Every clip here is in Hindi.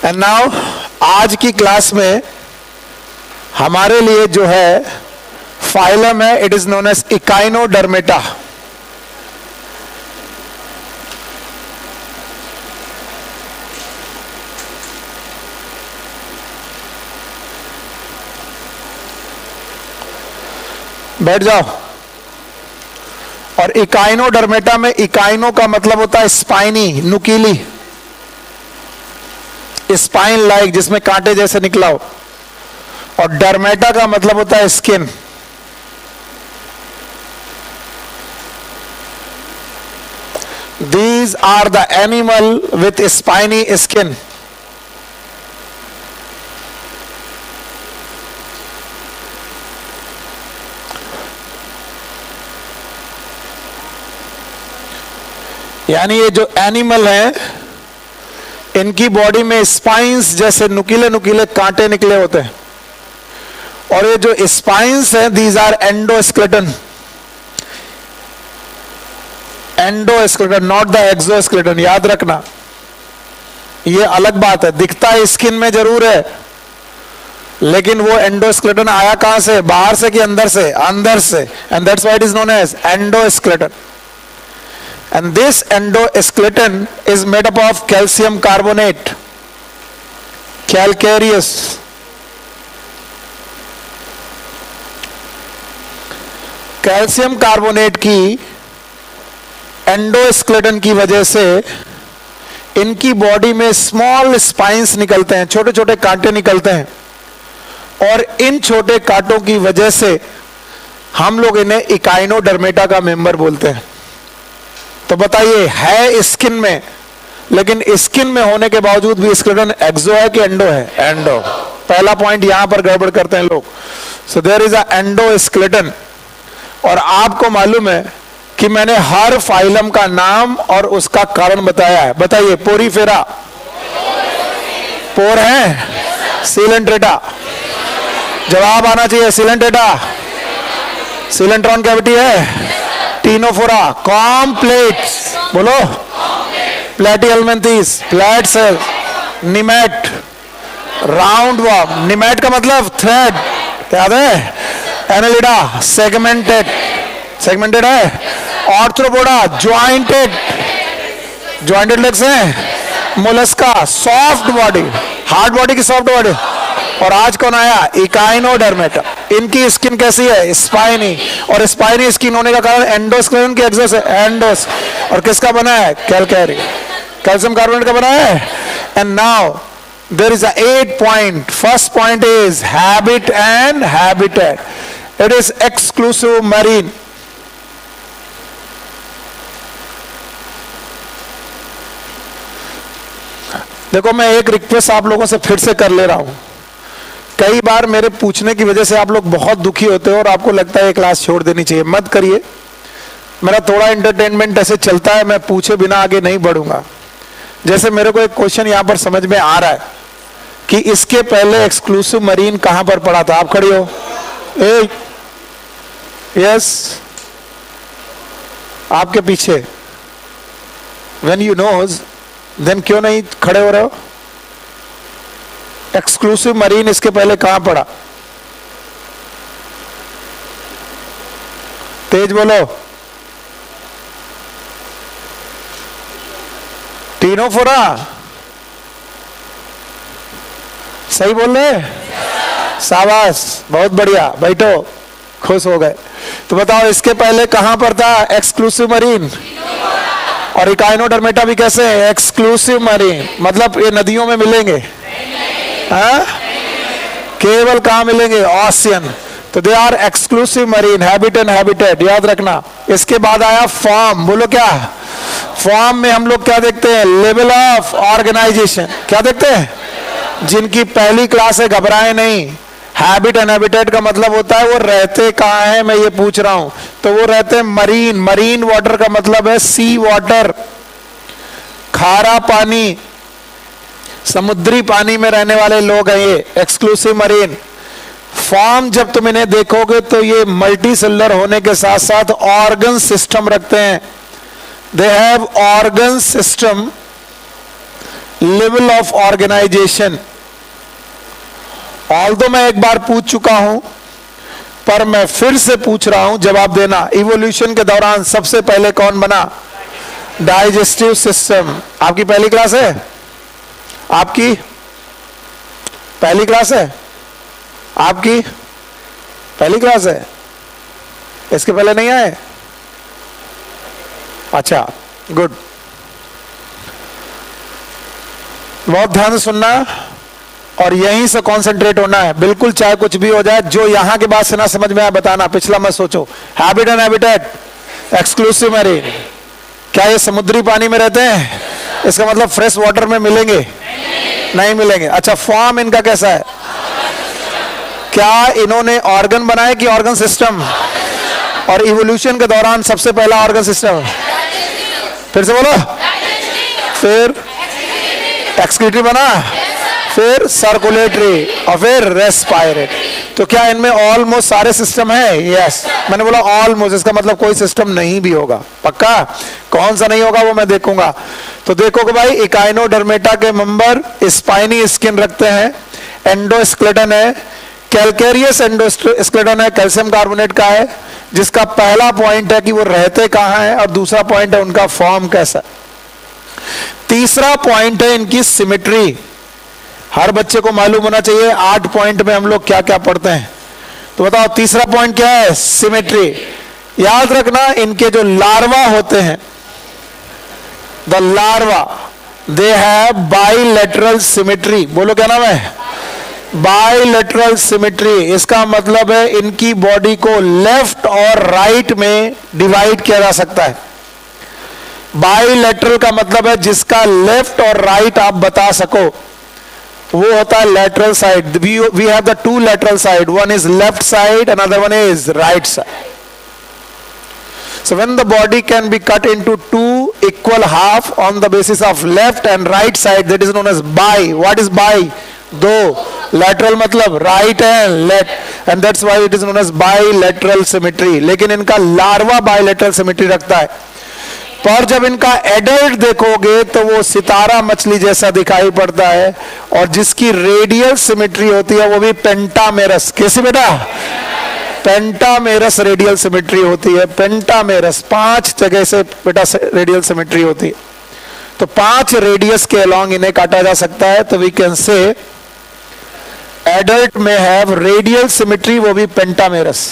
एंड नाउ आज की क्लास में हमारे लिए जो है फाइलम है, it is known as Echinodermata. बैठ जाओ। और इकाइनोडर्मेटा में इकाइनो का मतलब होता है स्पाइनी, नुकीली, स्पाइन लाइक, जिसमें कांटे जैसे निकला हो। और डर्मेटा का मतलब होता है skin. These are the animal with spiny skin. यानी ये जो एनिमल है इनकी बॉडी में स्पाइंस जैसे नुकीले नुकीले कांटे निकले होते हैं। और ये जो स्पाइंस हैं, these are endoskeleton. Endoskeleton, not the exoskeleton, याद रखना। ये अलग बात है, दिखता है स्किन में जरूर है, लेकिन वो एंडोस्केलेटन आया कहां से? बाहर से कि अंदर से? अंदर से। And that's why it is known as endoskeleton. And this endoskeleton is made up of calcium carbonate, calcareous. Calcium carbonate की एंडोस्केलेटन की वजह से इनकी बॉडी में स्मॉल स्पाइंस निकलते हैं, छोटे छोटे कांटे निकलते हैं। और इन छोटे कांटों की वजह से हम लोग इन्हें इकाइनोडर्मेटा का मेंबर बोलते हैं। तो बताइए, है स्किन में, लेकिन स्किन में होने के बावजूद भी स्केलेटन एक्सो है कि एंडो है? एंडो। पहला पॉइंट यहां पर गड़बड़ करते हैं लोग। So there is a endoskeleton. और आपको मालूम है कि मैंने हर फाइलम का नाम और उसका कारण बताया है। बताइए, पोरीफेरा पोर है, सीलेंट्रेटा जवाब आना चाहिए, सीलेंट्रेटा सीलेंट्रॉन कैविटी है, टीनोफोरा कॉम्प्लेट्स, बोलो, प्लेटिहेल्मिन्थेस फ्लैट सेल, निमेट राउंड वर्म, निमेट का मतलब थ्रेड, याद है? एनालिडा सेगमेंटेड, सेगमेंटेड है। आर्थ्रोपोडा ज्वाइंटेड, ज्वाइंटेड लेग्स हैं। Mollusca soft body, hard body की सॉफ्ट बॉडी। और आज कौन आया? इकाइनोडर्मेटा। इनकी स्किन कैसी है? स्पाइनी। और स्पाइनी स्किन होने का कारण एंडोस्केलेटन की एक्सो से एंडोस। और किसका बना है? कैलकेरी, कैल्शियम कार्बोनेट का बना है। And now there is a 8 point. First point is habit and habitat. It is exclusive marine. देखो, मैं एक रिक्वेस्ट आप लोगों से फिर से कर ले रहा हूं। कई बार मेरे पूछने की वजह से आप लोग बहुत दुखी होते हो और आपको लगता है ये क्लास छोड़ देनी चाहिए। मत करिए, मेरा थोड़ा एंटरटेनमेंट ऐसे चलता है, मैं पूछे बिना आगे नहीं बढ़ूंगा। जैसे मेरे को एक क्वेश्चन यहां पर समझ में आ रहा है कि इसके पहले एक्सक्लूसिव मरीन कहां पर पड़ा था? आप खड़े हो? यस, आपके पीछे। व्हेन यू नोज देन क्यों नहीं खड़े हो रहे हो? एक्सक्लूसिव मरीन इसके पहले कहां पड़ा? तेज बोलो। टीनोफोरा, सही बोल रहे? शाबाश, बहुत बढ़िया, बैठो, खुश हो गए। तो बताओ, इसके पहले कहां पर था एक्सक्लूसिव मरीन? और इकाइनोडर्मेटा भी कैसे है? Exclusive marine. मतलब ये नदियों में मिलेंगे? हाँ? केवल कहां मिलेंगे? ओशियन। तो they are exclusive marine, habit and habitat, याद रखना। इसके बाद आया फॉर्म। बोलो क्या? फॉर्म में हम लोग क्या देखते हैं? Level of organization. क्या देखते हैं? जिनकी पहली क्लास है, घबराए नहीं। हैबिट एंड हैबिटेट का मतलब होता है वो रहते कहां है, मैं ये पूछ रहा हूं। तो वो रहते हैं मरीन। मरीन वाटर का मतलब है सी वाटर, खारा पानी, समुद्री पानी में रहने वाले लोग हैं ये एक्सक्लूसिव मरीन। फॉर्म जब तुम इन्हें देखोगे तो ये मल्टी सेलुलर होने के साथ साथ ऑर्गन सिस्टम रखते हैं। They have organ system level of organization. Although मैं एक बार पूछ चुका हूं, पर मैं फिर से पूछ रहा हूं, जवाब देना। इवोल्यूशन के दौरान सबसे पहले कौन बना? Digestive system. आपकी पहली क्लास है? आपकी पहली क्लास है? आपकी पहली क्लास है? इसके पहले नहीं आए? अच्छा, गुड। बहुत ध्यान से सुनना और यहीं से कंसंट्रेट होना है, बिल्कुल चाहे कुछ भी हो जाए। जो यहां के बाद से ना समझ में आए बताना, पिछला मत सोचो। Habit and habitat, exclusive marine, क्या ये समुद्री पानी में रहते हैं? इसका मतलब फ्रेश वाटर में मिलेंगे? नहीं मिलेंगे। अच्छा, फॉर्म इनका कैसा है? क्या इन्होंने ऑर्गन बनाए कि ऑर्गन सिस्टम? और इवोल्यूशन के दौरान सबसे पहला ऑर्गन सिस्टम? फिर से बोलो। फिर एक्सक्रीटरी बना, फिर सर्कुलेटरी और फिर रेस्पिरेटरी। तो क्या इनमें ऑलमोस्ट सारे सिस्टम है? यस। मैंने बोला ऑलमोस्ट, इसका मतलब कोई सिस्टम नहीं भी होगा। पक्का? कौन सा नहीं होगा वो मैं देखूंगा। तो देखो कि भाई, इकाइनोडर्मेटा के मेंबर स्पाइनी स्किन रखते हैं, एंडोस्केलेटन है, कैल्केरियस एंडोस्केलेटन है, कैल्शियम कार्बोनेट का है, जिसका पहला पॉइंट है कि वो रहते कहां है, और दूसरा पॉइंट है उनका फॉर्म कैसा। तीसरा पॉइंट है इनकी सिमेट्री। हर बच्चे को मालूम होना चाहिए 8 पॉइंट में हम लोग क्या क्या पढ़ते हैं। तो बताओ तीसरा पॉइंट क्या है? सिमेट्री। याद रखना, इनके जो लार्वा होते हैं, the larva, they have bilateral symmetry. बोलो क्या नाम है? Bilateral symmetry. इसका मतलब है इनकी बॉडी को लेफ्ट और राइट में डिवाइड किया जा सकता है। बाइलेटरल का मतलब है जिसका लेफ्ट और राइट आप बता सको, वो होता है lateral side. We have the two lateral side. One is left side, another one is right side. So when the body can be cut into two equal half on the basis of left and right side, that is known as bi. What is bi? दो. Lateral मतलब right and left, and that's why it is known as bilateral symmetry. लेकिन इनका लार्वा bilateral symmetry रखता है। पर जब इनका एडल्ट देखोगे तो वो सितारा मछली जैसा दिखाई पड़ता है, और जिसकी रेडियल सिमेट्री होती है वो भी पेंटामेरस। कैसी बेटा? पेंटामेरस रेडियल सिमेट्री होती है। पेंटामेरस 5 जगह से बेटा रेडियल सिमेट्री होती है। तो 5 रेडियस के अलोंग इन्हें काटा जा सकता है। तो वी कैन से एडल्ट में हैव रेडियल सिमेट्री, वो भी पेंटामेरस।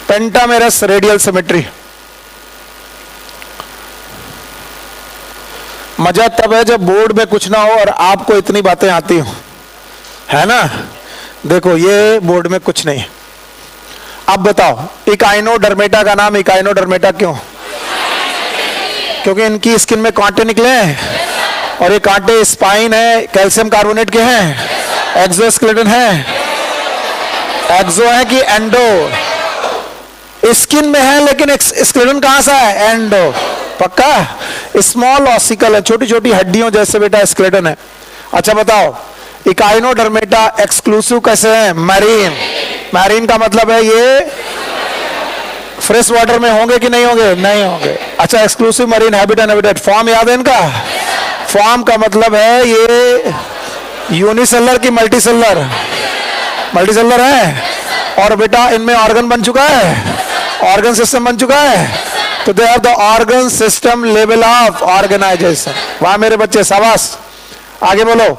Pentamerous radial symmetry. मजा तब है जब बोर्ड में कुछ ना हो और आपको इतनी बातें आती हो, है ना? देखो ये बोर्ड में कुछ नहीं। अब बताओ, इकाइनोडर्मेटा का नाम इकाइनोडर्मेटा क्यों? क्योंकि इनकी स्किन में कांटे निकले हैं, और ये कांटे स्पाइन है, कैल्शियम कार्बोनेट के हैं, एक्सोस्केलेटन है। एक्सो है कि एंडो? स्किन में है, लेकिन स्केलेटन कहां सा है? एंडो। पक्का? स्मॉल ऑसिकल है, छोटी छोटी हड्डियों जैसे बेटा स्केलेटन है। अच्छा बताओ, इकाइनोडर्मेटा एक्सक्लूसिव कैसे है? मैरीन। मैरीन का मतलब है ये फ्रेश वाटर में होंगे कि नहीं होंगे? नहीं होंगे। अच्छा, exclusive marine habit and habitat. Form याद है इनका? फॉर्म का मतलब है ये यूनिसेलर की मल्टीसेलर? मल्टीसेलर है। और बेटा इनमें ऑर्गन बन चुका है, ऑर्गन सिस्टम बन चुका है। तो they have the organ system level of organization. वाह मेरे बच्चे, शाबाश। आगे बोलो।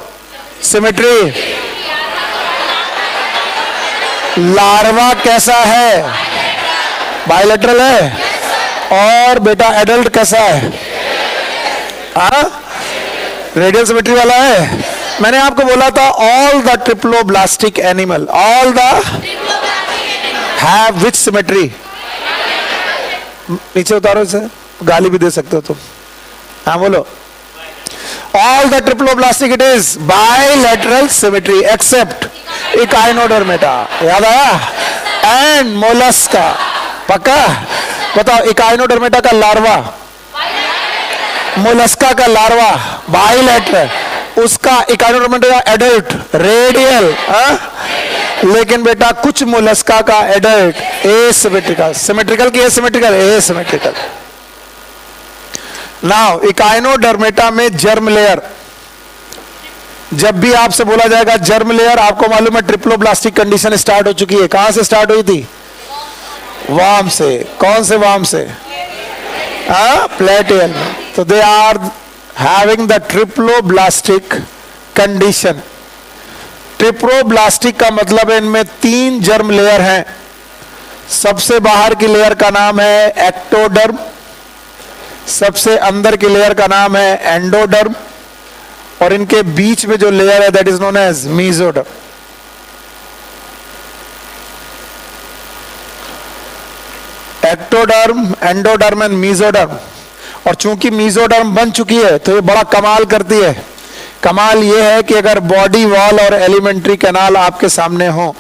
सिमेट्री। लार्वा कैसा है? बाइलेटरल है। और बेटा एडल्ट कैसा है? रेडियल सिमेट्री वाला है। मैंने आपको बोला था all the triploblastic animal, all the have which symmetry? नीचे उतारो इसे, गाली भी दे सकते हो तुम। हाँ बोलो। All the triploblastic it is bilateral symmetry except Echinodermata. याद आया? And Mollusca. पक्का? बताओ, इकाइनोडर्मेटा का लार्वा मोलस्का का लार्वा बाइलेटरल, उसका इकाइनोडर्मल एडल्ट रेडियल, लेकिन बेटा कुछ मोलस्का का एडल्ट एसिमेट्रिकल, सिमेट्रिकल की एसिमेट्रिकल, एसिमेट्रिकल। नाउ इकाइनोडर्मेटा में जर्म लेयर, जब भी आपसे बोला जाएगा जर्म लेयर, आपको मालूम है ट्रिप्लोब्लास्टिक कंडीशन स्टार्ट हो चुकी है। कहां से स्टार्ट हुई थी? वार्म से। कौन से वार्म से? प्लेटियल में। तो they are having the triploblastic condition. Triploblastic का मतलब है इनमें 3 जर्म लेयर हैं। सबसे बाहर की लेयर का नाम है एक्टोडर्म, सबसे अंदर की लेयर का नाम है एंडोडर्म, और इनके बीच में जो लेयर है that is known as mesoderm. Ectoderm, endoderm and mesoderm. और चूंकि मीजोडर्म बन चुकी है तो ये बड़ा कमाल करती है। कमाल ये है कि अगर बॉडी वॉल और एलिमेंट्री कैनाल आपके सामने हो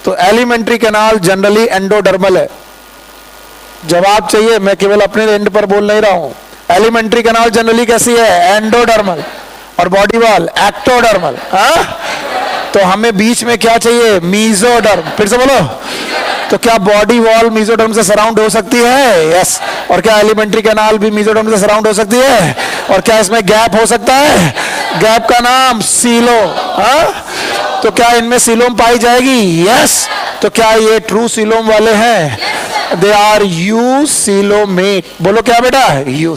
तो एलिमेंट्री कैनाल जनरली एंडोडर्मल है। जवाब चाहिए, मैं केवल अपने एंड पर बोल नहीं रहा हूं। एलिमेंट्री कैनाल जनरली कैसी है? एंडोडर्मल। और बॉडी वॉल एक्टोडर्मल। तो हमें बीच में क्या चाहिए? मीजोडर्म। फिर से बोलो। तो क्या बॉडी वॉल मीजोडर्म से सराउंड हो सकती है? यस। और क्या एलिमेंट्री कैनाल भी मीजोडर्म से सराउंड हो सकती है? और क्या इसमें गैप हो सकता है? गैप का नाम सीलो। तो क्या इनमें सीलोम पाई जाएगी? यस। तो क्या ये ट्रू सीलोम वाले हैं? They are eucoelomate. बोलो क्या बेटा? यू।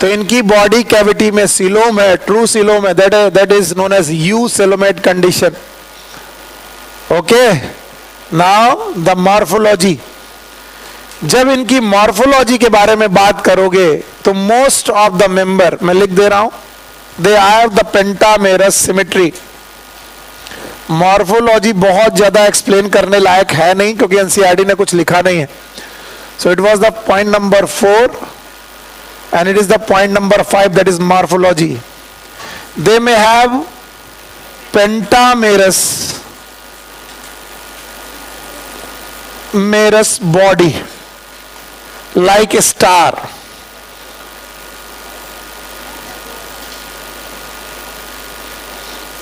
तो इनकी बॉडी कैविटी में सीलोम है, ट्रू सीलोम है, that is known as eucoelomate condition. Okay. Now the morphology. जब इनकी मॉर्फोलॉजी के बारे में बात करोगे तो मोस्ट ऑफ द मेंबर, मैं लिख दे रहा हूं, दे have the pentamerous symmetry. Morphology बहुत ज्यादा एक्सप्लेन करने लायक है नहीं क्योंकि एनसीईआरटी ने कुछ लिखा नहीं है। So it was the point number 4 and it is the point number 5, that is morphology. They may have pentamerous body like a star.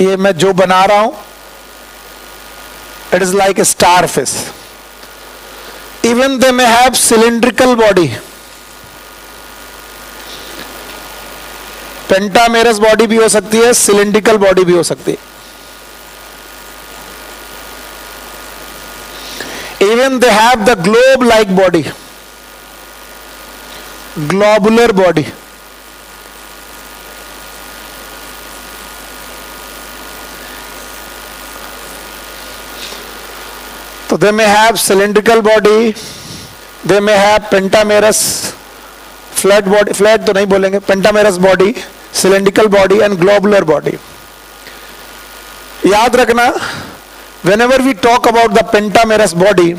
ये मैं जो बना रहा हूं, it is like a starfish. Even they may have cylindrical body. Pentamerous body भी हो सकती है, सिलिंड्रिकल बॉडी भी हो सकती है। Even they have the globe like body, globular body. तो they may have cylindrical body, they may have pentamerous flat body, flat तो नहीं बोलेंगे, pentamerous body, cylindrical body and globular body. याद रखना, whenever we talk about the pentamerous body,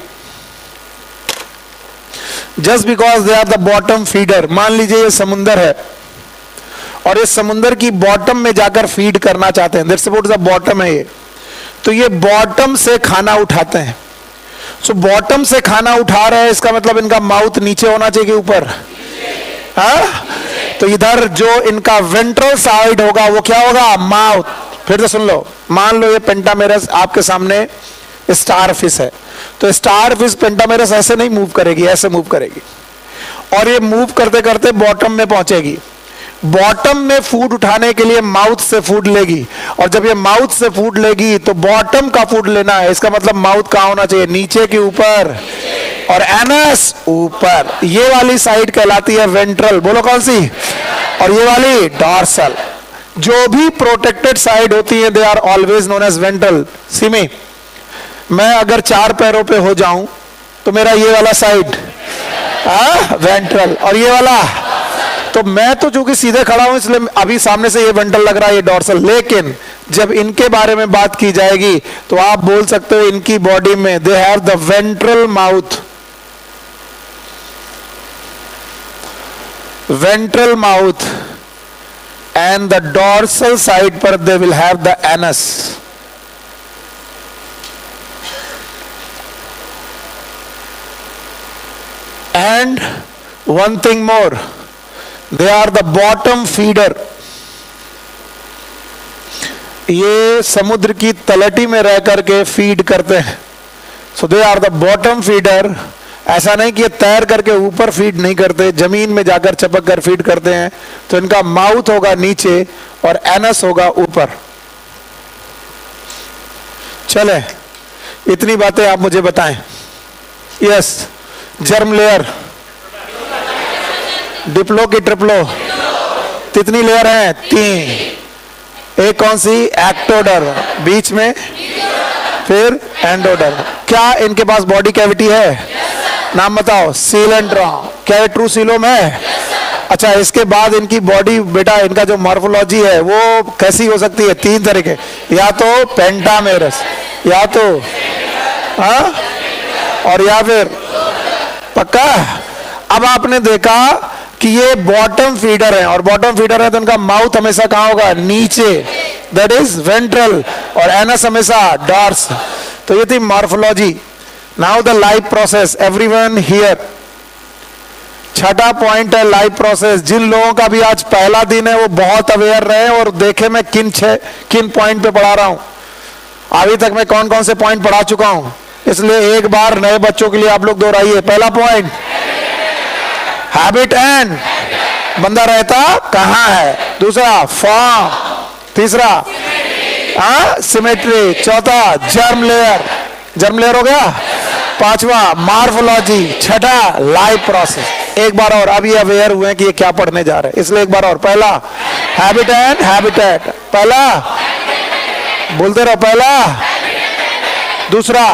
just because they are the bottom feeder, मान लीजिए ये समुंदर है और इस समुंदर की बॉटम में जाकर फीड करना चाहते हैं, that's about the bottom है ये, तो ये बॉटम से खाना उठाते हैं। सो बॉटम से खाना उठा रहे हैं, इसका मतलब इनका माउथ नीचे होना चाहिए कि ऊपर? तो इधर जो इनका वेंट्रल साइड होगा वो क्या होगा? माउथ। फिर से सुन लो, मान लो ये पेंटामेरस आपके सामने स्टारफिश है, तो स्टारफिश पेंटामेरस ऐसे नहीं मूव करेगी, ऐसे मूव करेगी, और ये मूव करते करते बॉटम में पहुंचेगी। बॉटम में फूड उठाने के लिए माउथ से फूड लेगी, और जब ये माउथ से फूड लेगी तो बॉटम का फूड लेना है, इसका मतलब माउथ कहां होना चाहिए? नीचे के ऊपर, और एनस ऊपर। ये वाली साइड कहलाती है वेंट्रल। बोलो कौन सी? और ये वाली डॉर्सल। जो भी प्रोटेक्टेड साइड होती है they are always known as ventral. See me, मैं अगर 4 पैरों पे हो जाऊं तो मेरा ये वाला साइड वेंट्रल, और ये वाला, तो मैं तो चूंकि सीधे खड़ा हूं इसलिए अभी सामने से ये वेंट्रल लग रहा है, ये डॉर्सल। लेकिन जब इनके बारे में बात की जाएगी तो आप बोल सकते हो इनकी बॉडी में they have the ventral mouth, ventral mouth, and the dorsal side पर they will have the anus. And one thing more, they are the bottom feeder. ये समुद्र की तलहटी में रह करके फीड करते हैं। So they are the bottom feeder. ऐसा नहीं कि ये तैर करके ऊपर फीड नहीं करते, जमीन में जाकर चपक कर फीड करते हैं। तो इनका माउथ होगा नीचे और एनस होगा ऊपर। चले, इतनी बातें आप मुझे बताएं। यस, जर्म लेयर, डिप्लो की ट्रिप्लो, कितनी लेयर है? 3। एक कौन सी? एक्टोडर, बीच में फिर एंडोडर। क्या इनके पास बॉडी कैविटी है? नाम बताओ। सीलेंट्रॉन। क्या ये ट्रू सीलोम है? अच्छा, इसके बाद इनकी बॉडी बेटा, इनका जो मॉर्फोलॉजी है वो कैसी हो सकती है? 3 तरह के, या तो पेंटामेरस, या तो और या फिर पक्का। अब आपने देखा कि ये बॉटम फीडर है, और बॉटम फीडर है तो इनका माउथ हमेशा कहां होगा? नीचे, दैट इज वेंट्रल, और एनस हमेशा डॉर्स। तो ये थी morphology. Now the life process, everyone here. छठा पॉइंट है लाइफ प्रोसेस। जिन लोगों का भी आज पहला दिन है वो बहुत अवेयर रहे और देखे मैं किन पॉइंट पे पढ़ा रहा हूं। अभी तक मैं कौन कौन से पॉइंट पढ़ा चुका हूं, इसलिए एक बार नए बच्चों के लिए आप लोग दोहराइए। पहला पॉइंट, हैबिट एंड बंदा रहता कहां है। दूसरा, फॉर्म। तीसरा, सिमेट्री। चौथा, जर्म लेयर, जर्म लेयर हो गया। पांचवा, मॉर्फोलॉजी। छठा, लाइफ प्रोसेस। एक बार और, अब ये अवेयर हुए हैं कि ये क्या पढ़ने जा रहे हैं, इसलिए एक बार और। पहला, हैबिट एंड हैबिटेट। पहला, बोलते रहो। पहला, दूसरा,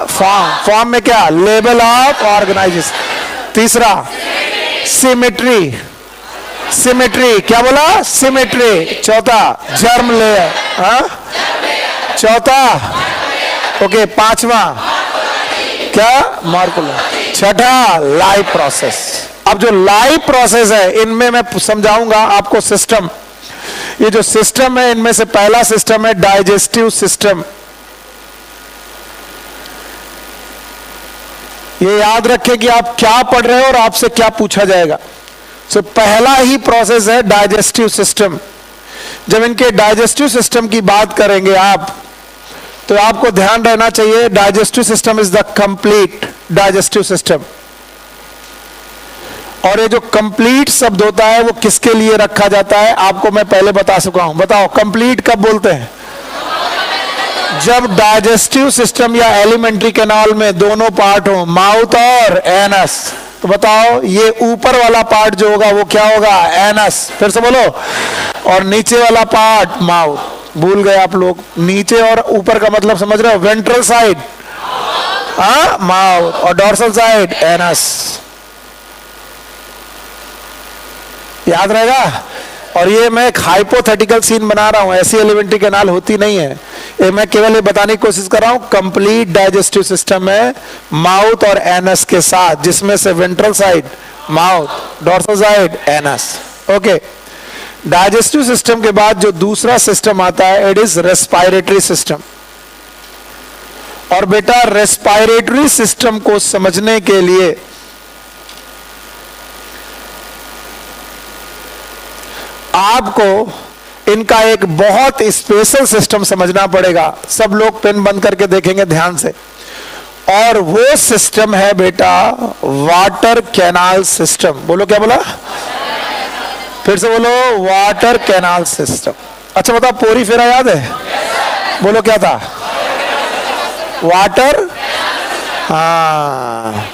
फॉर्म। फॉर्म में क्या? Level of organization. तीसरा, सिमेट्री। सिमेट्री, क्या बोला? सिमेट्री। चौथा, जर्म लेयर। चौथा, ओके। पांचवा क्या? मॉर्फोलॉजी। छठा, लाइफ प्रोसेस। अब जो लाइफ प्रोसेस है इनमें मैं समझाऊंगा आपको सिस्टम। ये जो सिस्टम है इनमें से पहला सिस्टम है डाइजेस्टिव सिस्टम। ये याद रखें कि आप क्या पढ़ रहे हो और आपसे क्या पूछा जाएगा। सो पहला ही प्रोसेस है डाइजेस्टिव सिस्टम। जब इनके डाइजेस्टिव सिस्टम की बात करेंगे आप, तो आपको ध्यान रहना चाहिए digestive system is the complete digestive system. और ये जो कंप्लीट शब्द होता है वो किसके लिए रखा जाता है आपको मैं पहले बता चुका हूं। बताओ, कंप्लीट कब बोलते हैं? जब डाइजेस्टिव सिस्टम या एलिमेंट्री कैनाल में दोनों पार्ट हो, माउथ और एनस। तो बताओ, ये ऊपर वाला पार्ट जो होगा वो क्या होगा? एनस। फिर से बोलो। और नीचे वाला पार्ट माउथ। भूल गए आप लोग, नीचे और ऊपर का मतलब समझ रहे हो? वेंट्रल साइड माउथ और डॉर्सल साइड एनस। याद रहेगा। और ये मैं एक हाइपोथेटिकल सीन बना रहा हूं, ऐसी एलिमेंट्री कैनाल होती नहीं है। ये मैं केवल ये बताने की कोशिश कर रहा हूं कंप्लीट डाइजेस्टिव सिस्टम है माउथ और एनस के साथ, जिसमें से ventral side mouth, dorsal side anus. Okay. Digestive system के बाद जो दूसरा सिस्टम आता है इट इज रेस्पिरेटरी सिस्टम। और बेटा, रेस्पिरेटरी सिस्टम को समझने के लिए आपको इनका एक बहुत स्पेशल सिस्टम समझना पड़ेगा। सब लोग पेन बंद करके देखेंगे ध्यान से। और वो सिस्टम है बेटा वाटर कैनाल सिस्टम। बोलो, क्या बोला? फिर से बोलो, वाटर कैनाल सिस्टम। अच्छा बताओ, पोरी फेरा याद है? बोलो, क्या था? वाटर, हाँ।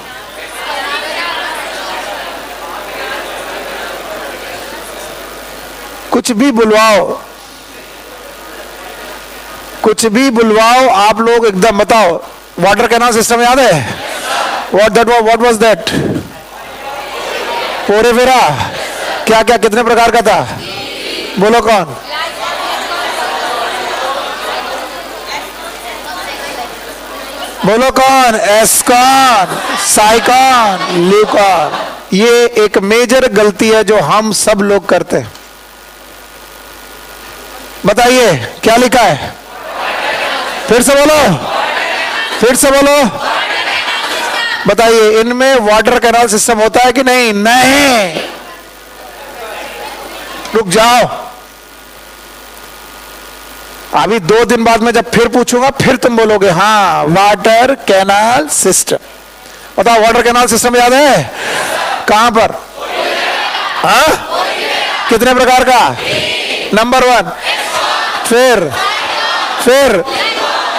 कुछ भी बुलवाओ, कुछ भी बुलवाओ आप लोग एकदम बताओ। वाटर कैनाल सिस्टम याद है? What was that? पोरे फेरा। क्या क्या कितने प्रकार का था? बोलो कौन? बोलो कौन? एस्कॉन, साइकॉन, ल्यूकॉन। ये एक मेजर गलती है जो हम सब लोग करते हैं। बताइए क्या लिखा है? फिर से बोलो, फिर से बोलो। बताइए इनमें वाटर कैनाल सिस्टम होता है कि नहीं? नहीं। रुक जाओ, अभी 2 दिन बाद में जब फिर पूछूंगा फिर तुम बोलोगे हाँ वाटर कैनाल सिस्टम। बताओ वाटर कैनाल सिस्टम याद है? कहां पर? हाँ, कितने प्रकार का? नंबर 1,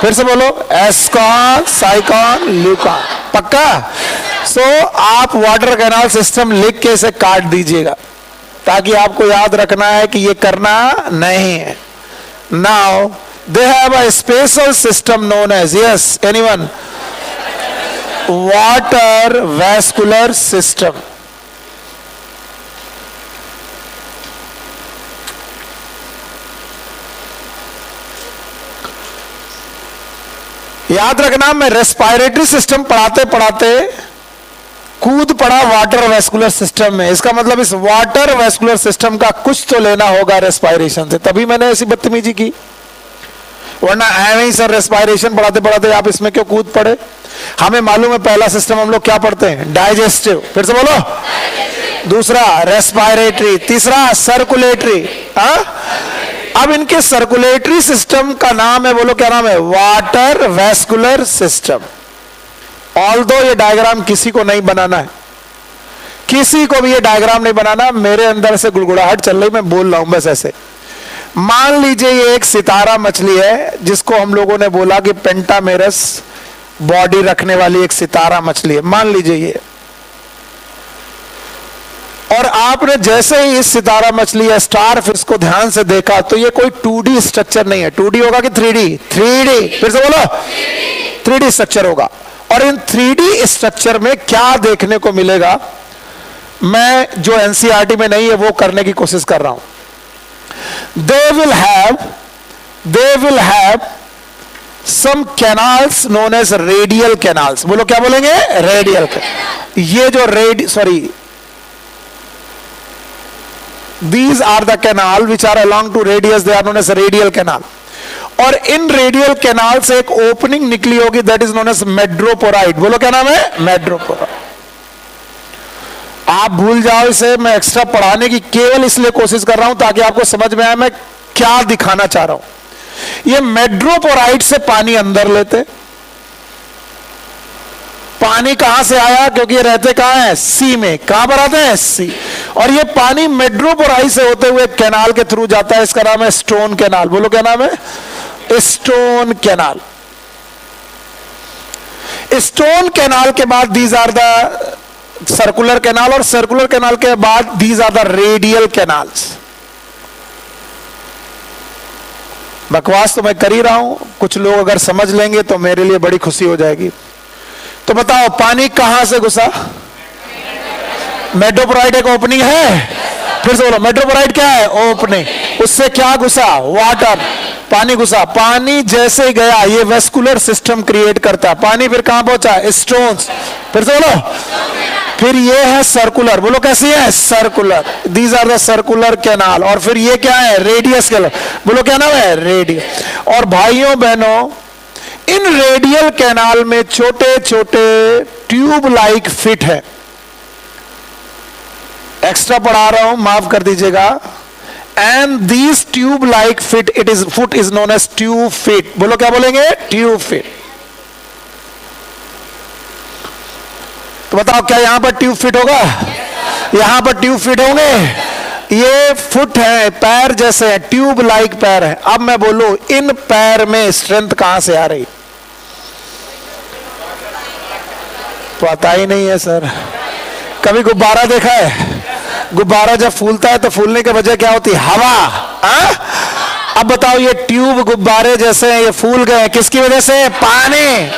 फिर से बोलो, एस्कॉन, साइकॉन, ल्यूकॉन। पक्का? सो आप वाटर कैनाल सिस्टम लिख के इसे काट दीजिएगा ताकि आपको याद रखना है कि ये करना नहीं है। Now they have a special system known as, yes, anyone? Water vascular system. याद रखना, मैं रेस्पिरेटरी सिस्टम पढ़ाते पढ़ाते कूद पड़ा वाटर वेस्कुलर सिस्टम में। इसका मतलब इस वाटर वेस्कुलर सिस्टम का कुछ तो लेना होगा रेस्पिरेशन से, तभी मैंने ऐसी बदतमीजी की। वरना ऐਵੇਂ ही सर रेस्पिरेशन पढ़ाते पढ़ाते आप इसमें क्यों कूद पड़े? हमें मालूम है पहला सिस्टम हम लोग क्या पढ़ते हैं? डाइजेस्टिव। फिर से बोलो, दूसरा रेस्पिरेटरी, तीसरा सर्कुलेटरी। अब इनके सर्कुलेटरी सिस्टम का नाम है, बोलो क्या नाम है? Water vascular system. ऑल्दो ये डायग्राम किसी को नहीं बनाना है, किसी को भी ये डायग्राम नहीं बनाना। मेरे अंदर से गुड़गुड़ाहट चल रही, मैं बोल रहा हूं बस ऐसे। मान लीजिए ये एक सितारा मछली है जिसको हम लोगों ने बोला कि पेंटामेरस बॉडी रखने वाली एक सितारा मछली है, मान लीजिए ये। और आपने जैसे ही इस सितारा मछली या स्टार फिश को ध्यान से देखा तो ये कोई 2D स्ट्रक्चर नहीं है। 2D होगा कि 3D? 3D। फिर से बोलो, 3D स्ट्रक्चर होगा। और इन 3D स्ट्रक्चर में क्या देखने को मिलेगा, मैं जो एनसीईआरटी में नहीं है वो करने की कोशिश कर रहा हूं। They will have some canals known as radial canals. बोलो क्या बोलेंगे? रेडियल। ये जो these are the canal which are along to radius, they are known as radial canal. और इन रेडियल कैनाल से एक ओपनिंग निकली होगी, दैट इज नोन एज मेड्रोपोराइड। बोलो क्या नाम है? मेड्रोपोराइड। आप भूल जाओ इसे, मैं एक्स्ट्रा पढ़ाने की केवल इसलिए कोशिश कर रहा हूं ताकि आपको समझ में आए मैं क्या दिखाना चाह रहा हूं। ये मेड्रोपोराइड से पानी अंदर लेते। पानी कहां से आया? क्योंकि ये रहते कहां है? सी में। कहां पर आते हैं? सी। और ये पानी मेड्रोपोराइड से होते हुए कैनाल के थ्रू जाता है, इसका नाम है स्टोन कैनाल। बोलो क्या नाम है? Stone canal. स्टोन कैनाल के बाद these are the circular canal, और सर्कुलर कैनाल के बाद these are the radial canals. बकवास तो मैं कर ही रहा हूं, कुछ लोग अगर समझ लेंगे तो मेरे लिए बड़ी खुशी हो जाएगी। तो बताओ पानी कहां से घुसा? मेड्रोपोराइड एक ओपनिंग है। फिर से बोलो, मेड्रोपोराइड क्या है? ओपनिंग। उससे क्या घुसा? वाटर, पानी घुसा। पानी जैसे ही गया ये वेस्कुलर सिस्टम क्रिएट करता है। पानी फिर कहां पहुंचा? स्टोन्स। फिर से बोलो, फिर ये है सर्कुलर। बोलो कैसी है? Circular. These are the circular canal. और फिर ये क्या है? Radius canal. बोलो क्या नाम है? रेडियस। और भाइयों बहनों, इन रेडियल कैनाल में छोटे छोटे ट्यूब लाइक फिट है। एक्स्ट्रा पढ़ा रहा हूं, माफ कर दीजिएगा। And these tube like feet, it is foot is known as tube feet. बोलो क्या बोलेंगे? Tube feet. तो बताओ क्या यहां पर ट्यूब फिट होगा? यहां पर ट्यूब फिट होंगे? ये फुट है, पैर जैसे है, ट्यूब लाइक पैर है। अब मैं बोलूं इन पैर में स्ट्रेंथ कहां से आ रही? पता ही नहीं है सर। कभी गुब्बारा देखा है? गुब्बारा जब फूलता है तो फूलने की वजह क्या होती है? हवा। अब बताओ ये ट्यूब गुब्बारे जैसे हैं, ये फूल गए किसकी वजह से? पानी।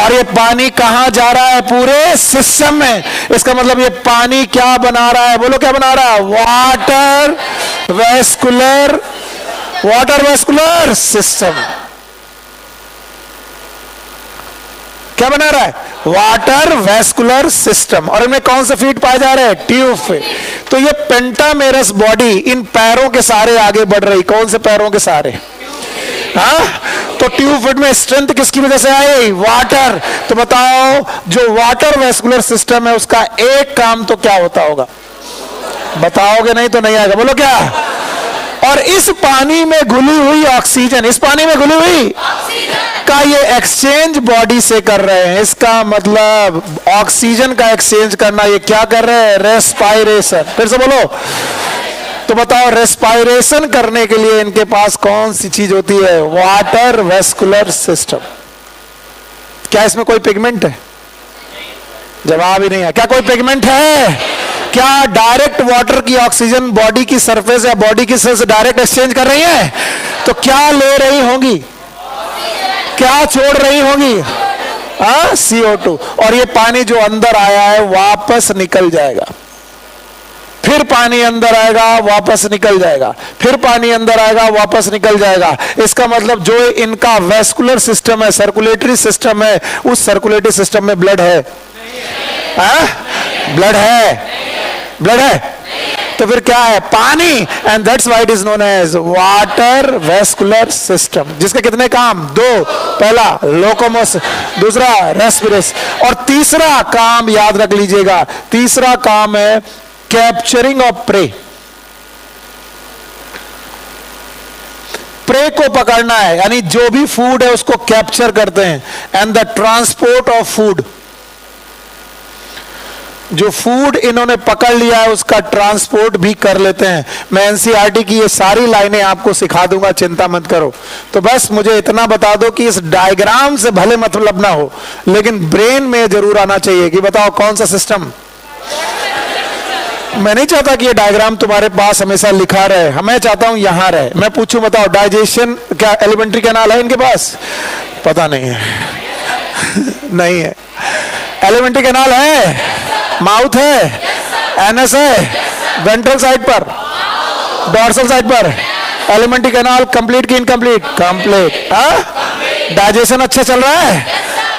और ये पानी कहां जा रहा है? पूरे सिस्टम में। इसका मतलब ये पानी क्या बना रहा है? बोलो क्या बना रहा है? Water vascular system. क्या बना रहा है? Water vascular system. और इनमें कौन से फीट पाए जा रहे हैं? Tube feet. तो ये पेंटामेरस बॉडी इन पैरों के सहारे आगे बढ़ रही। कौन से पैरों के सहारे? हाँ, तो ट्यूब फिट में स्ट्रेंथ किसकी वजह से आई? वाटर। तो बताओ जो वाटर वेस्कुलर सिस्टम है उसका एक काम तो क्या होता होगा? बताओगे नहीं तो नहीं आएगा, बोलो क्या? और इस पानी में घुली हुई ऑक्सीजन, इस पानी में घुली हुई का ये एक्सचेंज बॉडी से कर रहे हैं। इसका मतलब ऑक्सीजन का एक्सचेंज करना, ये क्या कर रहे हैं? रेस्पायरेशन। फिर से बोलो। तो बताओ रेस्पायरेशन करने के लिए इनके पास कौन सी चीज होती है? Water vascular system. क्या इसमें कोई पिगमेंट है? जवाब ही नहीं है। क्या कोई पिगमेंट है? क्या डायरेक्ट वाटर की ऑक्सीजन बॉडी की सरफेस या बॉडी की सेल से डायरेक्ट एक्सचेंज कर रही है? तो क्या ले रही होंगी? क्या छोड़ रही होंगी? CO2। और ये पानी जो अंदर आया है वापस निकल जाएगा, फिर पानी अंदर आएगा वापस निकल जाएगा, फिर पानी अंदर आएगा वापस निकल जाएगा। इसका मतलब जो इनका वेस्कुलर सिस्टम है, सर्कुलेटरी सिस्टम है, उस सर्कुलेटरी सिस्टम में ब्लड है? ब्लड है? ब्लड है तो फिर क्या है? पानी। And that's why it is known as water vascular system. जिसके कितने काम? दो। पहला लोकोमोशन, दूसरा रेस्पिरेशन, और तीसरा काम याद रख लीजिएगा, तीसरा काम है कैप्चरिंग ऑफ प्रे। प्रे को पकड़ना है, यानी जो भी फूड है उसको कैप्चर करते हैं। And the transport of food, जो फूड इन्होंने पकड़ लिया है उसका ट्रांसपोर्ट भी कर लेते हैं। मैं एनसीईआरटी की ये सारी लाइनें आपको सिखा दूंगा, चिंता मत करो। तो बस मुझे इतना बता दो कि इस डायग्राम से भले मतलब ना हो, लेकिन ब्रेन में जरूर आना चाहिए कि बताओ कौन सा सिस्टम। मैं नहीं चाहता कि ये डायग्राम तुम्हारे पास हमेशा लिखा रहे, मैं चाहता हूं यहां रहे। मैं पूछूं बताओ डाइजेशन क्या एलिमेंट्री कैनाल है इनके पास? पता नहीं है। नहीं है। एलिमेंट्री कैनाल है? माउथ है? एनएस है? वेंट्रल साइड पर, डॉर्सल साइड पर। एलिमेंट्री कैनाल कंप्लीट की इनकम्प्लीट? कंप्लीट। डाइजेशन अच्छा चल रहा है?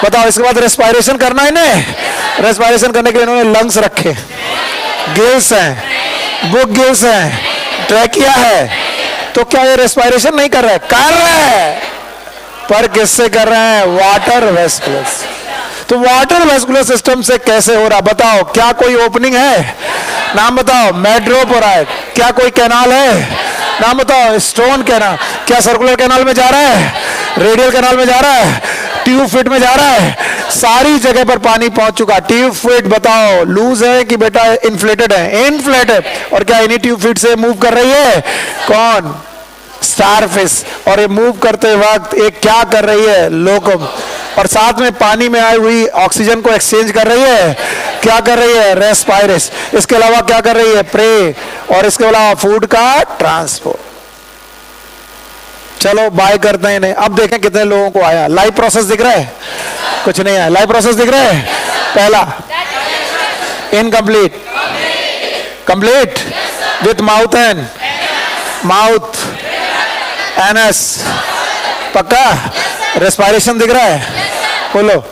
बताओ। इसके बाद रेस्पायरेशन करना है इन्हें। रेस्पायरेशन करने के लिए इन्होंने लंग्स रखे, गिल्स हैं, बुक गिल्स हैं, ट्रैकिया है। तो क्या ये रेस्पायरेशन नहीं कर रहे? कर रहे हैं, पर किससे कर रहे हैं? Water vascular. तो वाटर वेस्कुलर सिस्टम से कैसे हो रहा? बताओ। क्या कोई ओपनिंग है? नाम बताओ। मेड्रोप हो रहा है। क्या कोई कैनाल है? नाम बताओ। Stone canal. क्या सर्कुलर कैनाल में जा रहा है? रेडियल कैनाल में जा रहा है? ट्यूब फिट में जा रहा है? सारी जगह पर पानी पहुंच चुका। ट्यूब फिट बताओ लूज है कि बेटा इन्फ्लेटेड है? इन्फ्लेटेड। और क्या इन्हीं ट्यूब फिट से मूव कर रही है? कौन? स्टारफिश। और ये मूव करते वक्त एक क्या कर रही है? लोकोम। और साथ में पानी में आई हुई ऑक्सीजन को एक्सचेंज कर रही है। क्या कर रही है? रेस्पायरेशन। इसके अलावा क्या कर रही है? प्रे। और इसके अलावा फूड का ट्रांसपोर्ट। चलो बाय करते हैं इन्हें। अब देखें कितने लोगों को आया। लाइव प्रोसेस दिख रहा है? कुछ नहीं आया। लाइव प्रोसेस दिख रहा है? पहला incomplete, complete with mouth and mouth NS. पक्का? रेस्पायरेशन दिख रहा है? बोलो।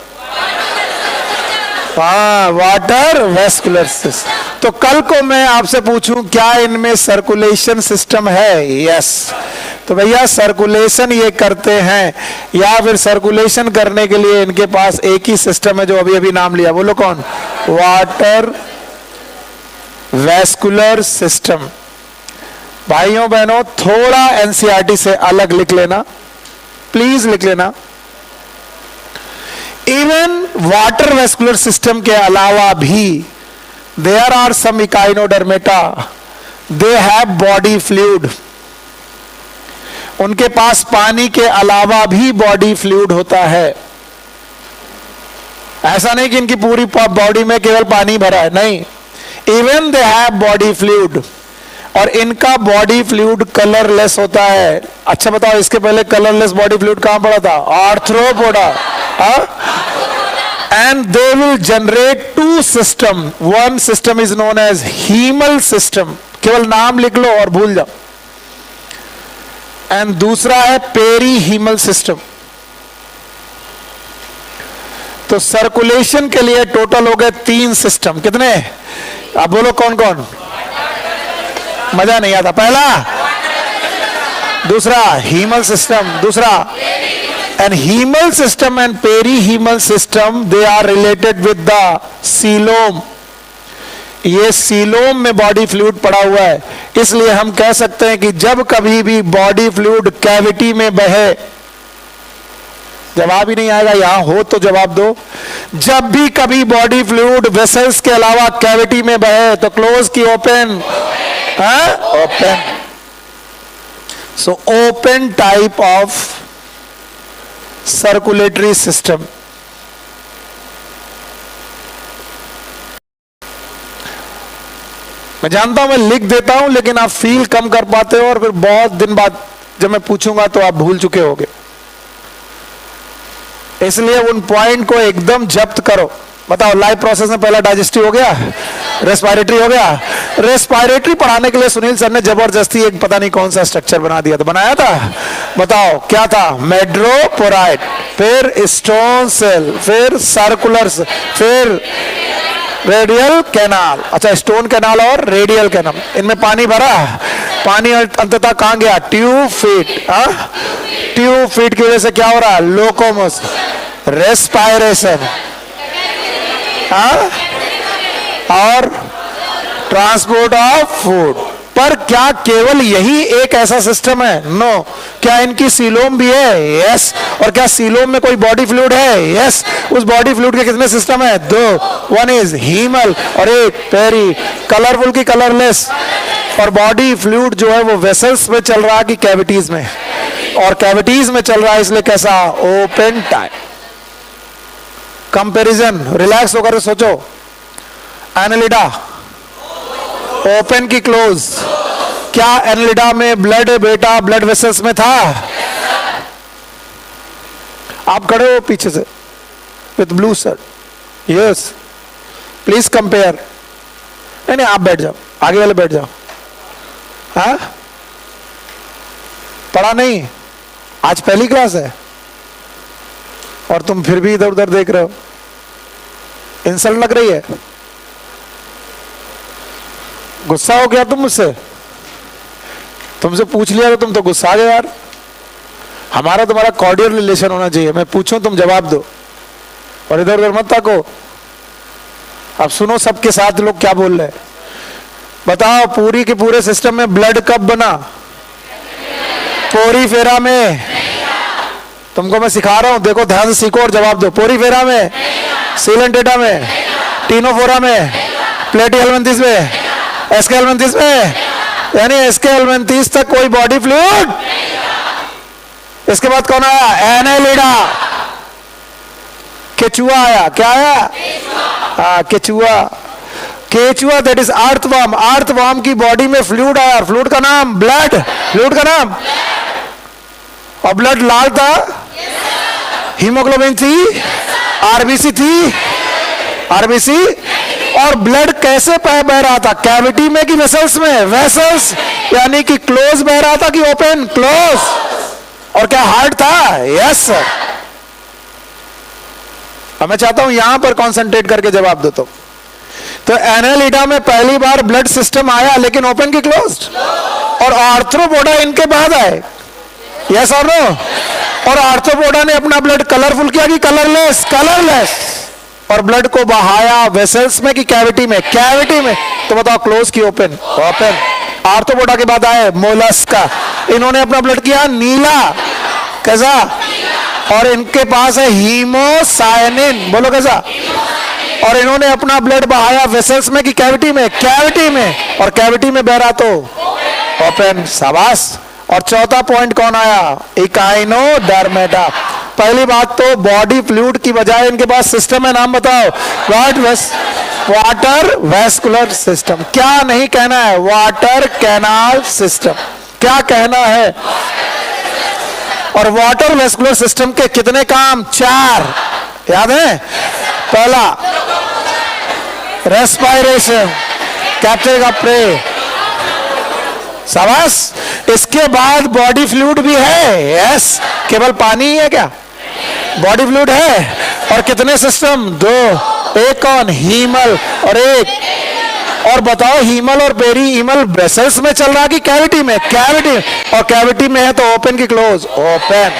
हाँ, वाटर वेस्कुलर सिस्टम। तो कल को मैं आपसे पूछूं क्या इनमें सर्कुलेशन सिस्टम है? यस। तो भैया सर्कुलेशन ये करते हैं, या फिर सर्कुलेशन करने के लिए इनके पास एक ही सिस्टम है जो अभी अभी नाम लिया। बोलो कौन? Water vascular system. भाइयों बहनों थोड़ा एनसीईआरटी से अलग लिख लेना, प्लीज लिख लेना। इवन वाटर वेस्कुलर सिस्टम के अलावा भी there are some Echinodermata, they have body fluid. उनके पास पानी के अलावा भी बॉडी फ्लूइड होता है। ऐसा नहीं कि इनकी पूरी बॉडी में केवल पानी भरा है, नहीं। Even they have body fluid. और इनका बॉडी फ्लूइड कलरलेस होता है। अच्छा बताओ, इसके पहले कलरलेस बॉडी फ्लूइड कहां पड़ा था? Arthropoda. And they will generate two system. One system is known as haemal system, केवल नाम लिख लो और भूल जाओ। एंड दूसरा है पेरी हीमल सिस्टम। तो सर्कुलेशन के लिए टोटल हो गए 3 सिस्टम। कितने? आप बोलो कौन कौन? मजा नहीं आता। पहला दूसरा हीमल सिस्टम, दूसरा and hemal system and perihemal system they are related with the coelom. ये सीलोम में बॉडी फ्लूइड पड़ा हुआ है, इसलिए हम कह सकते हैं कि जब कभी भी बॉडी फ्लूइड कैविटी में बहे, जवाब ही नहीं आएगा, यहां हो तो जवाब दो। जब भी कभी बॉडी फ्लूइड वेसल्स के अलावा कैविटी में बहे तो क्लोज की open? Open. So open type of circulatory system. मैं जानता हूं मैं लिख देता हूं, लेकिन आप फील कम कर पाते हो और फिर बहुत दिन बाद जब मैं पूछूंगा तो आप भूल चुके होगे। इसलिए उन पॉइंट को एकदम जब्त करो। बताओ, लाइव प्रोसेस में पहला डाइजेस्टिव हो गया, रेस्पिरेटरी हो गया। रेस्पिरेटरी पढ़ाने के लिए सुनील सर ने जबरदस्ती एक पता नहीं कौन सा स्ट्रक्चर बना दिया था, बनाया था, बताओ क्या था? मेड्रोपोराइट, फिर स्टोन सेल, फिर सर्कुलर, फिर रेडियल कैनाल। अच्छा, स्टोन कैनाल और रेडियल कैनाल, इनमें पानी भरा, पानी अंततः कहां गया? Tube feet. ट्यूब फीट की वजह से क्या हो रहा है? लोकोमोशन, रेस्पायरेशन और ट्रांसपोर्ट ऑफ फूड। पर क्या केवल यही एक ऐसा सिस्टम है? नो। क्या इनकी सीलोम भी है? यस। और क्या सीलोम में कोई बॉडी फ्लूइड है? यस। उस बॉडी फ्लूइड के कितने सिस्टम है? दो। वन इज हीमल और एक पेरी। कलरफुल की कलरलेस। और बॉडी फ्लूइड जो है वो वेसल्स में चल रहा है कि कैविटीज में? और कैविटीज में चल रहा है, इसलिए कैसा? Open type. कंपैरिजन, रिलैक्स होकर सोचो। एनालिडा ओपन की क्लोज। क्या एनालिडा में ब्लड बेटा ब्लड वेसल्स में था? आप खड़े हो पीछे से with blue shirt. Yes, please compare. नहीं, आप बैठ जाओ, आगे वाले बैठ जाओ। हाँ, पढ़ा नहीं? आज पहली क्लास है और तुम फिर भी इधर उधर देख रहे हो। इंसल्ट लग रही है? गुस्सा हो गया तुम मुझसे? तुमसे पूछ लिया तो तुम तो गुस्सा आ गए यार। हमारा तुम्हारा कॉर्डियल रिलेशन होना चाहिए। मैं पूछूं तुम जवाब दो और इधर उधर मत ताको। अब सुनो सबके साथ लोग क्या बोल रहे हैं। बताओ, पूरी के पूरे सिस्टम में ब्लड कब बना? पोरीफेरा में। तुमको मैं सिखा रहा हूं, देखो ध्यान से सीखो और जवाब दो। पोरीफेरा में, सीलन डेटा में, टीनोफोरा में, प्लेटिहेल्मिन्थेस में, एसके हेल्मिन्थेस में। यानी एसके हेल्मिन्थेस तक कोई बॉडी फ्लूइड। इसके बाद कौन आया? एनालिडा। केचुआ आया। क्या आया? केचुआ। केचुआ दैट इज अर्थवर्म। अर्थवर्म की बॉडी में फ्लूइड आया। फ्लूइड का नाम ब्लड। फ्लूइड का नाम, और ब्लड लाल था? हीमोग्लोबिन थी? आरबीसी थी? आरबीसी। और ब्लड कैसे बह रहा था? कैविटी में कि वेसल्स में? वेसल्स। यानी कि क्लोज बह रहा था कि ओपन? क्लोज। और क्या हार्ट था? Yes sir. अब मैं चाहता हूं यहां पर कंसंट्रेट करके जवाब दो। तो एनालिडा में पहली बार ब्लड सिस्टम आया, लेकिन ओपन की क्लोज्ड। और आर्थ्रोपोडा इनके बाद आए। यस और नो? और आर्थ्रोपोडा ने अपना ब्लड कलरफुल किया कि कलरलेस? कलरलेस। और ब्लड को बहाया वेसल्स में कि कैविटी में? कैविटी में। तो बताओ, क्लोज की ओपन? ओपन। आर्थ्रोपोडा के बाद आए मोलस्का। इन्होंने अपना ब्लड किया नीला। कैसा? और इनके पास है हीमोसायनिन। बोलो कैसा? और इन्होंने अपना ब्लड बहाया वेसल्स में कि कैविटी में? कैविटी में। और कैविटी में बह रहा तो ओपन। शाबाश। और चौथा पॉइंट कौन आया? इकाइनोडर्मेटा। पहली बात तो बॉडी फ्लूइड की बजाय इनके पास सिस्टम है, नाम बताओ। Water vascular system. क्या नहीं कहना है? Water canal system. क्या कहना है? और वाटर वेस्कुलर सिस्टम के कितने काम? 4 याद है? पहला रेस्पिरेशन, कैप्चरिंग ऑफ प्रे। शाबाश। इसके बाद बॉडी फ्लूइड भी है। यस। केवल पानी ही है क्या? बॉडी फ्लूइड है। और कितने सिस्टम? 2। एक कौन? हीमल और एक और बताओ हीमल और पेरी हीमल वेसल्स में चल रहा कि कैविटी में? कैविटी। और कैविटी में है तो ओपन की क्लोज? ओपन।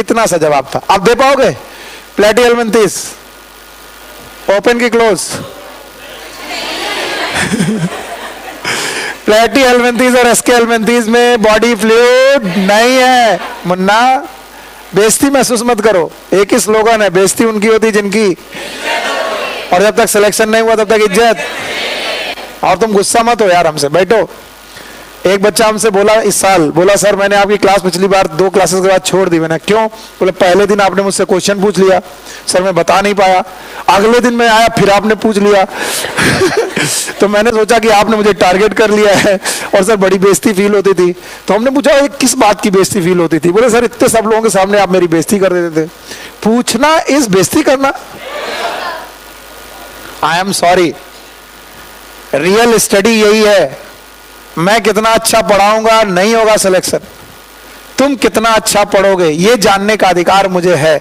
इतना सा जवाब था। आप दे पाओगे? प्लेटी हेलमिंथिस ओपन की क्लोज? प्लेटी हेलमिंथिस और एसके हेलमिंथिस में बॉडी फ्लूइड नहीं है। मुन्ना बेइज्जती महसूस मत करो, एक ही स्लोगन है, बेइज्जती उनकी होती जिनकी, और जब तक सिलेक्शन नहीं हुआ तब तक इज्जत। और तुम गुस्सा मत हो यार हमसे, बैठो। एक बच्चा हमसे बोला इस साल, बोला सर मैंने आपकी क्लास पिछली बार 2 क्लासेस के बाद छोड़ दी। मैंने क्यों? बोले पहले दिन आपने मुझसे क्वेश्चन पूछ लिया सर, मैं बता नहीं पाया। अगले दिन मैं आया फिर आपने पूछ लिया तो मैंने सोचा कि आपने मुझे टारगेट कर लिया है, और सर बड़ी बेइज्जती फील होती थी। तो हमने पूछा किस बात की बेइज्जती फील होती थी? बोले सर इतने सब लोगों के सामने आप मेरी बेइज्जती कर देते थे। पूछना इस बेइज्जती करना? I am sorry, real study यही है। मैं कितना अच्छा पढ़ाऊंगा नहीं होगा सिलेक्शन, तुम कितना अच्छा पढ़ोगे ये जानने का अधिकार मुझे है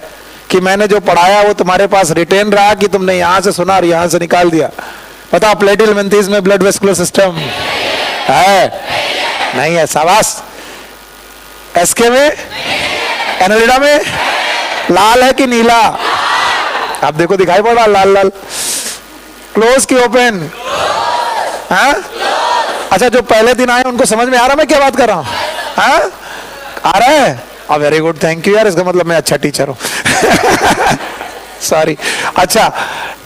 कि मैंने जो पढ़ाया वो तुम्हारे पास रिटेन रहा कि तुमने यहां से सुना और यहां से निकाल दिया। बताओ प्लेटी हेलमिंथिस में ब्लड वेस्कुलर सिस्टम है? नहीं है। शाबाश। एसके में? एनालिडा में? लाल है कि नीला? आप देखो दिखाई पड़ रहा लाल लाल। क्लोज की ओपन? हाँ? अच्छा जो पहले दिन आए उनको समझ में आ रहा मैं क्या बात कर रहा हूं? हाँ? आ रहा है? वेरी गुड, थैंक यू यार, इसका मतलब मैं अच्छा टीचर हूं। सॉरी। अच्छा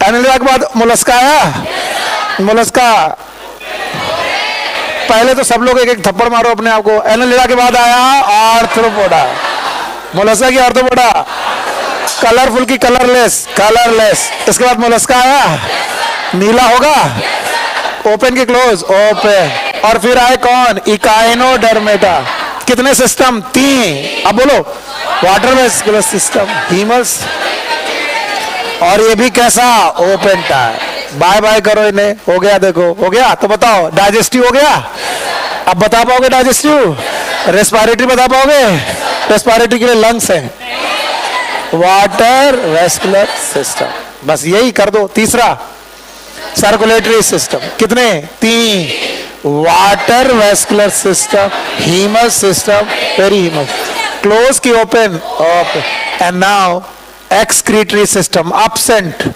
एनालिडा के बाद मोलस्का आया? मोलस्का पहले तो सब लोग एक एक थप्पड़ मारो अपने आप को। एनालिडा के बाद आया आर्थ्रोपोडा। मोलस्का की आर्थ्रोपोडा, कलरफुल की कलरलेस? कलरलेस। इसके बाद मोलस्का आया, नीला होगा? ओपन की क्लोज? ओपन। और फिर आए कौन? इकाइनोडर्मेटा। कितने सिस्टम? 3। अब बोलो। वाटर वेस्कुलर सिस्टम, हीमस, और ये भी कैसा? Open type. बाय बाय करो इन्हें। हो गया? देखो हो गया। तो बताओ डाइजेस्टिव हो गया? अब बता पाओगे डाइजेस्टिव? रेस्पिरेटरी बता पाओगे? रेस्पिरेटरी के लिए लंग्स है, वाटर वेस्कुलर सिस्टम। बस यही कर दो। तीसरा सर्कुलेटरी सिस्टम। कितने? 3। Water vascular system, hemal system, perihemal. Close की open? Open. And now excretory system, absent।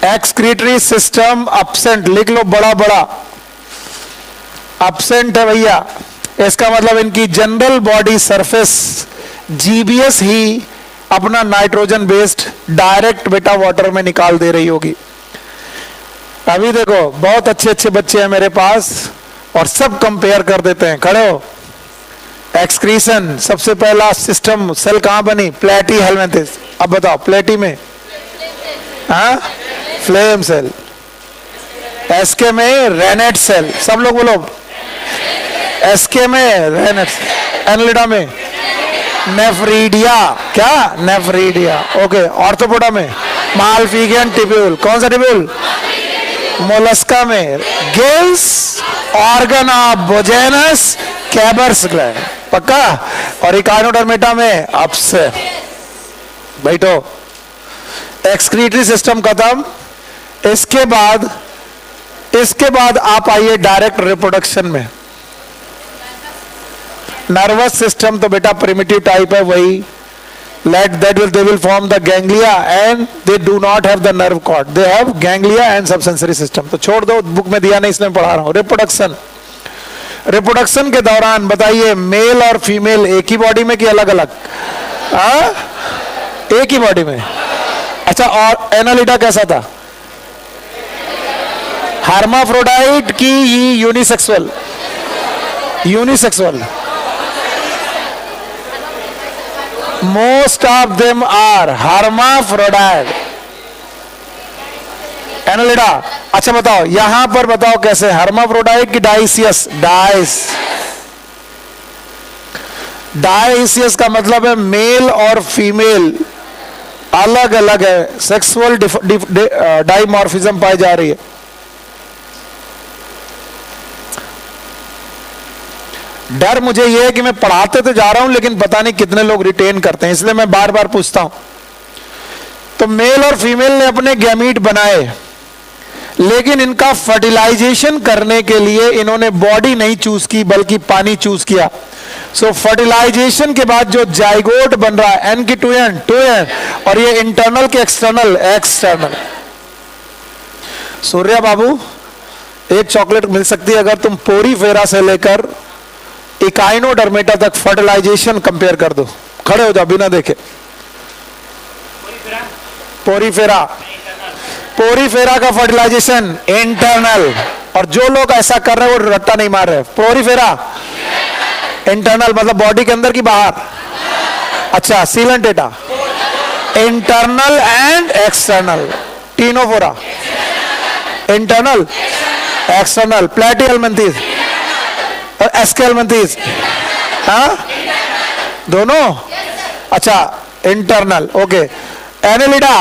Excretory system absent, लिख लो बड़ा बड़ा, absent है भैया। इसका मतलब इनकी जनरल बॉडी सरफेस जीबीएस ही अपना नाइट्रोजन बेस्ड डायरेक्ट बेटा वाटर में निकाल दे रही होगी। अभी देखो बहुत अच्छे अच्छे बच्चे हैं मेरे पास और सब कंपेयर कर देते हैं। खड़े हो। एक्सक्रीशन सबसे पहला सिस्टम सेल कहां बनी? प्लेटी हेलमिंथिस। अब बताओ प्लेटी में? हाँ, फ्लेम सेल। एसके में रेनेट सेल। सब लोग बोलो। एसके में रेनेट। एनालिडा में नेफ्रीडिया। क्या? नेफ्रीडिया। ओके। ऑर्थोपोडा में मालफिगियन टिब्यूल। कौन सा टिब्यूल? मोलस्का में गिल्स, ऑर्गन ऑफ बोजेनस, कैबर्स ग्लैंड। पक्का? और इकाइनोडर्मेटा में अपसे। बैठो। एक्सक्रीटरी सिस्टम खत्म। इसके बाद आप आइए डायरेक्ट रिप्रोडक्शन में। नर्वस सिस्टम तो बेटा प्रिमिटिव टाइप है, वही they will form the ganglia and they do not have the nerve cord, they have ganglia and subsensory system। तो छोड़ दो, बुक में दिया नहीं इसलिए मैं पढ़ा रहा हूं। रिप्रोडक्शन के दौरान बताइए मेल और फीमेल एक ही बॉडी में कि अलग अलग? एक ही बॉडी में। अच्छा और एनालिडा कैसा था? हार्माफ्रोडाइट की unisexual? Unisexual. Most of them are hermaphrodite। Annelida. अच्छा बताओ यहां पर बताओ कैसे? hermaphrodite की डाइसियस? डाइसियस का मतलब है मेल और फीमेल अलग अलग है, सेक्सुअल डाइमॉर्फिज्म पाई जा रही है। डर मुझे यह है कि मैं पढ़ाते तो जा रहा हूं लेकिन पता नहीं कितने लोग रिटेन करते हैं, इसलिए मैं बार बार पूछता हूं। तो मेल और फीमेल ने अपने गैमीट बनाए, लेकिन इनका फर्टिलाइजेशन करने के लिए इन्होंने बॉडी नहीं चूज की बल्कि पानी चूज किया। सो फर्टिलाइजेशन के बाद जो जाइगोट बन रहा है, एन की टू एन, और ये इंटरनल के एक्सटर्नल, एक्सटर्नल। सूर्या बाबू, एक चॉकलेट मिल सकती है अगर तुम पोरीफेरा से लेकर इकाइनोडर्मेटा तक फर्टिलाइजेशन कंपेयर कर दो। खड़े हो जाओ बिना देखे। पोरीफेरा, पोरीफेरा का फर्टिलाइजेशन इंटरनल, और जो लोग ऐसा कर रहे हैं वो रट्टा नहीं मार रहे। पोरीफेरा इंटरनल मतलब बॉडी के अंदर की बाहर। अच्छा, Coelenterata internal and external. Ctenophora internal external. Platyhelminthes और एस्केलमिन्थेस, हाँ दोनों। अच्छा, इंटरनल, ओके। एनेलिडा,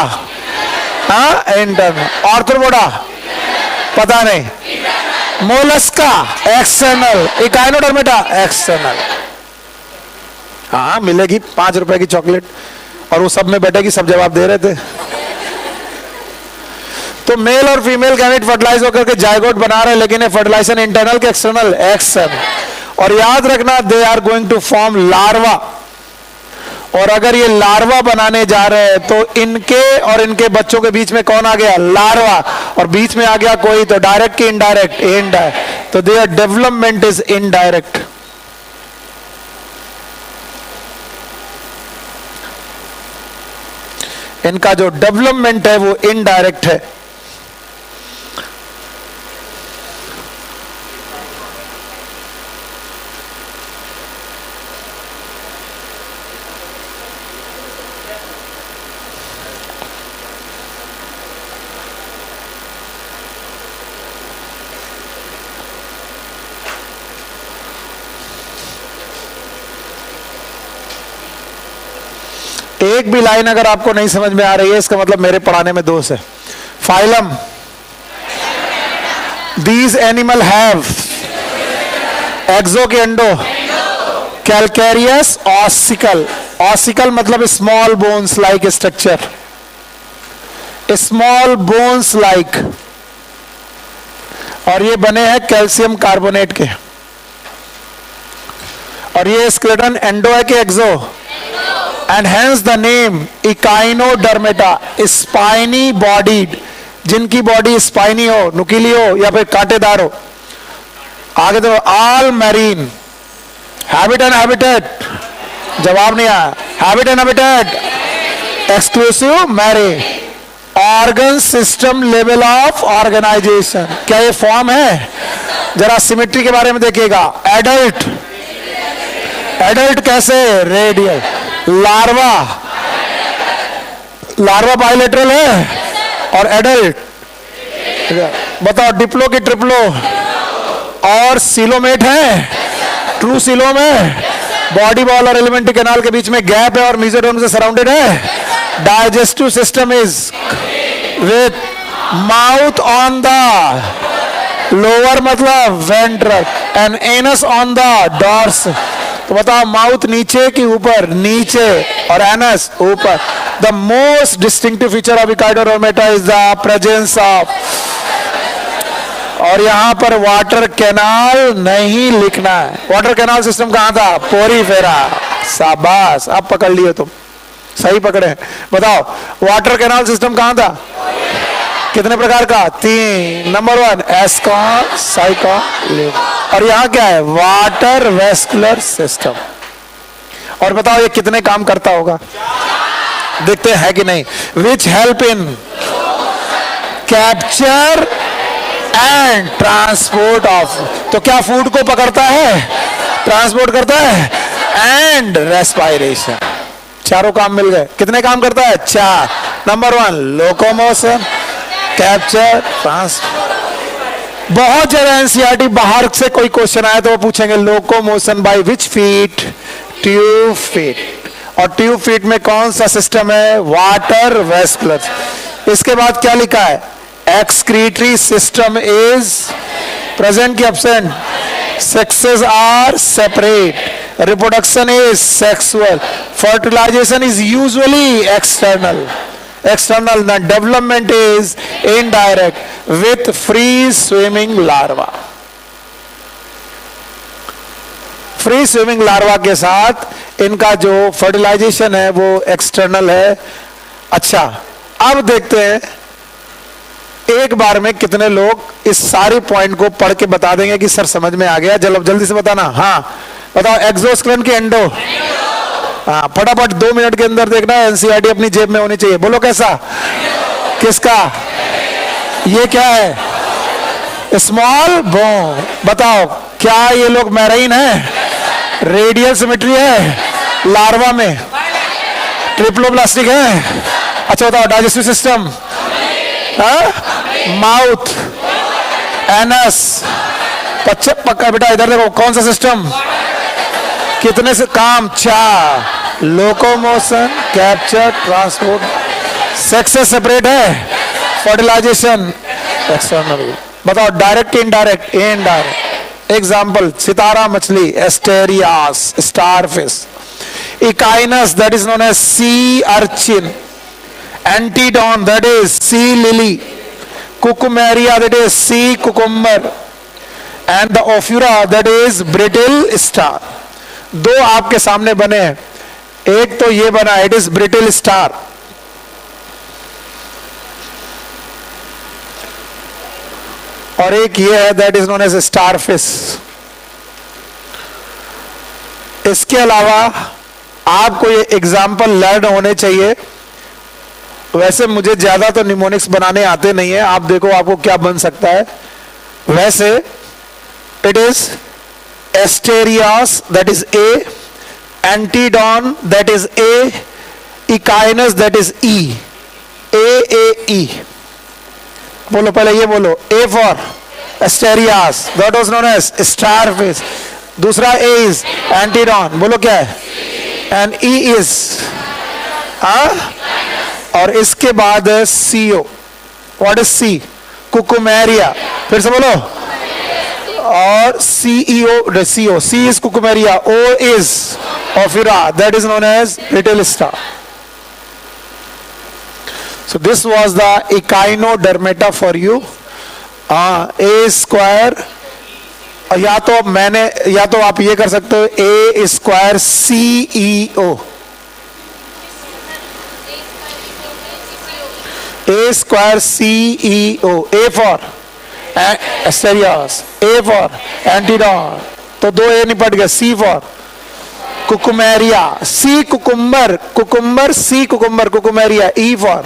हाँ इंटरनल। आर्थ्रोपोडा पता नहीं। Mollusca external. Echinodermata external. हाँ मिलेगी 5 रुपए की चॉकलेट, और वो सब में बैठेगी, सब जवाब दे रहे थे। तो मेल और फीमेल गैमेट फर्टिलाइज होकर के जाइगोट बना रहे हैं, लेकिन ये फर्टिलाइजेशन इंटरनल के एक्सटर्नल, एक्सटर्नल। और याद रखना, they are going to form larva. और अगर ये लार्वा बनाने जा रहे हैं तो इनके और इनके बच्चों के बीच में कौन आ गया? लार्वा। और बीच में आ गया कोई, तो डायरेक्ट की इनडायरेक्ट? इनडायरेक्ट। तो देयर डेवलपमेंट इज इनडायरेक्ट। इनका जो डेवलपमेंट है वो इनडायरेक्ट है। एक भी लाइन अगर आपको नहीं समझ में आ रही है, इसका मतलब मेरे पढ़ाने में दोष है। फाइलम, दीज एनिमल हैव, एक्सो के एंडो, कैलकेरियस ऑसिकल। ऑसिकल मतलब small bones like structure, small bones like. और ये बने हैं कैल्शियम कार्बोनेट के। और ये स्केलेटन एंडो है कि एक्सो? And hence the name Echinodermata, spiny bodied, जिनकी बॉडी स्पाइनी हो, नुकीली हो या फिर कांटेदार हो। आगे तो all marine, habit and habitat, जवाब नहीं आया। habit and habitat, exclusive marine, organ system level of organization। क्या ये फॉर्म है? जरा सिमेट्री के बारे में देखिएगा। एडल्ट, एडल्ट कैसे? रेडियल। लार्वा, लार्वा बाइलेटरल है और एडल्ट। बताओ डिप्लो की ट्रिप्लो? और सिलोमेट है? ट्रू सिलोम है। बॉडी बॉल और एलिमेंट्री कैनाल के बीच में गैप है और मेसोडर्म से सराउंडेड है। Digestive system is with mouth on the lower मतलब ventral and anus on the dorsal. तो बताओ माउथ नीचे कि ऊपर? नीचे। और एनस ऊपर। The most distinctive feature of Echinodermata is the presence of, और यहां पर वाटर कैनाल नहीं लिखना है। वाटर कैनाल सिस्टम कहां था? पोरीफेरा। शाबाश, आप पकड़ लिए, तुम सही पकड़े। बताओ वाटर कैनाल सिस्टम कहां था? कितने प्रकार का? 3। नंबर 1 एस्कॉन, साइकॉन, लिव। और यहां क्या है? Water vascular system. और बताओ ये कितने काम करता होगा? देखते हैं कि नहीं। Which help in capture and transport of, तो क्या फूड को पकड़ता है, ट्रांसपोर्ट करता है, एंड रेस्पायरेशन। चारों काम मिल गए। कितने काम करता है? 4। Number 1 locomotion, capture, transport. बहुत ज्यादा एनसीईआरटी बाहर से कोई क्वेश्चन आया तो वो पूछेंगे locomotion by which feet? Tube feet. और ट्यूब फीट में कौन सा सिस्टम है? Water vascular. इसके बाद क्या लिखा है? एक्सक्रीटरी सिस्टम इज प्रेजेंट की absent? Sexes are separate. Reproduction is sexual. Fertilization is usually external. external. The development is indirect with free swimming larva. Free swimming larva के साथ इनका जो फर्टिलाइजेशन है वो एक्सटर्नल है. अच्छा, अब देखते हैं एक बार में कितने लोग इस सारे पॉइंट को पढ़ के बता देंगे कि सर समझ में आ गया. चलो जल्दी से बताना. हाँ बताओ. एक्सोस्केलेटन की एंडो. हाँ फटाफट 2 मिनट के अंदर देखना. एनसीईआरटी अपनी जेब में होनी चाहिए. बोलो कैसा. किसका. ये क्या है. Small bone. बताओ क्या ये लोग मैराइन है. रेडियल सिमेट्री है लार्वा में. ट्रिप्लोप्लास्टिक है. अच्छा बताओ डाइजेस्टिव सिस्टम. माउथ. एनस. पक्का बेटा इधर देखो. कौन सा सिस्टम. कितने से काम. 4. Locomotion, capture, transport. सेक्स से सेपरेट है. Fertilisation external. बताओ डायरेक्ट इनडायरेक्ट. इनडायरेक्ट. एग्जाम्पल सितारा मछली, Asterias, starfish. Echinus that is known as sea urchin. Antedon that is sea lily. Cucumaria that is sea cucumber. And the Ophiura that is brittle star. 2 आपके सामने बने हैं. एक तो ये बना, इट इज ब्रिटिल स्टार. और एक ये है that is known as starfish. इसके अलावा आपको ये एग्जाम्पल लर्न होने चाहिए. वैसे मुझे ज्यादा तो निमोनिक्स बनाने आते नहीं है. आप देखो आपको क्या बन सकता है. वैसे it is Asterias that is A. Antedon that is A. Echinus that is E. A. बोलो पहले ये बोलो. A for Asterias that was known as starfish. दूसरा ए इज एंटीडॉन. बोलो क्या है. एंड ई इज और इसके बाद C O. What is C. Cucumaria. फिर से बोलो. और C E O C O. C is Cucumaria. O is Ophiura that is known as brittle star. So this was the echinodermata for you. A square. या तो आप ये कर सकते हो. A square CEO. A square CEO. A for Asterias. A for Antidon. तो 2 A निपट गए. C for Cucumeria. C cucumber. Cucumber C cucumber. Cucumeria. E for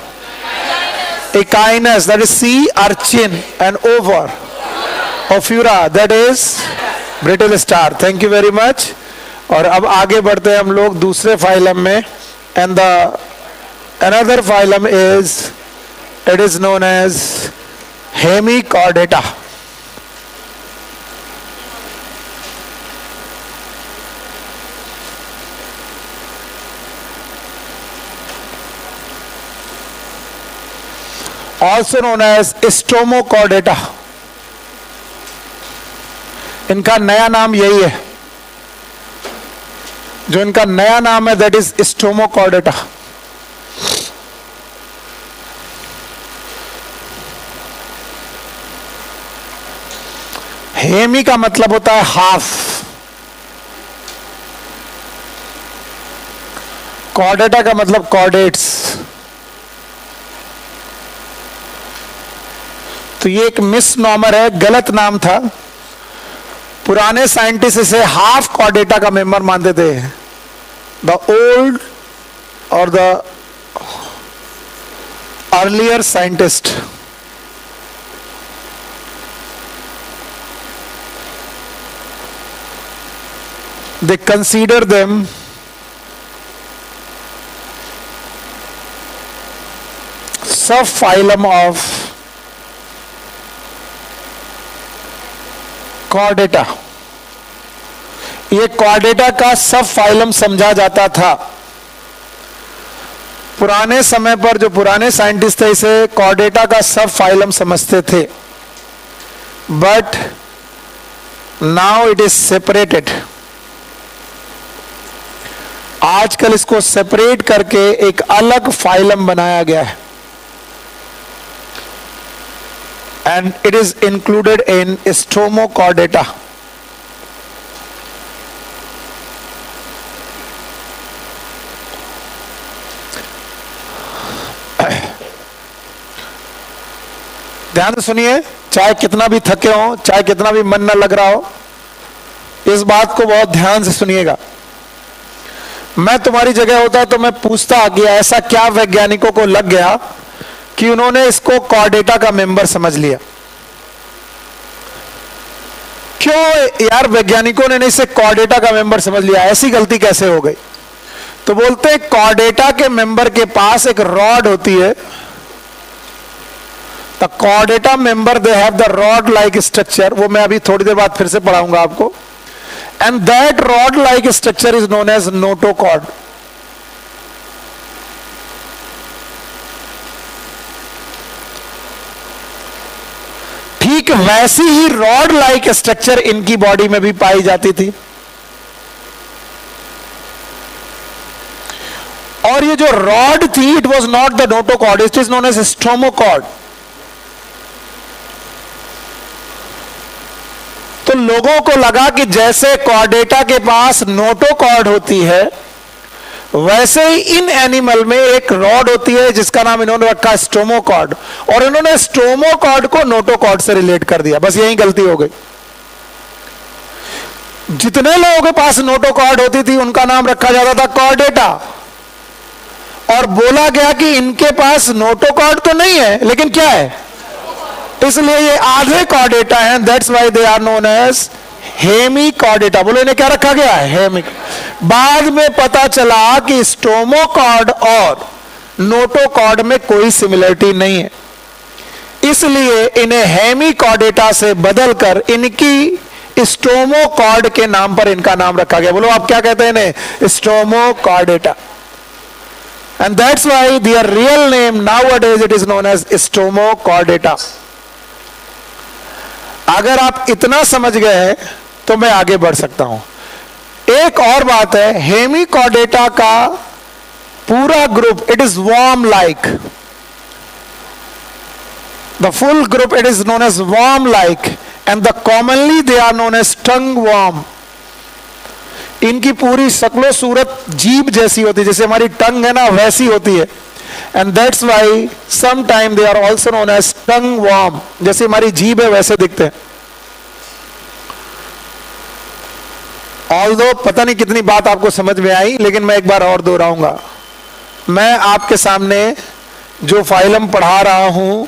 Echinus, that is C urchin. And O for Ophura, that is brittle star. Thank you very much. और अब आगे बढ़ते हैं हम लोग दूसरे फाइलम में. And the another phylum is, it is known as Hemichordata. Also known as Stomochordata. इनका नया नाम यही है. जो इनका नया नाम है that is Stomochordata. हेमी का मतलब होता है हाफ. कॉर्डेटा का मतलब कॉर्डेट्स. तो ये एक मिसनॉमर है, गलत नाम था. पुराने साइंटिस्ट इसे हाफ कॉर्डेटा का मेंबर मानते थे. द ओल्ड और the earlier scientist they consider them subphylum of Chordata. ये कॉर्डेटा का सब फाइलम समझा जाता था. पुराने समय पर जो पुराने साइंटिस्ट थे इसे कॉर्डेटा का सब फाइलम समझते थे. But now it is separated. आजकल इसको सेपरेट करके एक अलग फाइलम बनाया गया है. and it is included in Stromochordata. ध्यान से सुनिए, चाहे कितना भी थके हो, चाहे कितना भी मन न लग रहा हो, इस बात को बहुत ध्यान से सुनिएगा। मैं तुम्हारी जगह होता तो मैं पूछता कि ऐसा क्या वैज्ञानिकों को लग गया कि उन्होंने इसको कॉर्डेटा का मेंबर समझ लिया। क्यों यार वैज्ञानिकों ने इसे कॉर्डेटा का मेंबर समझ लिया, ऐसी गलती कैसे हो गई? तो बोलते हैं कॉर्डेटा के मेंबर के पास एक रॉड होती है। The Chordata member they have the rod like structure, वो मैं अभी थोड़ी देर बाद फिर से पढ़ाऊंगा आपको। And that rod like structure is known as notochord. ठीक वैसी ही रॉड लाइक स्ट्रक्चर इनकी बॉडी में भी पाई जाती थी। और ये जो रॉड थी, it was not the notochord, it is known as stomochord. तो लोगों को लगा कि जैसे कॉर्डेटा के पास नोटोकॉर्ड होती है, वैसे ही इन एनिमल में एक रॉड होती है जिसका नाम इन्होंने रखा स्ट्रोमोकॉर्ड, और इन्होंने स्ट्रोमोकॉर्ड को नोटोकॉर्ड से रिलेट कर दिया। बस यही गलती हो गई। जितने लोगों के पास नोटोकॉर्ड होती थी उनका नाम रखा जाता था कॉर्डेटा, और बोला गया कि इनके पास नोटोकॉर्ड तो नहीं है लेकिन क्या है, इसलिए ये आधे कॉर्डेटा हैं। That's why they are known as Hemichordata. बोलो इन्हें क्या रखा गया है, हेमिक। बाद में पता चला कि स्ट्रोमोकॉर्ड और नोटोकॉर्ड में कोई सिमिलरिटी नहीं है, इसलिए इन्हें हेमिकॉर्डेटा से बदलकर इनकी स्ट्रोमोकॉर्ड के नाम पर इनका नाम रखा गया। बोलो आप क्या कहते हैं इन्हें, Stomochordata. And that's why their real name nowadays it is known as Stomochordata. अगर आप इतना समझ गए हैं तो मैं आगे बढ़ सकता हूं। एक और बात है, हेमिकॉर्डेटा का पूरा group it is worm like, the full group it is known as worm like, and the commonly they are known as tongue worm. इनकी पूरी शक्लो सूरत जीभ जैसी होती है, जैसे हमारी टंग है ना वैसी होती है। And that's why some time they are also known as tongue worm, जैसे हमारी जीभ है वैसे दिखते हैं। ऑल्दो पता नहीं कितनी बात आपको समझ में आई, लेकिन मैं एक बार और दोहराऊंगा। मैं आपके सामने जो फाइलम पढ़ा रहा हूं,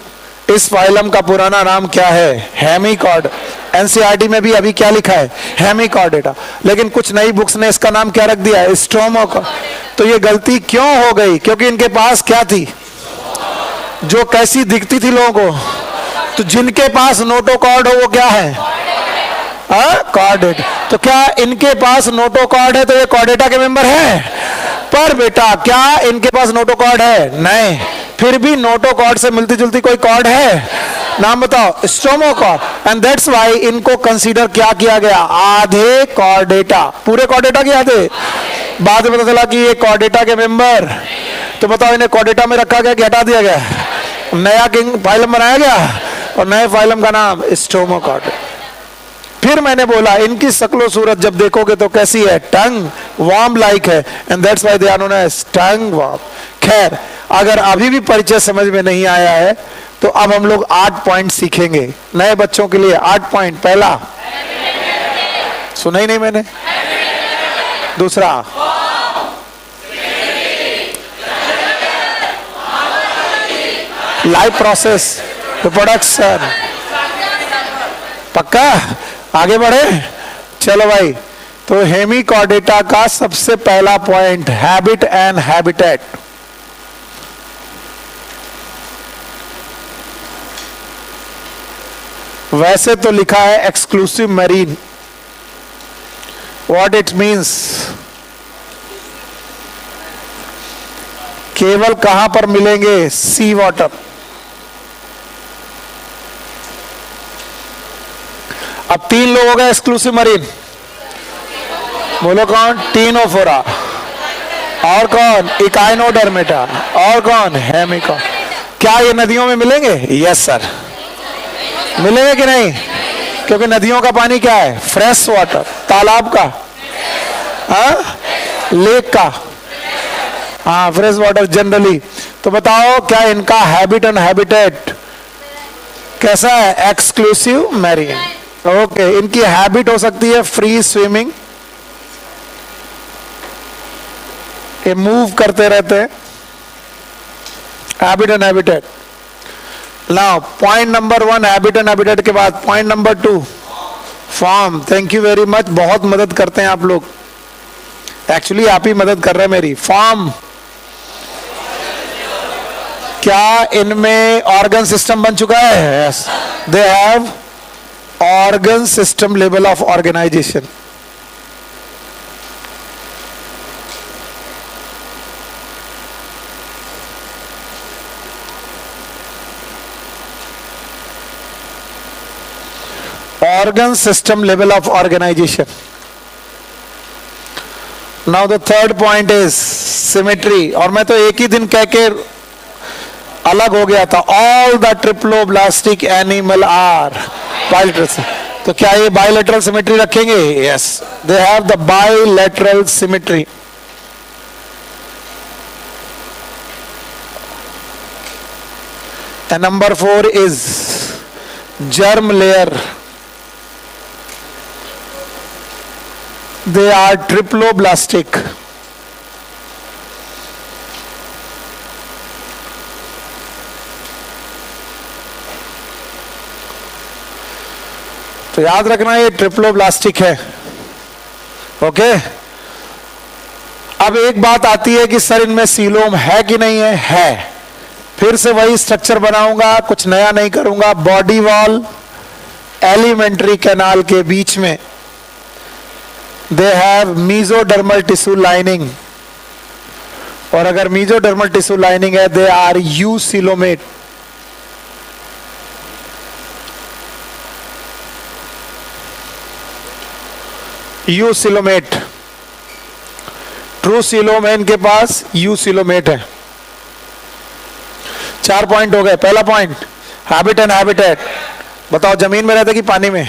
इस फाइलम का पुराना नाम क्या है, हेमिकॉर्ड। एनसीईआरटी में भी अभी क्या लिखा है, हेमिकॉर्डेटा, लेकिन कुछ नई बुक्स ने इसका नाम क्या रख दिया है, स्ट्रोमोकॉर्ड। तो ये गलती क्यों हो गई, क्योंकि इनके पास क्या थी, जो कैसी दिखती थी लोगों को। तो जिनके पास नोटोकॉर्ड हो वो क्या है, कॉर्डेटा। तो क्या इनके पास नोटोकॉर्ड है तो ये कॉर्डेटा के मेंबर है? पर बेटा क्या इनके पास नोटोकॉर्ड है? नहीं। फिर भी नोटोकॉर्ड से मिलती जुलती कोई कॉर्ड है, नाम बताओ, स्ट्रोमोकॉर्ड। एंड दैट्स व्हाई इनको कंसीडर क्या किया गया, आधे कॉर्डेटा। पूरे कॉर्डेटा के आधे। बाद में पता चला कि ये कॉर्डेटा के मेंबर। तो बताओ इन्हें कॉर्डेटा में रखा गया कि हटा दिया गया, नया किंग फाइलम बनाया गया, और नए फाइलम का नाम स्ट्रोमोकॉर्ड। फिर मैंने बोला इनकी शक्लो सूरत जब देखोगे तो कैसी है, टंग वार्म लाइक है, and that's why they are known as tongue worm. खैर, अगर अभी भी परिचय समझ में नहीं आया है तो अब हम लोग 8 पॉइंट सीखेंगे नए बच्चों के लिए। 8 पॉइंट। पहला, सुना ही नहीं मैंने। दूसरा, लाइफ प्रोसेस, रिप्रोडक्शन। पक्का, आगे बढ़े, चलो भाई। तो हेमिकॉर्डेटा का सबसे पहला पॉइंट, हैबिट एंड हैबिटेट। वैसे तो लिखा है exclusive marine, what it means, केवल कहां पर मिलेंगे, सी वाटर। अब 3 लोग हो गए एक्सक्लूसिव मरीन, बोलो कौन, टीनोफोरा, और कौन, इकाइनोडर्मेटा, और कौन, हेमिकॉर्ड। क्या ये नदियों में मिलेंगे? Yes sir. मिलेगा कि नहीं? क्योंकि नदियों का पानी क्या है? Fresh water. तालाब का, लेक का, हाँ फ्रेश वाटर जनरली। तो बताओ क्या इनका हैबिट एंड हैबिटेट कैसा है? Exclusive marine. ओके, इनकी हैबिट हो सकती है फ्री स्विमिंग, ये मूव करते रहते हैं, habit and habitat. Now point number 1 habit and habitat के बाद point number 2 form. Thank you very much, बहुत मदद करते हैं आप लोग, एक्चुअली आप ही मदद कर रहे हैं मेरी। फॉर्म, क्या इनमें ऑर्गन सिस्टम बन चुका है? Yes, they have organ system level of organization. organ system level of organization. Now the third point is symmetry, और मैं तो एक ही दिन कह के अलग हो गया था। all the triploblastic animal are bilateral। तो क्या ये bilateral symmetry रखेंगे? yes, they have the bilateral symmetry। and number 4 is germ layer, they are triploblastic। तो याद रखना ये ट्रिप्लोब्लास्टिक है। ओके, अब एक बात आती है कि सर इनमें सीलोम है कि नहीं है? है। फिर से वही स्ट्रक्चर बनाऊंगा, कुछ नया नहीं करूंगा। बॉडी वॉल एलिमेंट्री कैनाल के बीच में they have mesodermal tissue lining, और अगर मीजोडर्मल टिश्यू लाइनिंग है they are eucoelomate. Eucoelomate, true coelom है इनके पास, यूसिलोमेट है। 4 पॉइंट हो गए। पहला पॉइंट हैबिट एंड हैबिटेट। बताओ जमीन में रहता कि पानी में?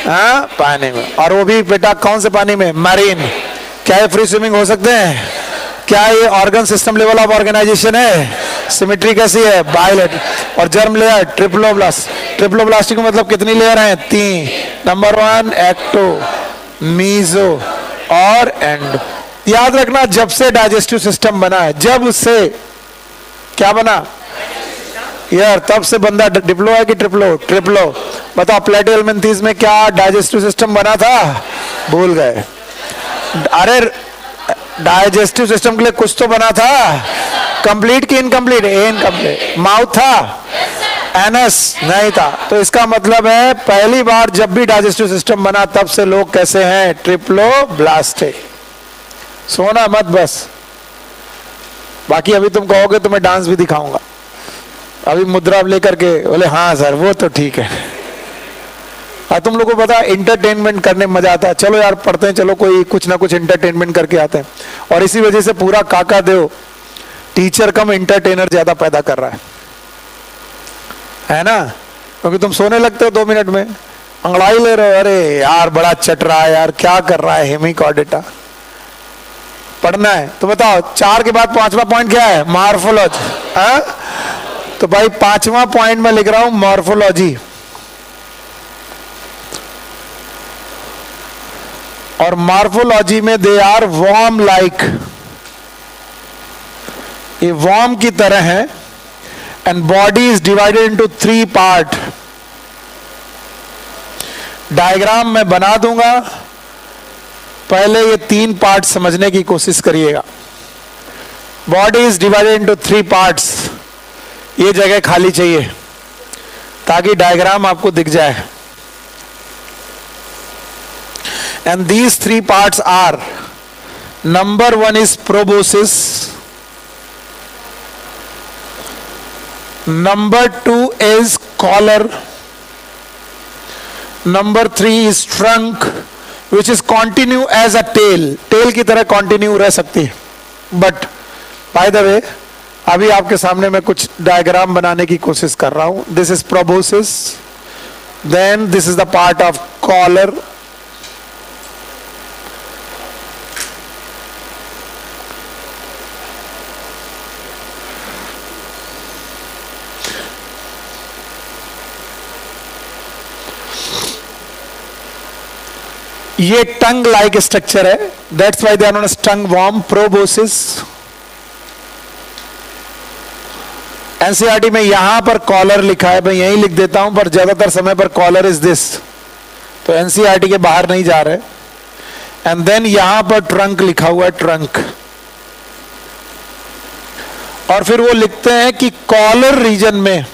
हाँ, पानी में। और वो भी बेटा कौन से पानी में? मैरीन। क्या ये फ्री स्विमिंग हो सकते हैं? क्या ये organ system level of organization है? सिमेट्री कैसी है? बायलेट। और जर्म लेयर ट्रिप्लोब्लास्ट। ट्रिप्लोब्लास्टिक में मतलब कितनी लेयर हैं? 3। नंबर 1 एक्टो, मीजो और एंड। याद रखना जब से डाइजेस्टिव सिस्टम बना है, जब से क्या बना यार, तब से बंदा डिप्लो है कि ट्रिप्लो? ट्रिप्लो। बताओ प्लेटिहेल्मिन्थेस में क्या डाइजेस्टिव सिस्टम बना था? भूल गए। अरे डाइजेस्टिव सिस्टम के लिए कुछ तो बना था, कंप्लीट की इनकम्प्लीट? इनकम्प्लीट। माउथ था? एनस नहीं था। तो इसका मतलब है पहली बार जब भी डाइजेस्टिव सिस्टम बना तब से लोग कैसे हैं? ट्रिप्लोब्लास्टिक। सोना मत बस, बाकी अभी तुम कहोगे तो मैं डांस भी दिखाऊंगा। अभी मुद्रा लेकर के बोले हाँ सर वो तो ठीक है। और तुम लोगों को पता है इंटरटेनमेंट करने में मजा आता है। चलो यार पढ़ते हैं, चलो कोई कुछ ना कुछ इंटरटेनमेंट करके आते हैं। और इसी वजह से पूरा काका देव टीचर कम इंटरटेनर ज्यादा पैदा कर रहा है ना? क्योंकि तुम सोने लगते हो 2 मिनट में, अंगड़ाई ले रहे हो, अरे यार बड़ा चट रहा है यार, क्या कर रहा है हेमिकॉर्डेटा। पढ़ना है तो बताओ 4 के बाद 5वां पॉइंट क्या है? मॉर्फोलॉजी। तो भाई 5वां पॉइंट में लिख रहा हूं मॉर्फोलॉजी। और मॉर्फोलॉजी में दे आर वॉर्म लाइक, ये वॉर्म की तरह है। And body is divided into 3 part. Diagram में बना दूंगा, पहले ये 3 पार्ट समझने की कोशिश करिएगा। Body is divided into 3 parts. ये जगह खाली चाहिए ताकि डायग्राम आपको दिख जाए। And these 3 parts are, number 1 is proboscis, number 2 is collar, number 3 is trunk which is continue as a tail. Tail की तरह कॉन्टिन्यू रह सकती है। बट बाय द वे अभी आपके सामने मैं कुछ डायग्राम बनाने की कोशिश कर रहा हूं। This is proboscis, Then this is the part of collar. ये टंग लाइक स्ट्रक्चर है, that's why they are known as tongue worm. Proboscis. NCERT में यहां पर कॉलर लिखा है, मैं यहीं लिख देता हूं, पर ज्यादातर समय पर कॉलर इज दिस, तो एनसीईआरटी के बाहर नहीं जा रहे. एंड देन यहां पर ट्रंक लिखा हुआ है, ट्रंक. और फिर वो लिखते हैं कि कॉलर रीजन में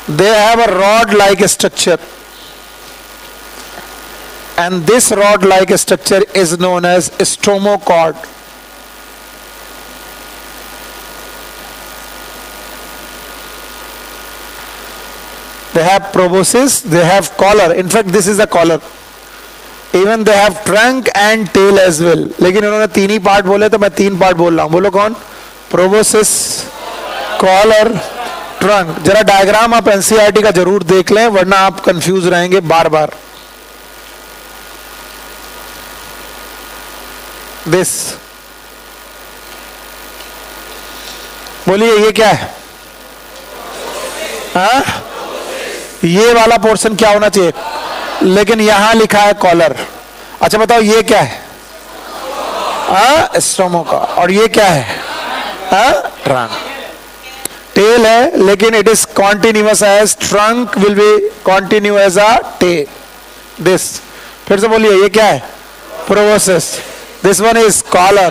they have a rod like structure, and this rod like structure is known as stomachord. They have proboscis, they have collar. In fact, this is the collar. Even they have trunk and tail as well. लेकिन उन्होंने तीन ही पार्ट बोले, तो मैं तीन पार्ट बोल रहा हूं. बोलो कौन? proboscis, collar, trunk. जरा डायग्राम आप एनसीईआरटी का जरूर देख लें, वरना आप कंफ्यूज रहेंगे बार बार. दिस, बोलिए ये क्या है? हाँ, ये वाला पोर्शन क्या होना चाहिए? लेकिन यहां लिखा है कॉलर. अच्छा बताओ ये क्या है? स्टोमोका. और ये क्या है? ट्रंक. टेल है, लेकिन it is continuous as trunk will be continue as a tail. This, फिर से बोलिए ये क्या है? Proboscis. This one is collar.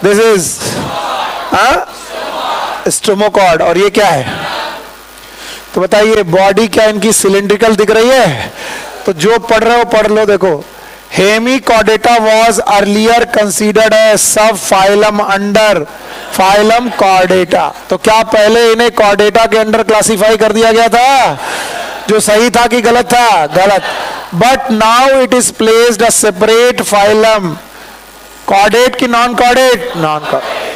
This is stomachord. और ये क्या है? तो बताइए बॉडी क्या इनकी सिलिंड्रिकल दिख रही है? तो जो पढ़ रहे हो पढ़ लो. देखो, Hemichordata was earlier considered as सब फाइलम अंडर फाइलम कॉर्डेटा. तो क्या पहले इन्हें कॉर्डेटा के अंडर क्लासिफाई कर दिया गया था? जो सही था कि गलत था? गलत. But now it is placed a separate phylum. Chordate की नॉन कॉर्डेट? Non chordate.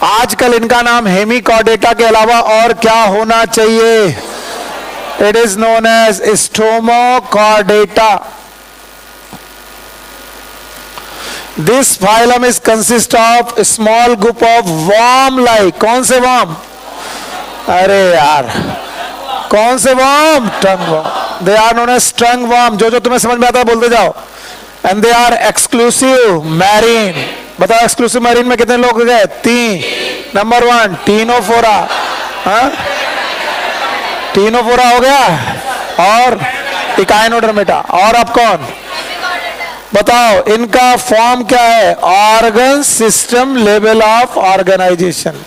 आजकल इनका नाम हेमिकॉर्डेटा के अलावा और क्या होना चाहिए? It is known as Stomochordata. This phylum is consist of small group of worm like. कौन से वर्म? अरे यार, कौन से worm? Tongue worm. They are known as tongue worm. जो जो तुम्हें समझ में आता है बोलते जाओ. And they are exclusive marine. बताओ exclusive marine में कितने लोग गए? 3. Number 1 Ctenophora. टीनोफोरा हो गया. और इकाइनोडर्मेटा. और अब कौन? बताओ इनका फॉर्म क्या है? Organ system level of organization.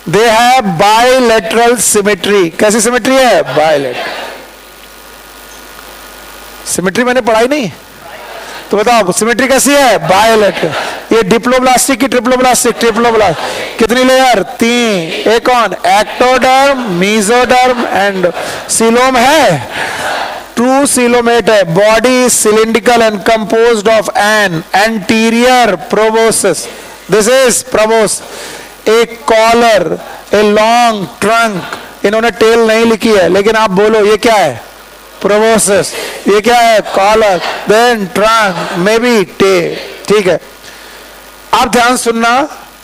They have bilateral symmetry. कैसी सिमेट्री है? बायलैटरल. सिमेट्री मैंने पढ़ाई नहीं, तो बताओ सिमेट्री कैसी है? बायलैटरल. ये डिप्लोब्लास्टिक की ट्रिप्लोब्लास्टिक? ट्रिप्लोब्लास्ट. कितनी लेयर? 3. एक कौन? एक्टोडर्म, मेसोडर्म एंड सीलोम है. 2 सीलोमेट है. Body cylindrical and composed of an anterior proboscis. This is proboscis. एक कॉलर, ए लॉन्ग ट्रंक. इन्होंने टेल नहीं लिखी है, लेकिन आप बोलो ये क्या है? प्रोबोसिस. ये क्या है? Collar. Then trunk, may be tail. ठीक है, आप ध्यान सुनना,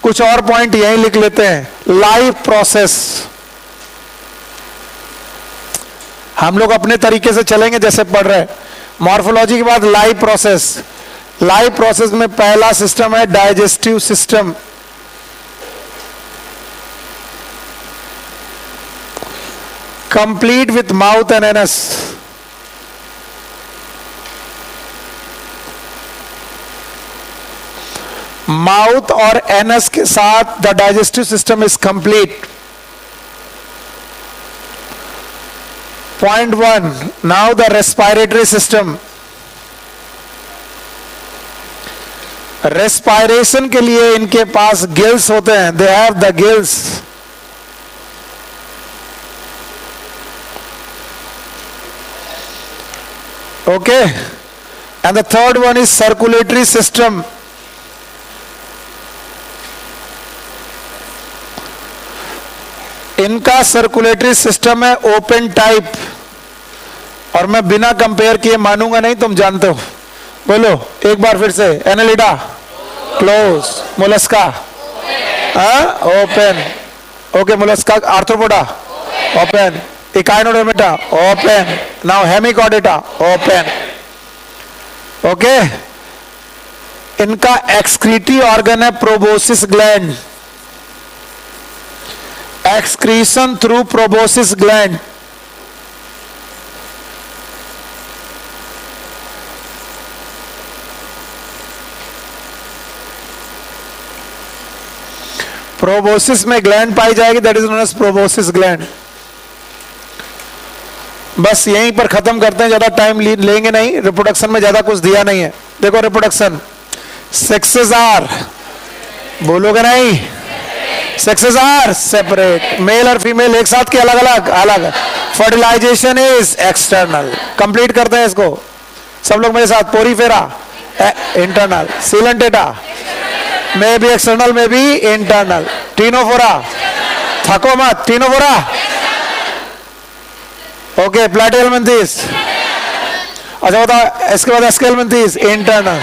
कुछ और पॉइंट यहीं लिख लेते हैं. Life process. हम लोग अपने तरीके से चलेंगे जैसे पढ़ रहे हैं. मॉर्फोलॉजी के बाद लाइफ प्रोसेस. लाइफ प्रोसेस में पहला सिस्टम है digestive system. Complete with mouth and anus. Mouth और एनस के साथ the digestive system is complete. Point 1. Now the respiratory system. Respiration के लिए इनके पास गिल्स होते हैं. They have the gills. Okay. And the third one is circulatory system. इनका सर्कुलेटरी सिस्टम है ओपन टाइप, और मैं बिना कंपेयर किए मानूंगा नहीं, तुम जानते हो। बोलो एक बार फिर से। Annelida close, Mollusca open, okay Mollusca. Arthropoda open, Echinodermata open, now Hemichordata open, okay. इनका एक्सक्रीटरी ऑर्गन है proboscis gland, excretion through proboscis gland. Proboscis में ग्लैंड पाई जाएगी, that is known as proboscis gland. बस यहीं पर खत्म करते हैं, ज्यादा टाइम लेंगे नहीं, रिप्रोडक्शन में ज्यादा कुछ दिया नहीं है। देखो रिप्रोडक्शन, सेक्सेस आर, बोलोगे नहीं, सेक्सेस आर सेपरेट, मेल और फीमेल एक साथ के अलग अलग अलग। Fertilisation is external. कंप्लीट करते हैं इसको सब लोग मेरे साथ। पोरीफेरा इंटरनल, सीलेंटेटा में भी एक्सटर्नल में भी इंटरनल, टीनोफोरा, थको मत, टीनोफोरा ओके, प्लैटिहेलमिन्थेस, अच्छा बताओ इसके बाद एस्केलमिन्थेस इंटरनल,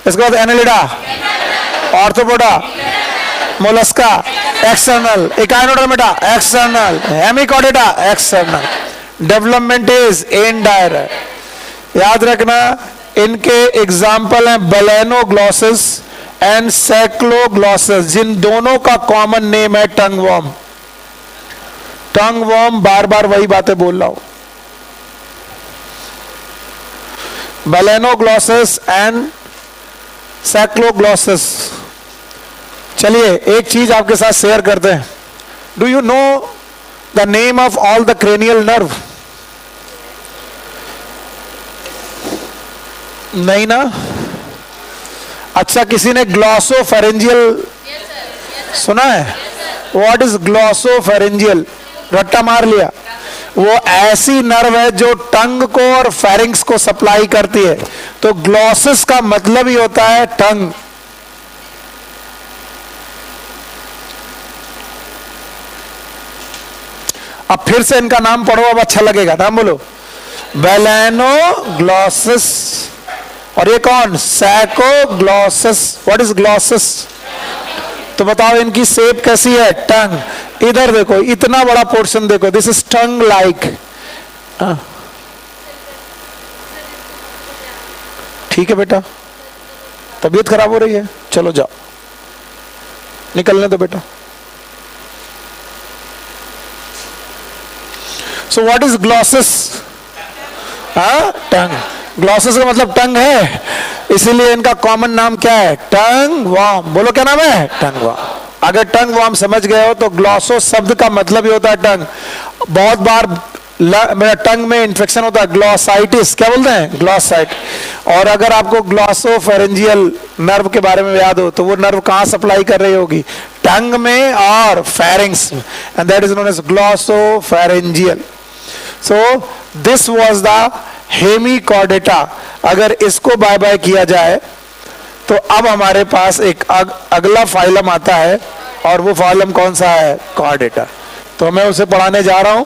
इसके बाद Annelida, arthropoda, Mollusca external, Echinodermata external, Hemichordata external. Development is indirect. याद रखना इनके एग्जाम्पल हैं बैलेनोग्लॉसिस एंड सैक्लोग्लॉसिस, जिन दोनों का कॉमन नेम है टंग वॉर्म। टंग वॉर्म, बार बार वही बातें बोल रहा हूं। बैलेनोग्लॉसिस एंड सैक्लोग्लॉसिस। चलिए एक चीज आपके साथ शेयर करते हैं। Do you know the name of all the cranial nerve? नहीं ना? अच्छा, किसी ने ग्लॉसोफेरेंजियल सुना है? What is glossopharyngeal? रट्टा मार लिया। वो ऐसी नर्व है जो टंग को और फेरिंग्स को सप्लाई करती है। तो ग्लॉसिस का मतलब ही होता है टंग। अब फिर से इनका नाम पढ़ो, अब अच्छा लगेगा। नाम बोलो, बैलेनोग्लॉसिस। और ये कौन? सैकोग्लॉसिस। What is glossus? तो बताओ इनकी शेप कैसी है? टंग। इधर देखो, इतना बड़ा पोर्शन देखो, दिस इज टंग लाइक। ठीक है बेटा, तबीयत खराब हो रही है, चलो जाओ, निकलने दो बेटा। So what is ग्लॉसिस? टंग। ग्लॉसिस का मतलब टंग है, इसीलिए इनका कॉमन नाम क्या है? टंग वॉर्म। बोलो क्या नाम है? टंग वॉर्म। अगर टंग वॉर्म समझ गए हो तो ग्लॉसो शब्द का मतलब ही होता है टंग। बहुत बार मेरा टंग में इन्फेक्शन होता है, ग्लॉसाइटिस। क्या बोलते हैं? ग्लॉसाइट। और अगर आपको ग्लॉसोफेरेंजियल नर्व के बारे में याद हो तो वो नर्व कहां सप्लाई कर रही होगी? टंग में और फेरिंग्स में, and that is known as glossopharyngeal. So this was the hemichordata. अगर इसको बाय बाय किया जाए तो अब हमारे पास एक अगला फाइलम आता है, और वो फाइलम कौन सा है? कॉर्डेटा। तो मैं उसे पढ़ाने जा रहा हूं,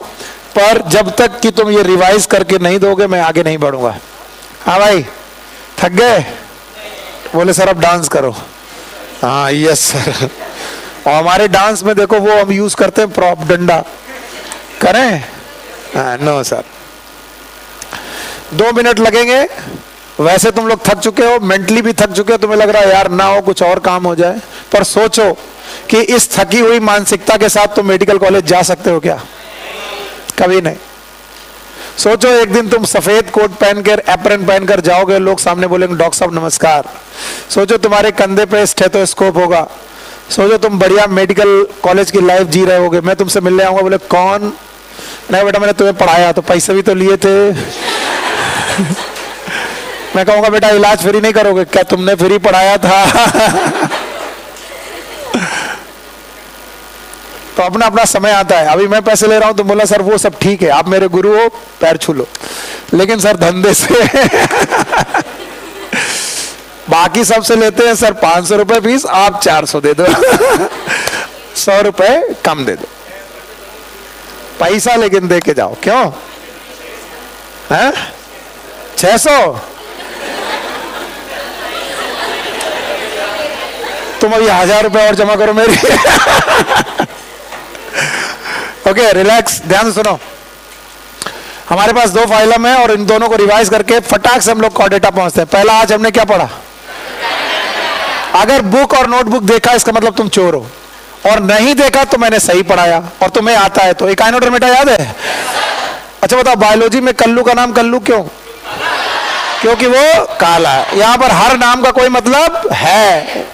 पर जब तक कि तुम ये रिवाइज करके नहीं दोगे मैं आगे नहीं बढ़ूंगा। हाँ भाई, थक गए? बोले सर अब डांस करो। हाँ यस सर। और हमारे डांस में देखो वो हम यूज करते हैं प्रॉप, डंडा। करें? No sir. 2 मिनट लगेंगे। वैसे तुम लोग थक चुके हो, मेंटली भी थक चुके हो, तुम्हें लग रहा है यार ना हो कुछ और काम हो जाए, पर सोचो कि इस थकी हुई मानसिकता के साथ तुम मेडिकल कॉलेज जा सकते हो क्या? कभी नहीं। सोचो एक दिन तुम सफेद कोट पहनकर, एप्रन पहनकर जाओगे, लोग सामने बोलेंगे डॉक्टर साहब नमस्कार। सोचो तुम्हारे कंधे पे स्टेथोस्कोप होगा। सोचो तुम बढ़िया मेडिकल कॉलेज की लाइफ जी रहे होगे। मैं तुमसे मिलने आऊंगा, बोले कौन? नहीं बेटा मैंने तुम्हें पढ़ाया, तो पैसे भी तो लिए थे। मैं कहूंगा बेटा इलाज फ्री नहीं करोगे क्या? तुमने फ्री पढ़ाया था। तो अपना अपना समय आता है। अभी मैं पैसे ले रहा हूं तो बोला सर वो सब ठीक है, आप मेरे गुरु हो, पैर छू लो, लेकिन सर धंधे से बाकी सबसे लेते हैं सर 500 रुपए फीस, आप 400 दे दो। 100 रुपए कम दे दो। पैसा लेकिन दे के जाओ। क्यों है? 600? तुम अभी 1000 रुपए और जमा करो मेरी। ओके रिलैक्स, ध्यान से सुनो। हमारे पास 2 फाइलम है और इन दोनों को रिवाइज करके फटाक से हम लोग कॉ डेटा पहुंचते हैं। पहला आज हमने क्या पढ़ा? अगर बुक और नोटबुक देखा इसका मतलब तुम चोर हो, और नहीं देखा तो मैंने सही पढ़ाया और तुम्हें आता है। तो इकाइनोडर्मेटा याद है? अच्छा बताओ, बायोलॉजी में कल्लू का नाम कल्लू क्यों? क्योंकि वो काला है। यहां पर हर नाम का कोई मतलब है।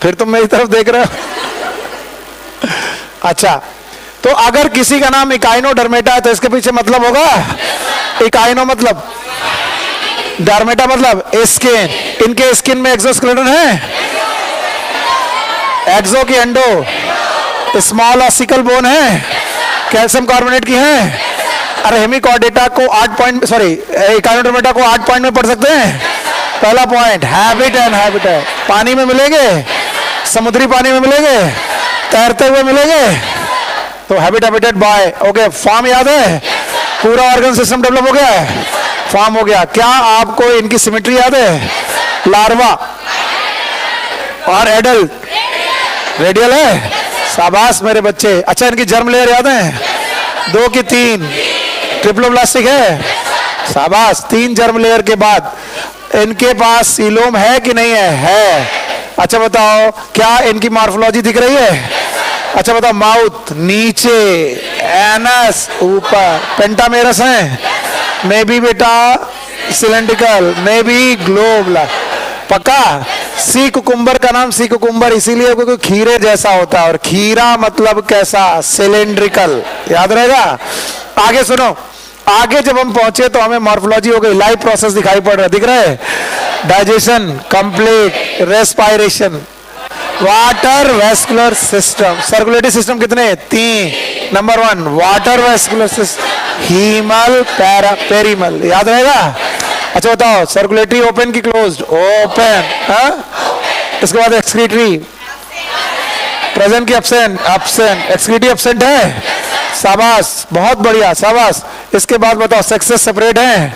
फिर तुम मेरी तरफ देख रहे हो। अच्छा, तो अगर किसी का नाम इकाइनोडर्मेटा है तो इसके पीछे मतलब होगा इकाइनो मतलब डर्मेटा मतलब स्किन। इनके स्किन में एक्सोस्केलेटन है, एक्सो की एंडो, स्मॉल ऑसिकल बोन है, कैल्शियम कार्बोनेट की है। अरे हेमिकॉर्डेटा को 8 पॉइंट, सॉरी इकाइनोडर्मेटा को 8 पॉइंट में पढ़ सकते हैं। पहला पॉइंट हैबिट एंड हैबिटेट, पानी में मिलेंगे, समुद्री पानी में मिलेंगे, तैरते हुए मिलेंगे, तो habit habitat by. Okay, form याद है? पूरा ऑर्गन सिस्टम डेवलप हो गया है, फॉर्म हो गया। क्या आपको इनकी सिमेट्री याद है? लार्वा और एडल्ट रेडियल है। शाबाश मेरे बच्चे। अच्छा, इनकी जर्म लेयर याद है? 2 की 3 ट्रिप्लोब्लास्टिक है। शाबाश। 3 जर्म लेयर के बाद इनके पास सीलोम है कि नहीं है? है। अच्छा बताओ, क्या इनकी मॉर्फोलॉजी दिख रही है? अच्छा बताओ, माउथ नीचे, एनस ऊपर, पेंटामेरस है, मे बी बेटा सिलेंड्रिकल, मे बी ग्लोब। पक्का? सी कुकुम्बर का नाम सी कुकुम्बर इसीलिए क्योंकि खीरे जैसा होता है, और खीरा मतलब कैसा? सिलेंड्रिकल। याद रहेगा? आगे सुनो, आगे जब हम पहुंचे तो हमें मॉर्फोलॉजी हो गई, लाइफ प्रोसेस दिखाई पड़ रहा है, दिख रहा है? Digestion complete, respiration, water vascular system, circulatory system कितने? 3। Number 1 water vascular system, hemal, perihemal. याद रहेगा? अच्छा बताओ, सर्कुलेटरी ओपन की क्लोज्ड? ओपन। इसके बाद एक्सक्रीटरी प्रेजेंट की एब्सेंट? एब्सेंट। एक्सक्रीटरी एब्सेंट है। शाबाश, बहुत बढ़िया, शाबाश। इसके बाद बताओ, सेक्सेस सेपरेट है?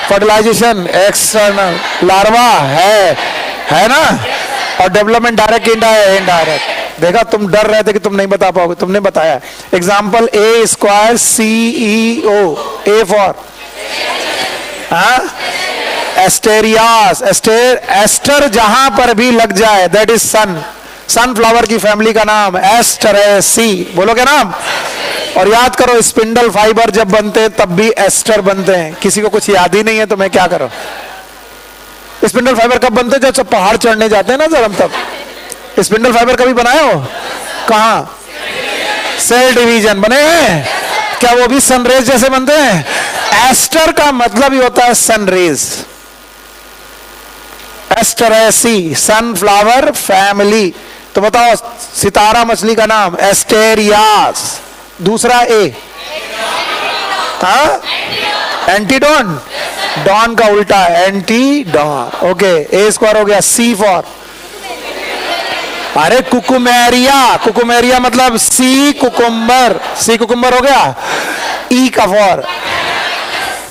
फर्टिलाइजेशन एक्सटर्नल, लार्वा है ना? और डेवलपमेंट डायरेक्ट इनडायरेक्ट। देखा, तुम डर रहे थे कि तुम नहीं बता पाओगे, तुमने बताया। Example A square CEO, A for asterias, aster जहां पर भी लग जाए दैट इज सन। सनफ्लावर की फैमिली का नाम एस्टरेसी। बोलो क्या नाम? और याद करो, स्पिंडल फाइबर जब बनते हैं तब भी एस्टर बनते हैं। किसी को कुछ याद ही नहीं है तो मैं क्या करूं? स्पिंडल फाइबर कब बनते हैं? जब सब पहाड़ चढ़ने जाते हैं ना सर, हम तब। स्पिंडल फाइबर कभी बनाए हो? कहां? सेल डिवीजन बने हैं क्या? वो भी सनरेज जैसे बनते हैं। एस्टर का मतलब ही होता है सनरेज। Asteraceae, sunflower family. तो बताओ, सितारा मछली का नाम? एस्टेरियास। दूसरा A, एंटीडॉन, डॉन का उल्टा एंटीडॉन। ओके, A स्क्वायर हो गया। C फॉर, अरे कुकुमेरिया, कुकुमेरिया मतलब सी कुकुम्बर, सी कुकुम्बर हो गया। E का for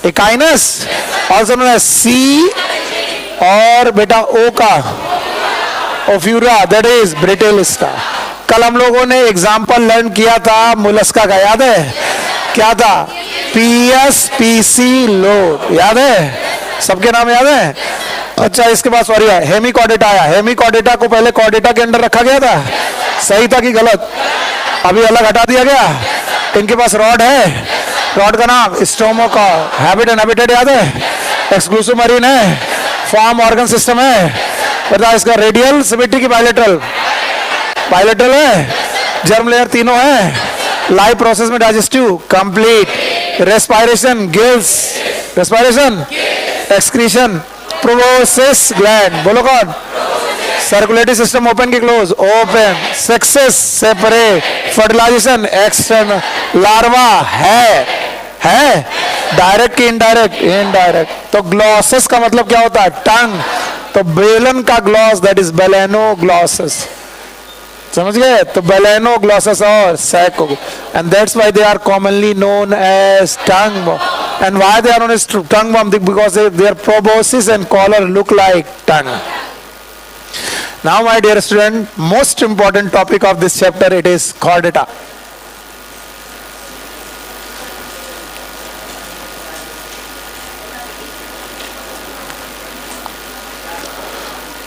Echinus, also known as sea, और बेटा O का ओफ्यूरा, दैट इज ब्रिटेलिस्टा। कल हम लोगों ने एग्जाम्पल लर्न किया था मुलस्का का, याद है? क्या था? PSPC लोड, याद है? सबके नाम याद है? अच्छा, इसके बाद सॉरी है, हेमिकॉर्डेटा आया। हेमिकॉर्डेटा को पहले कॉर्डेटा के अंदर रखा गया था, सही था कि गलत? अभी अलग हटा दिया गया। इनके पास रॉड है, रॉड का नाम स्टोमोका। हैबिट एंड हैबिटेट याद है? एक्सक्लूसिव मरीन है, फॉर्म ऑर्गन सिस्टम है, बता इसका रेडियल, सिमेट्री की बायलेटरल? बायलेटरल है। जर्म लेयर तीनों है। लाइफ प्रोसेस में digestive complete, respiration gills, respiration excretion, proboscis gland. बोलो कौन? सर्कुलेटरी सिस्टम ओपन की close? Open. Sexes separate, fertilization external, larva है डायरेक्ट की इनडायरेक्ट? इनडायरेक्ट। तो ग्लॉसस का मतलब क्या होता है? टंग। तो बेलन का gloss that is balanoglossus. समझ गए? तो बेलेनो ग्लॉसस और सैको, and that's why they are commonly known as tongue worm. And why they are known as tongue worm? Because their proboscis and collar look like tongue. Now my dear student, most important topic of this chapter, it is chordata.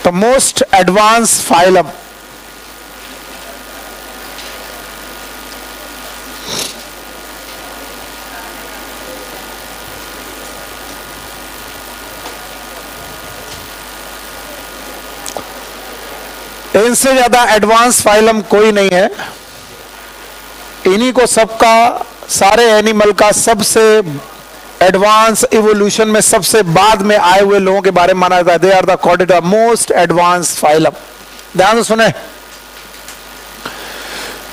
The most advanced phylum. इनसे ज्यादा एडवांस फाइलम कोई नहीं है. इन्हीं को सबका, सारे एनिमल का सबसे एडवांस इवोल्यूशन में सबसे बाद में आए हुए लोगों के बारे में माना जाता है. They are the chordata, most advance phylum. ध्यान से सुने.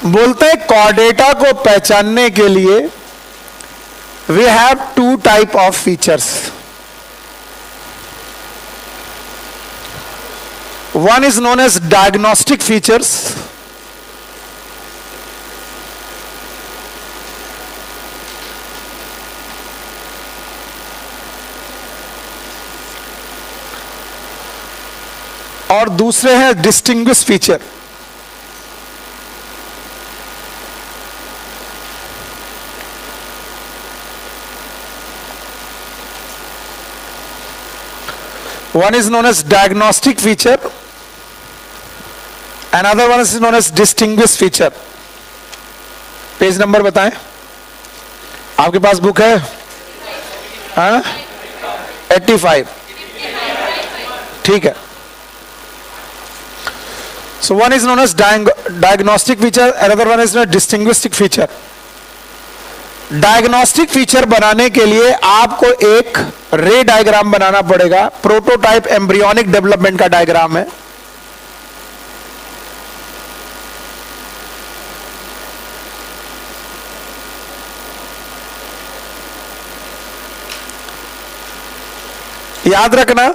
बोलते हैं कॉर्डेटा को पहचानने के लिए we have two type of features. One is known as diagnostic features, और दूसरे हैं distinguish feature. One is known as diagnostic feature, another one is known as distinguished feature. Page number बताएं. आपके पास बुक है? हाँ, 85. ठीक है. So one is known as diagnostic feature, another one is known as distinguished feature. Diagnostic feature बनाने के लिए आपको एक रे डायग्राम बनाना पड़ेगा. प्रोटोटाइप एम्ब्रियोनिक डेवलपमेंट का डायग्राम है. याद रखना,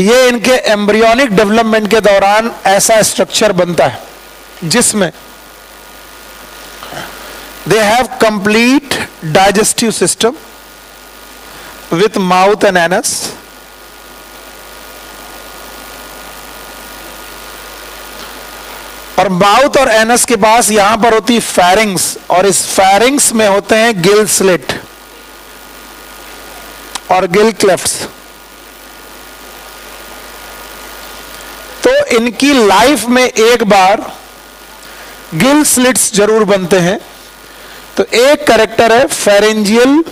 ये इनके एम्ब्रियोनिक डेवलपमेंट के दौरान ऐसा स्ट्रक्चर बनता है जिसमें they have complete digestive system with mouth and anus, और माउथ और एनस के पास यहां पर होती है फेरिंग्स, और इस फेरिंग्स में होते हैं गिल स्लिट और गिल क्लेफ्ट्स. तो इनकी लाइफ में एक बार गिल स्लिट्स जरूर बनते हैं. तो एक कैरेक्टर है फेरेंजियल,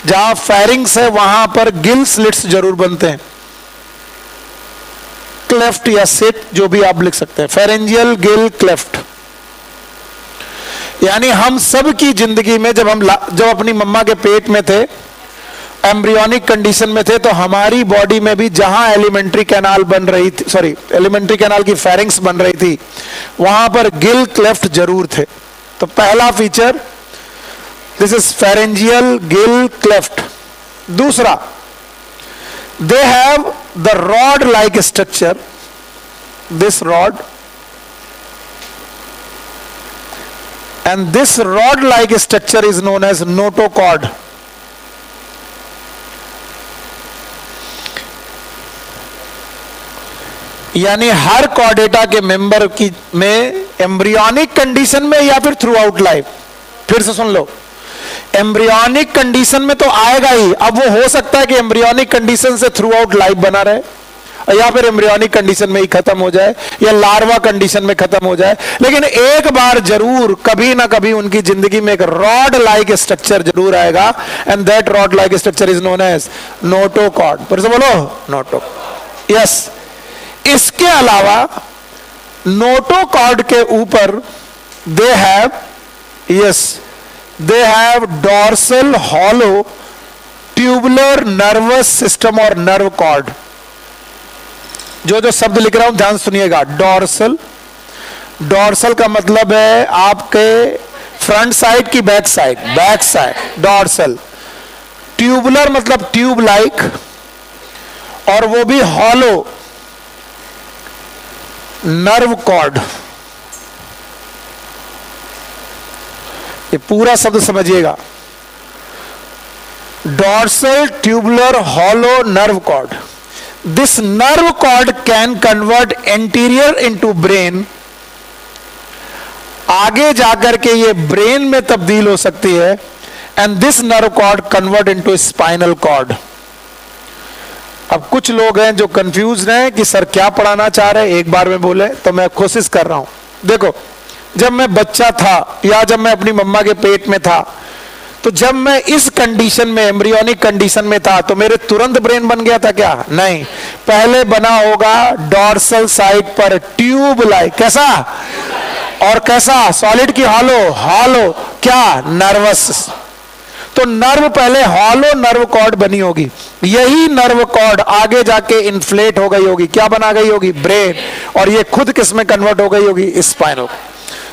जहां फेरिंग्स है वहां पर गिल स्लिट्स जरूर बनते हैं. क्लेफ्ट या सिट, जो भी आप लिख सकते हैं. Pharyngeal, gill, cleft. यानी हम सब की जिंदगी में जब अपनी मम्मा के पेट में थे, एम्ब्रियोनिक कंडीशन में थे, तो हमारी बॉडी में भी जहां एलिमेंट्री कैनाल बन रही थी, एलिमेंट्री कैनाल की फेरिंग्स बन रही थी, वहां पर गिल, क्लेफ्ट जरूर थे. तो पहला feature, this is pharyngeal, gill, cleft. दूसरा, they have the rod like structure, this rod, and this rod like structure is known as notochord. यानी हर कॉर्डेटा के मेंबर की में एम्ब्रियोनिक कंडीशन में या फिर थ्रू आउट लाइफ, फिर से सुन लो, एम्ब्रियोनिक कंडीशन में तो आएगा ही. अब वो हो सकता है कि एम्ब्रियोनिक कंडीशन से थ्रू आउट लाइफ बना रहे, या फिर एम्ब्रियोनिक कंडीशन में ही खत्म हो जाए, या लार्वा कंडीशन में खत्म हो जाए. लेकिन एक बार जरूर कभी ना कभी उनकी जिंदगी में एक रॉड लाइक स्ट्रक्चर जरूर आएगा, and that rod like structure is known as notochord. फिर से बोलो, नोटो. यस. इसके अलावा नोटोकॉर्ड के ऊपर they have dorsal hollow tubular nervous system और नर्व कॉर्ड. जो शब्द लिख रहा हूं ध्यान सुनिएगा. डॉर्सल का मतलब है आपके फ्रंट साइड की बैक साइड, डॉर्सल. ट्यूबुलर मतलब ट्यूब लाइक, और वो भी हॉलो. नर्व कॉर्ड, ये पूरा शब्द समझिएगा, dorsal tubular hollow nerve cord. This nerve cord can convert anterior into brain, आगे जाकर के ये ब्रेन में तब्दील हो सकती है, and this nerve cord convert into spinal cord. अब कुछ लोग हैं जो कंफ्यूज हैं कि सर क्या पढ़ाना चाह रहे हैं, एक बार में बोले, तो मैं कोशिश कर रहा हूं। देखो, जब मैं बच्चा था या जब मैं अपनी मम्मा के पेट में था, तो जब मैं इस कंडीशन में, एम्ब्रियोनिक कंडीशन में था, तो मेरे तुरंत ब्रेन बन गया था क्या? नहीं, पहले बना होगा डॉर्सल साइड पर ट्यूब लाइक, कैसा और कैसा, सॉलिड की हॉलो, हॉलो क्या, नर्वस। तो नर्व पहले हॉलो नर्व कॉर्ड बनी होगी, यही नर्व कॉर्ड आगे जाके इन्फ्लेट हो गई होगी, क्या बना गई होगी, ब्रेन, और ये खुद किस में कन्वर्ट हो गई होगी, स्पाइनल।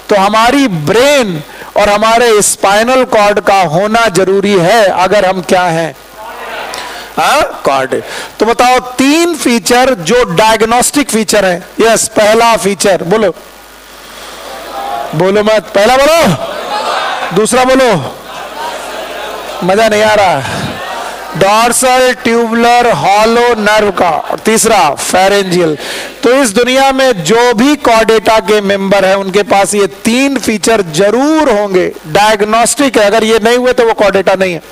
तो हमारी ब्रेन और हमारे स्पाइनल कॉर्ड का होना जरूरी है अगर हम क्या हैं, कॉर्ड। तो बताओ 3 फीचर जो डायग्नोस्टिक फीचर है। यस, पहला फीचर बोलो, बोलो मत, पहला बोलो, दूसरा बोलो, मजा नहीं आ रहा, डॉर्सल ट्यूबुलर हॉलो नर्व का, और तीसरा फेरेंजियल। तो इस दुनिया में जो भी कॉर्डेटा के मेंबर हैं उनके पास ये 3 फीचर जरूर होंगे, डायग्नोस्टिक है, अगर ये नहीं हुए तो वो कॉर्डेटा नहीं है।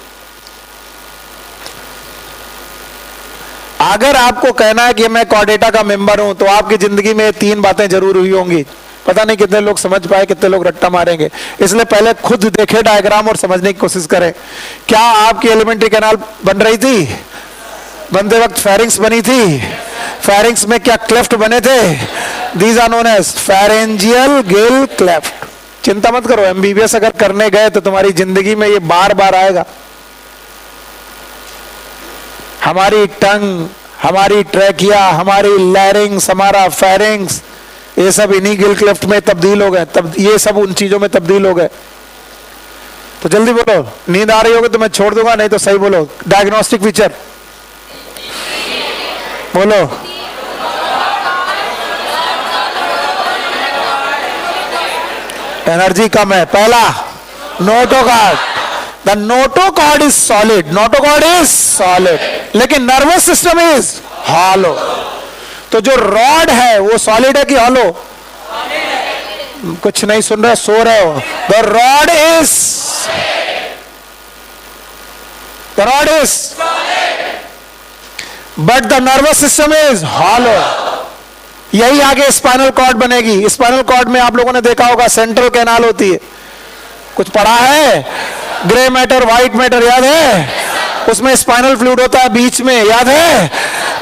अगर आपको कहना है कि मैं कॉर्डेटा का मेंबर हूं, तो आपकी जिंदगी में 3 बातें जरूर हुई होंगी। पता नहीं कितने लोग समझ पाए, कितने लोग रट्टा मारेंगे, इसलिए पहले खुद देखे डायग्राम और समझने की कोशिश करें। क्या आपकी एलिमेंट्री कैनाल बन रही थी? बनते वक्त फेरिंग्स बनी थी, फेरिंग्स में क्या क्लेफ्ट बने थे? These are known as pharyngeal gill cleft. चिंता मत करो, एमबीबीएस अगर करने गए तो तुम्हारी जिंदगी में ये बार बार आएगा। हमारी टंग, हमारी ट्रैकिया, हमारी लैरिंग्स, हमारा फेरिंग्स, ये सब इन्हीं गिल क्लेफ्ट में तब्दील हो गए, तब ये सब उन चीजों में तब्दील हो गए। तो जल्दी बोलो, नींद आ रही होगी तो मैं छोड़ दूंगा, नहीं तो सही बोलो। डायग्नोस्टिक फीचर बोलो, एनर्जी कम है। पहला notochord, the notochord is solid, notochord is solid, लेकिन नर्वस सिस्टम इज हॉलो। तो जो रॉड है वो सॉलिड है कि हॉलो? कुछ नहीं सुन रहे, सो रहे हो। The rod is, the rod is, but the nervous system is hollow. यही आगे स्पाइनल कॉर्ड बनेगी। स्पाइनल कॉर्ड में आप लोगों ने देखा होगा सेंट्रल कैनाल होती है, कुछ पढ़ा है? ग्रे मैटर, व्हाइट मैटर, याद है? उसमें स्पाइनल फ्लूइड होता है बीच में, याद है?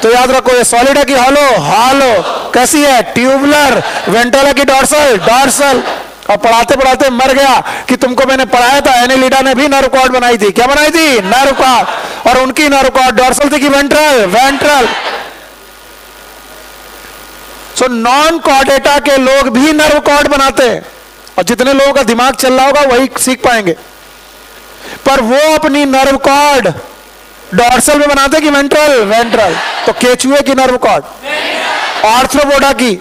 तो याद रखो, ये सॉलिड है कि हॉलो? हॉलो। कैसी है? ट्यूबुलर। वेंट्रल है कि डॉर्सल? डॉर्सल। और पढ़ाते पढ़ाते मर गया कि तुमको मैंने पढ़ाया था, एनेलिडा ने भी नर्व कॉर्ड बनाई थी। क्या बनाई थी? Nerve cord. और उनकी नर्व कॉर्ड डॉर्सल थी कि ventral? Ventral. So non chordata के लोग भी नर्व कॉर्ड बनाते हैं, और जितने लोगों का दिमाग चल रहा होगा वही सीख पाएंगे। पर वो अपनी नर्व कॉर्ड डॉर्सल में बनाते कि वेंट्रल? वेंट्रल। तो केचुए की नर्व कॉर्ड, आर्थ्रोपोडा की,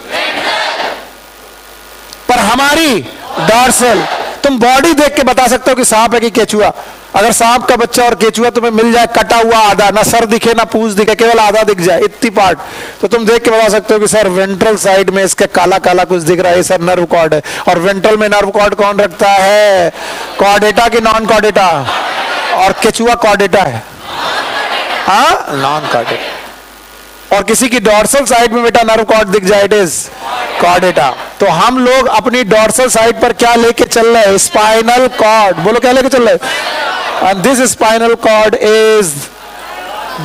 पर हमारी डॉर्सल। तुम बॉडी देख के बता सकते हो कि सांप है कि केचुआ। अगर सांप का बच्चा और केचुआ तुम्हें मिल जाए कटा हुआ आधा, ना सर दिखे ना पूंछ दिखे, केवल आधा दिख जाए, इतनी पार्ट, तो तुम देख के बता सकते हो कि सर वेंट्रल साइड में इसके काला काला कुछ दिख रहा है, सर नर्व कॉर्ड है। और वेंट्रल में नर्व कॉर्ड कौन रखता है? कॉर्डेटा की नॉन कॉर्डेटा? और केचुआ कॉर्डेटा है, हाँ, नॉन कॉर्डेटा। और किसी की डॉर्सल साइड में बेटा नर्व कॉर्ड दिख जाए, इट इज कॉर्डेटा। तो हम लोग अपनी डॉर्सल साइड पर क्या लेके चल रहे हैं? Spinal cord. बोलो क्या लेके चल रहे हैं? And this spinal cord is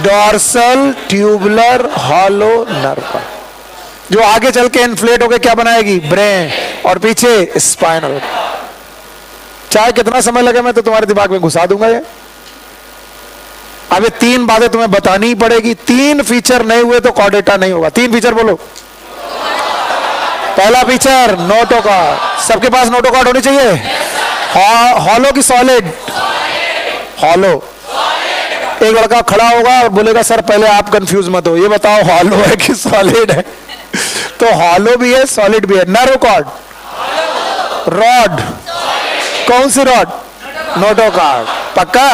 dorsal tubular hollow nerve cord, जो आगे चल के इन्फ्लेट होकर क्या बनाएगी? ब्रेन। और पीछे स्पाइनल। चाहे कितना समय लगे मैं तो तुम्हारे दिमाग में घुसा दूंगा ये। अब ये 3 बातें तुम्हें बतानी ही पड़ेगी। 3 फीचर नहीं हुए तो कॉर्डेटा नहीं होगा। 3 फीचर बोलो। पहला फीचर नोटोकॉर्ड, सबके पास नोटोकॉर्ड होनी चाहिए। हॉलो की सॉलिड? हॉलो। एक लड़का खड़ा होगा और बोलेगा सर पहले आप कंफ्यूज मत हो, ये बताओ हॉलो है कि सॉलिड है? तो हॉलो भी है, सॉलिड भी है। नर्व कॉर्ड, रॉड, कौन सी रॉड? नोटोकॉर्ड, पक्का?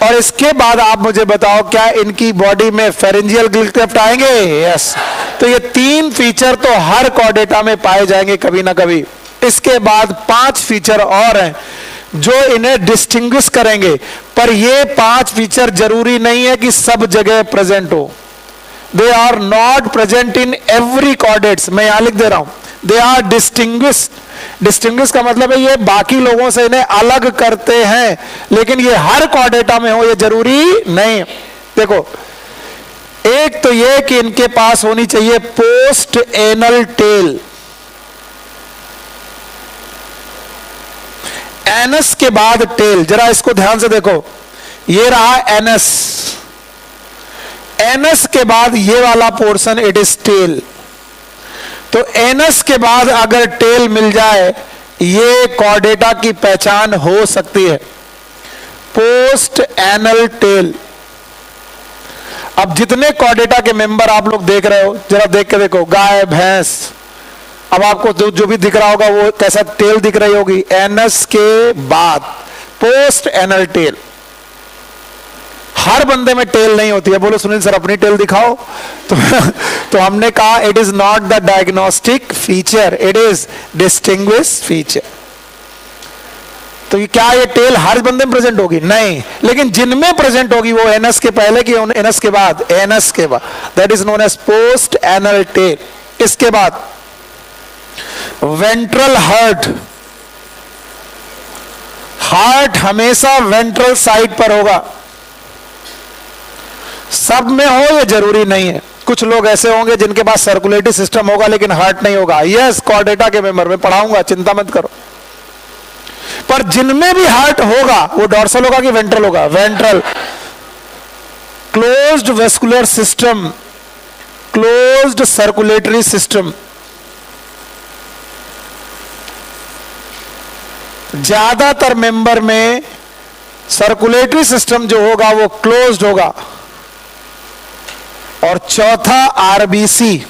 और इसके बाद आप मुझे बताओ, क्या इनकी बॉडी में फेरेंजियल गिल क्लेफ्ट आएंगे? यस। तो ये 3 फीचर तो हर कॉर्डेटा में पाए जाएंगे कभी ना कभी। इसके बाद 5 फीचर और हैं जो इन्हें डिस्टिंग्विश करेंगे, पर ये 5 फीचर जरूरी नहीं है कि सब जगह प्रेजेंट हो। They are not present in every chordates. मैं यहां लिख दे रहा हूं, दे आर डिस्टिंग्विश्ड। डिस्टिंग्विश का मतलब है ये बाकी लोगों से इन्हें अलग करते हैं, लेकिन ये हर कॉर्डेटा में हो ये जरूरी नहीं। देखो, एक तो ये कि इनके पास होनी चाहिए पोस्ट एनल टेल। एनस के बाद टेल। जरा इसको ध्यान से देखो, ये रहा एनस, एनस के बाद ये वाला पोर्शन इट इज टेल। तो एनस के बाद अगर टेल मिल जाए, ये कॉर्डेटा की पहचान हो सकती है, पोस्ट एनल टेल। अब जितने कॉर्डेटा के मेंबर आप लोग देख रहे हो, जरा देख के देखो, गाय, भैंस, अब आपको जो भी दिख रहा होगा वो कैसा टेल दिख रही होगी? एनस के बाद पोस्ट एनल टेल। हर बंदे में टेल नहीं होती है। बोलो सुनील सर अपनी टेल दिखाओ। तो हमने कहा it is not the diagnostic feature, it is distinguish feature. तो ये क्या ये टेल हर बंदे में प्रेजेंट होगी? नहीं, लेकिन जिनमें प्रेजेंट होगी वो एनस के पहले की एनस के बाद, एनस के बाद, that is known as post anal tail. इसके बाद वेंट्रल हार्ट। हार्ट हमेशा वेंट्रल साइड पर होगा। सब में हो ये जरूरी नहीं है। कुछ लोग ऐसे होंगे जिनके पास सर्कुलेटरी सिस्टम होगा लेकिन हार्ट नहीं होगा। यस, कॉर्डेटा के मेंबर में पढ़ाऊंगा, चिंता मत करो। पर जिनमें भी हार्ट होगा वो डॉर्सल होगा कि वेंट्रल होगा? Ventral. Closed vascular system, closed circulatory system. ज्यादातर मेंबर में सर्कुलेटरी सिस्टम जो होगा वो क्लोज्ड होगा। और चौथा RBC.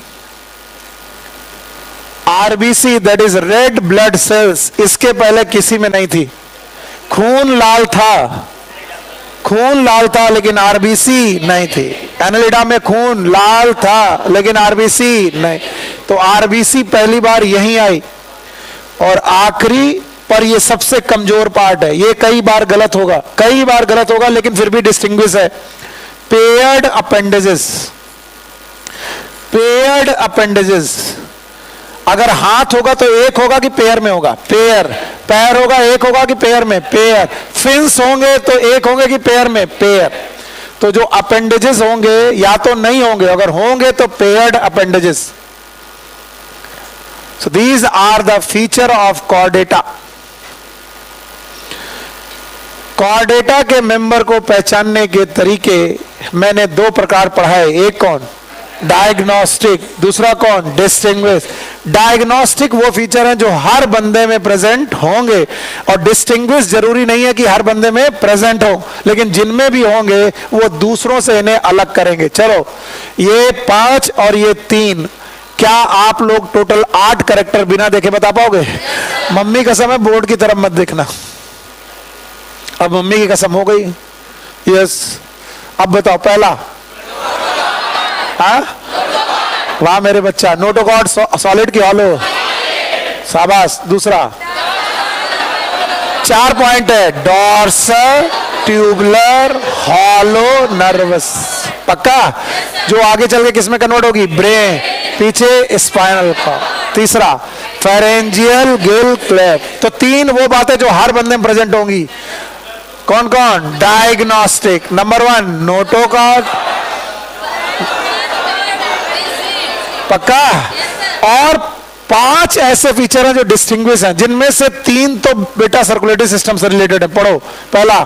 RBC that is red blood cells, इसके पहले किसी में नहीं थी। खून लाल था, खून लाल था लेकिन आरबीसी नहीं थी। एनालिडा में खून लाल था लेकिन आरबीसी नहीं। तो आरबीसी पहली बार यहीं आई। और आखिरी पर ये सबसे कमजोर पार्ट है, ये कई बार गलत होगा, कई बार गलत होगा लेकिन फिर भी डिस्टिंग्विश है, पेयर्ड अपेंडेजेस। पेयर्ड अपेंडेजेस, अगर हाथ होगा तो एक होगा कि पेयर में होगा? पेयर। पैर होगा एक होगा कि पेयर में? पेयर। फिन्स होंगे तो एक होंगे कि पेयर में? पेयर। तो जो अपेंडेजेस होंगे या तो नहीं होंगे, अगर होंगे तो paired appendages. So these are the feature of chordata. Chordata के मेंबर को पहचानने के तरीके मैंने 2 प्रकार पढ़ाए। एक कौन? डायग्नोस्टिक। दूसरा कौन? डिस्टिंग्विश। डायग्नोस्टिक वो फीचर हैं जो हर बंदे में प्रेजेंट होंगे, और डिस्टिंग्विश जरूरी नहीं है कि हर बंदे में प्रेजेंट हो, लेकिन जिनमें भी होंगे वो दूसरों से इन्हें अलग करेंगे। चलो, ये 5 और ये 3, क्या आप लोग टोटल 8 कैरेक्टर बिना देखे बता पाओगे? मम्मी कसम है, बोर्ड की तरफ मत देखना। अब मम्मी की कसम हो गई। यस, अब बताओ पहला। हाँ, वाह मेरे बच्चा, नोटोकॉर्ड सॉलिड की हॉलो, शाबाश। दूसरा 4 पॉइंट है, डॉर्सल, ट्यूबुलर, हॉलो, नर्वस। पक्का? जो आगे चल के किसमें कन्वर्ट होगी? ब्रेन, पीछे स्पाइनल का। तीसरा फेरेंजियल गिल क्लेफ्ट। तो 3 वो बातें जो हर बंदे में प्रेजेंट होंगी। कौन कौन? डायग्नोस्टिक। नंबर 1 नोटोकॉर्ड, पक्का? और 5 ऐसे फीचर हैं जो डिस्टिंग्विश हैं, जिनमें से 3 तो बेटा सर्कुलेटरी सिस्टम से रिलेटेड है। पढ़ो। पहला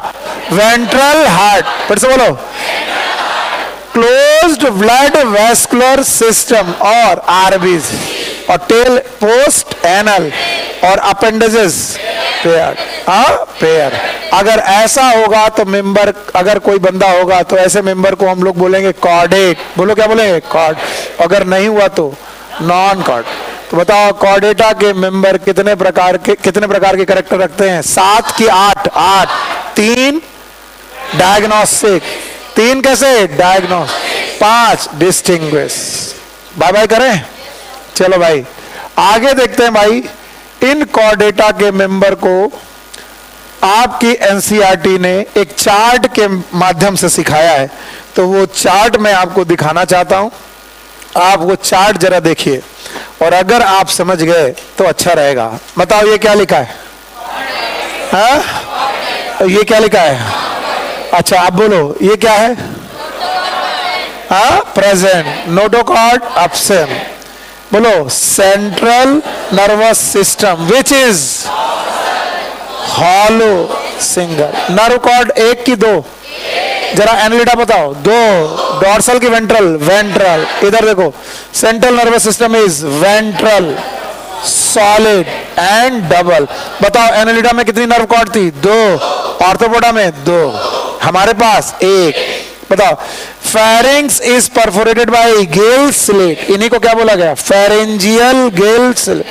वेंट्रल हार्ट, फिर से बोलो। क्लोज्ड ब्लड वेस्कुलर सिस्टम और आरबीसी, और टेल पोस्ट एनल, और अपेंडेजेस पेयर। पेयर। अगर ऐसा होगा तो मेंबर, अगर कोई बंदा होगा तो ऐसे मेंबर को हम लोग बोलेंगे कॉर्डेट। बोलो क्या बोलेंगे? कॉर्ड। अगर नहीं हुआ तो नॉन कॉर्ड। तो बताओ कॉर्डेटा के मेंबर कितने प्रकार के कैरेक्टर रखते हैं? 7 की 8? 8। 3 डायग्नोस्टिक, 3 कैसे? डायग्नोस्टिक। 5 डिस्टिंग्विश। बाय बाय करें, चलो भाई आगे देखते हैं। भाई इन कॉर्डेटा के मेंबर को आपकी एनसीईआरटी ने एक चार्ट के माध्यम से सिखाया है, तो वो चार्ट मैं आपको दिखाना चाहता हूं। आप वो चार्ट जरा देखिए और अगर आप समझ गए तो अच्छा रहेगा। बताओ ये क्या लिखा है? हाँ, ये क्या लिखा है? अच्छा आप बोलो ये क्या है? हाँ, प्रेजेंट। Notochord absent. बोलो central nervous system which is hollow single. Nerve cord 1 की 2? जरा एनालिटा बताओ। 2। डॉर्सल की वेंट्रल? वेंट्रल। इधर देखो central nervous system is ventral, solid and double. बताओ एनालिटा में कितनी नर्व कॉर्ड थी? 2। ऑर्थोपोडा में 2, हमारे पास 1। बताओ pharynx is perforated by gill slit, इन्हीं को क्या बोला गया? Pharyngeal gill slit.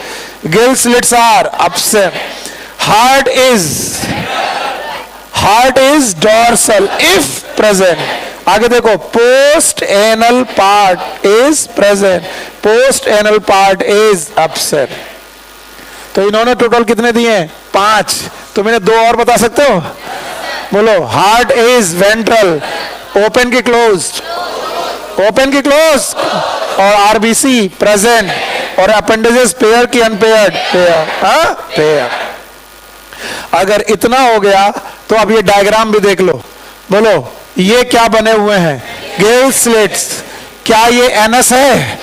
Gill slits are absent. Heart is dorsal if present. आगे देखो post anal part is present, post anal part is absent. तो इन्होंने टोटल कितने दिए? 5। तुम इन्हें 2 और बता सकते हो? बोलो हार्ट इज वेंट्रल, ओपन की क्लोज्ड, ओपन की क्लोज्ड, और आरबीसी प्रेजेंट, और अपेंडेजेस पेयर की अनपेयर्ड? पेयर। हाँ, पेयर। अगर इतना हो गया तो अब ये डायग्राम भी देख लो। बोलो ये क्या बने हुए हैं? Gill slits. क्या ये एनस है?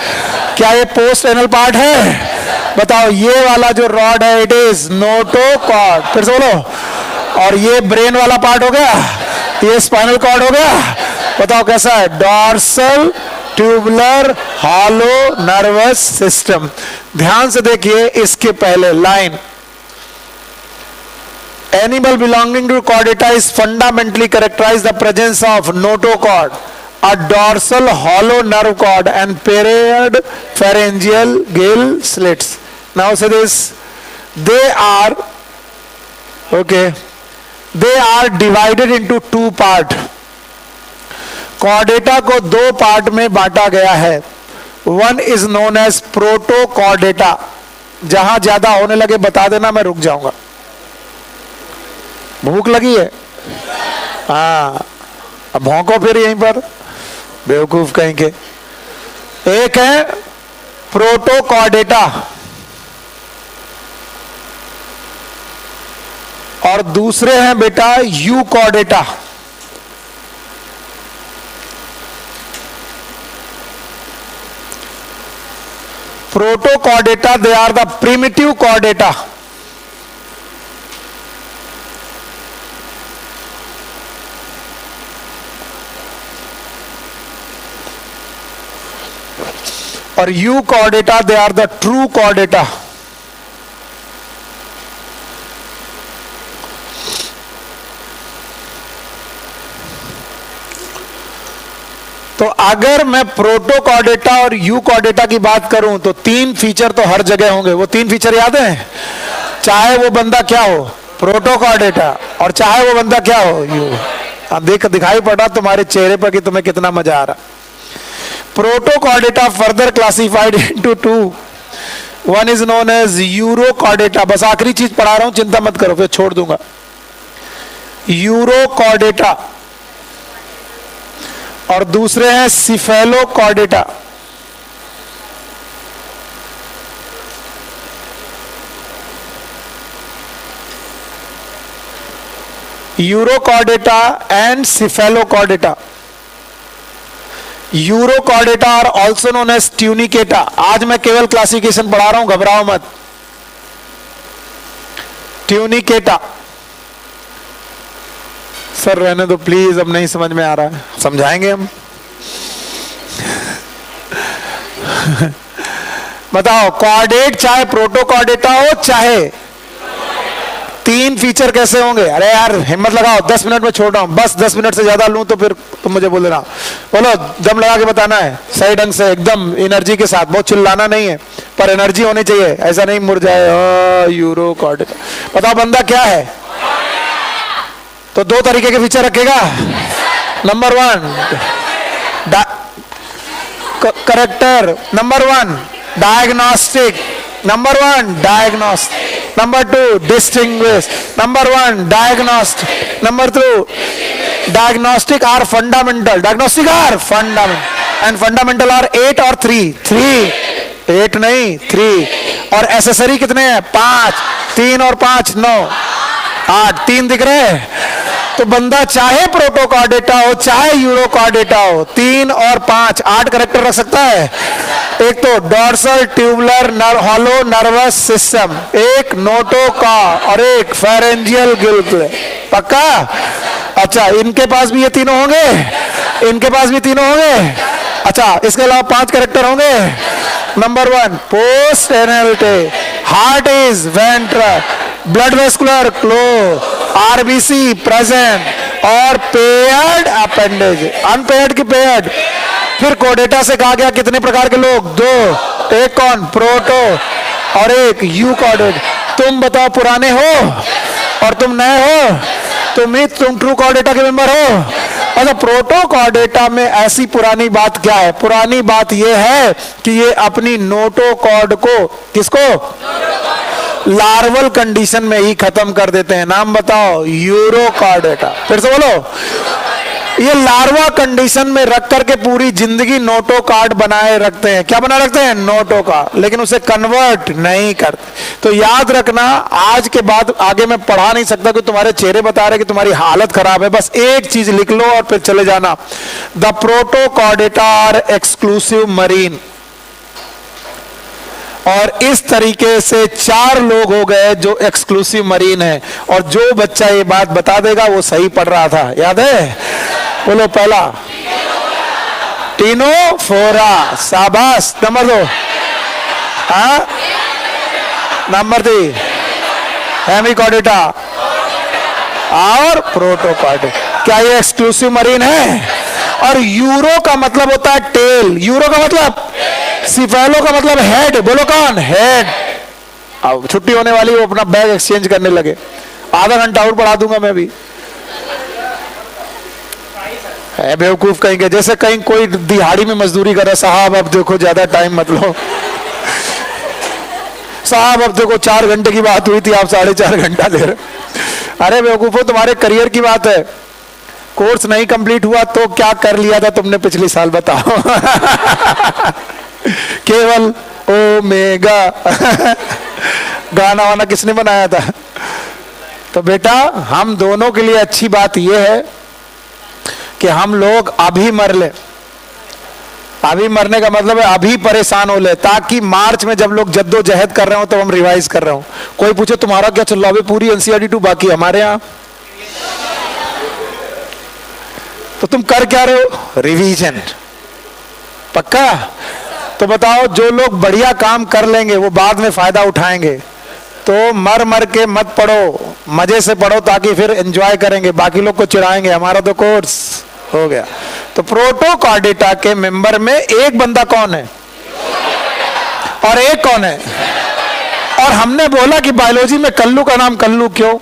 क्या ये पोस्ट एनल पार्ट है? बताओ ये वाला जो रॉड है इट इज नोटोकॉर्ड। फिर से बोलो। और ये ब्रेन वाला पार्ट हो गया, ये स्पाइनल कॉर्ड हो गया। बताओ कैसा है? Dorsal tubular hollow nervous system. ध्यान से देखिए इसके पहले line, animal belonging to chordata is fundamentally characterized the presence of notochord, a dorsal hollow nerve cord and paired pharyngeal gill slits. Now say this, they are divided into 2 part. chordata को 2 पार्ट में बांटा गया है। One is known as protochordata। जहां ज्यादा होने लगे बता देना, मैं रुक जाऊंगा। भूख लगी है? हाँ, अब भौंको फिर यहीं पर, बेवकूफ कहीं के। एक है प्रोटोकॉर्डेटा और दूसरे हैं बेटा Euchordata. Protochordata they are the primitive Chordata. और Euchordata they are the true Chordata. तो अगर मैं प्रोटोकॉर्डेटा और यू कॉर्डेटा की बात करूं तो 3 फीचर तो हर जगह होंगे। वो 3 फीचर याद हैं? चाहे वो बंदा क्या हो, प्रोटोकॉर्डेटा, और चाहे वो बंदा क्या हो, यू। अब दिखाई पड़ा तुम्हारे चेहरे पर कि तुम्हें कितना मजा आ रहा। Protochordata further classified into 2. One is known as Urochordata। बस आखिरी चीज पढ़ा रहा हूं, चिंता मत करो, फिर छोड़ दूंगा। Urochordata और दूसरे हैं Cephalochordata। Urochordata and Cephalochordata। Urochordata are also known as tunicata. आज मैं केवल क्लासिफिकेशन पढ़ा रहा हूं, घबराओ मत। ट्यूनिकेटा। सर रहने दो प्लीज, अब नहीं समझ में आ रहा है, समझाएंगे हम। बताओ कॉर्डेट चाहे प्रोटोकॉर्डेटा हो चाहे 3 फीचर कैसे होंगे? अरे यार हिम्मत लगाओ, 10 मिनट में छोड़ रहा हूं, बस 10 मिनट से ज्यादा लूं तो फिर तुम मुझे बोल देना। बोलो, दम लगा के बताना है, सही ढंग से, एकदम एनर्जी के साथ, बहुत चिल्लाना नहीं है पर एनर्जी होनी चाहिए, ऐसा नहीं मुड़ जाए। यूरो कॉर्डेटा, बताओ बंदा क्या है? तो 2 तरीके के फीचर रखेगा। Number 1 character, number 1 diagnostic, number 1 diagnostic, number 2 distinguish, number 1 diagnostic, number 2 diagnostic are fundamental, diagnostic are fundamental and fundamental are 8 और 3 8 नहीं 3, और एसेसरी कितने हैं? 5, 3 और 5 9 8, 3 दिख रहे हैं? तो बंदा चाहे प्रोटोकॉर्डेटा हो चाहे यूरोकॉर्डेटा हो, 3 और 5 8 करेक्टर रख सकता है। एक तो dorsal tubular hollow nervous system, एक नोटोका और एक फेरेंजियल गिल्ट। पक्का? अच्छा, इनके पास भी ये तीनों होंगे, इनके पास भी तीनों होंगे। अच्छा, इसके अलावा 5 करेक्टर होंगे। Number 1 post anal tail, heart is ventral, blood vascular closed, RBC present और पेयर्ड अपेंडेज, अनपेयर्ड की पेयर्ड। फिर कोडेटा से कहा गया कितने प्रकार के लोग? 2, एक कौन? प्रोटो और एक यूकॉर्डेट। तुम बताओ पुराने हो और तुम नए हो? तुम ट्रू कॉर्डेटा के मेंबर हो? अच्छा, प्रोटो कॉर्डेटा में ऐसी पुरानी बात क्या है? पुरानी बात यह है कि ये अपनी नोटोकॉर्ड को, किसको? लार्वल कंडीशन में ही खत्म कर देते हैं। नाम बताओ? यूरोकॉर्डेटा। फिर से बोलो। ये लार्वा कंडीशन में रख करके पूरी जिंदगी नोटोकॉर्ड बनाए रखते हैं। क्या बना रखते हैं? नोटोकॉर्ड, लेकिन उसे कन्वर्ट नहीं करते। तो याद रखना, आज के बाद आगे मैं पढ़ा नहीं सकता कि तुम्हारे चेहरे बता रहे कि तुम्हारी हालत खराब है। बस एक चीज लिख लो और फिर चले जाना। The protochordata are exclusive marine. और इस तरीके से 4 लोग हो गए जो एक्सक्लूसिव मरीन है। और जो बच्चा ये बात बता देगा वो सही पढ़ रहा था। याद है? बोलो। पहला टीनोफोरा, शाबाश। नंबर 2 नंबर 3 हेमिकॉर्डेटा और प्रोटोकॉर्डेटा। क्या ये एक्सक्लूसिव मरीन है? और यूरो का मतलब होता है टेल, यूरो का मतलब, सिफेलो का मतलब हेड। बोलो कौन? हेड। अब छुट्टी होने वाली, वो अपना बैग एक्सचेंज करने लगे। आधा घंटा और पढ़ा दूंगा मैं भी। है बेवकूफ कहेंगे, जैसे कहीं कोई दिहाड़ी में मजदूरी कर रहा है। साहब अब देखो ज्यादा टाइम मत लो, साहब अब देखो 4 घंटे की बात हुई थी, आप 4.5 घंटा ले रहे। अरे बेवकूफो, तुम्हारे करियर की बात है। कोर्स नहीं कंप्लीट हुआ तो क्या कर लिया था तुमने पिछले साल? बताओ। केवल ओमेगा। गाना वाना किसने बनाया था? तो बेटा, हम दोनों के लिए अच्छी बात यह है कि हम लोग अभी मर ले। अभी मरने का मतलब है अभी परेशान हो ले, ताकि मार्च में जब लोग जद्दोजहद कर रहे हो तो हम रिवाइज कर रहे हो। कोई पूछे तुम्हारा क्या चल रहा है? पूरी एनसीईआरटी 2 बाकी हमारे यहाँ। तो तुम कर क्या रहे हो? रिवीजन। पक्का? तो बताओ, जो लोग बढ़िया काम कर लेंगे वो बाद में फायदा उठाएंगे। तो मर मर के मत पढ़ो, मजे से पढ़ो, ताकि फिर एंजॉय करेंगे। बाकी लोग को चिढ़ाएंगे, हमारा तो कोर्स हो गया। तो प्रोटोकॉर्डेटा के मेंबर में एक बंदा कौन है और एक कौन है? और हमने बोला कि बायोलॉजी में कल्लू का नाम कल्लू क्यों?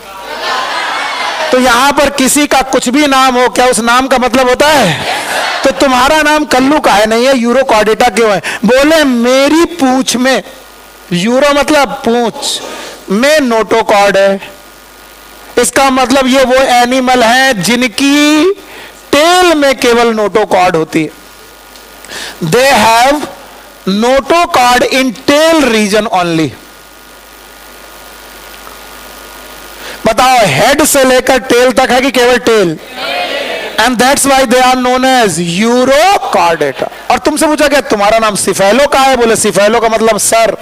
तो यहां पर किसी का कुछ भी नाम हो, क्या उस नाम का मतलब होता है? तो तुम्हारा नाम कल्लू का है नहीं है, यूरोकॉर्डेटा क्यों है? बोले मेरी पूंछ में, यूरो मतलब पूंछ में नोटोकॉर्ड है। इसका मतलब ये वो एनिमल हैं जिनकी टेल में केवल नोटोकॉर्ड होती है। They have notochord in tail region only. बताओ, हेड से लेकर टेल तक है कि केवल tail? And that's why they are known as urochordata. और तुमसे पूछा गया तुम्हारा नाम सिफेलो का है? बोले सिफेलो का मतलब सर,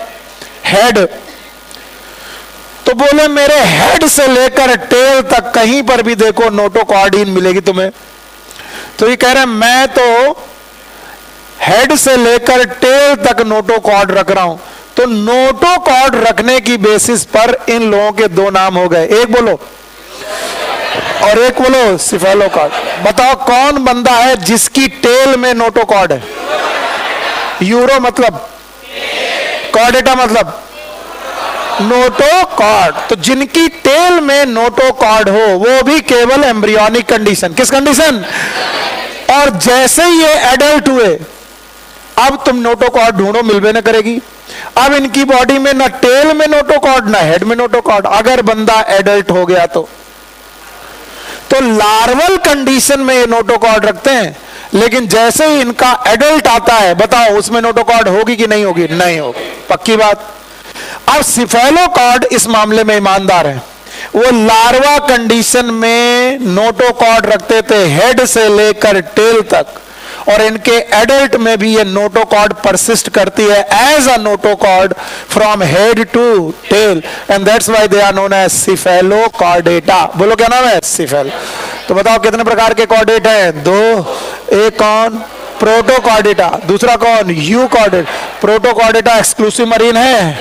हेड। तो बोले मेरे हेड से लेकर टेल तक कहीं पर भी देखो नोटोकॉर्डीन मिलेगी तुम्हें। तो ये कह रहे हैं मैं तो हेड से लेकर टेल तक नोटोकॉर्ड रख रहा हूं। तो नोटोकॉर्ड रखने की बेसिस पर इन लोगों के दो नाम हो गए, एक बोलो और एक बोलो सिफेलोकॉर्ड। बताओ कौन बंदा है जिसकी टेल में नोटोकॉर्ड है? यूरो मतलब, कॉर्डेटा मतलब नोटोकॉर्ड। तो जिनकी टेल में नोटोकॉर्ड हो वो भी केवल एम्ब्रियोनिक कंडीशन, किस कंडीशन? और जैसे ये एडल्ट हुए, अब तुम नोटोकॉर्ड ढूंढो, मिलवे न करेगी। अब इनकी बॉडी में ना टेल में नोटोकॉर्ड ना हेड में नोटोकॉर्ड। अगर बंदा एडल्ट हो गया तो लार्वल कंडीशन में ये नोटोकॉर्ड रखते हैं, लेकिन जैसे ही इनका एडल्ट आता है, बताओ उसमें नोटोकॉर्ड होगी कि नहीं होगी? नहीं होगी, पक्की बात। अब सिफेलोकॉर्ड इस मामले में ईमानदार है, वो लार्वा कंडीशन में नोटोकॉर्ड रखते थे हेड से लेकर टेल तक, और इनके एडल्ट में भी ये नोटोकॉर्ड परसिस्ट करती है as a notochord from head to tail, and that's why they are known as cephalochordata. बोलो क्या नाम है? सिफेल। तो बताओ कितने प्रकार के कॉर्डेट हैं? दो। एक कौन? प्रोटोकॉर्डेटा। दूसरा कौन? यूकॉर्डेट। प्रोटोकॉर्डेटा एक्सक्लूसिव मरीन है,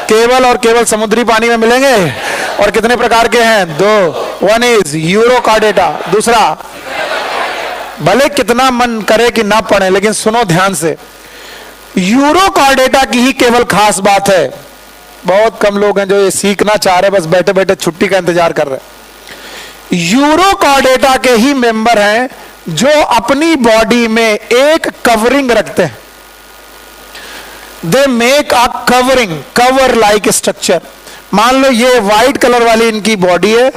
केवल और केवल समुद्री पानी में मिलेंगे। और कितने प्रकार के हैं? दो। वन इज यूरोकॉर्डेटा, दूसरा, भले कितना मन करे कि ना पढ़े लेकिन सुनो ध्यान से, यूरोकॉर्डेटा की ही केवल खास बात है, बहुत कम लोग हैं जो ये सीखना चाह रहे, बस बैठे बैठे छुट्टी का इंतजार कर रहे। यूरोकॉर्डेटा के ही मेंबर हैं जो अपनी बॉडी में एक कवरिंग रखते हैं। They make a covering, cover like structure. मान लो ये व्हाइट कलर वाली इनकी बॉडी है,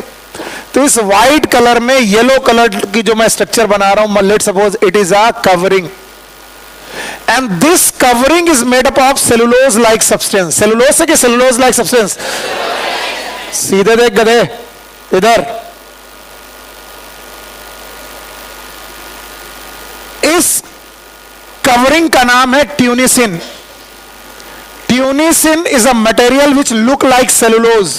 तो इस व्हाइट कलर में येलो कलर की जो मैं स्ट्रक्चर बना रहा हूं, let's suppose it is a covering, and this covering is made up of cellulose like substance. Cellulose से कि सेलुलोज लाइक सब्सटेंस? सीधे देख गधे, इधर। इस कवरिंग का नाम है ट्यूनिसिन। ट्यूनिसिन is a material which look like cellulose.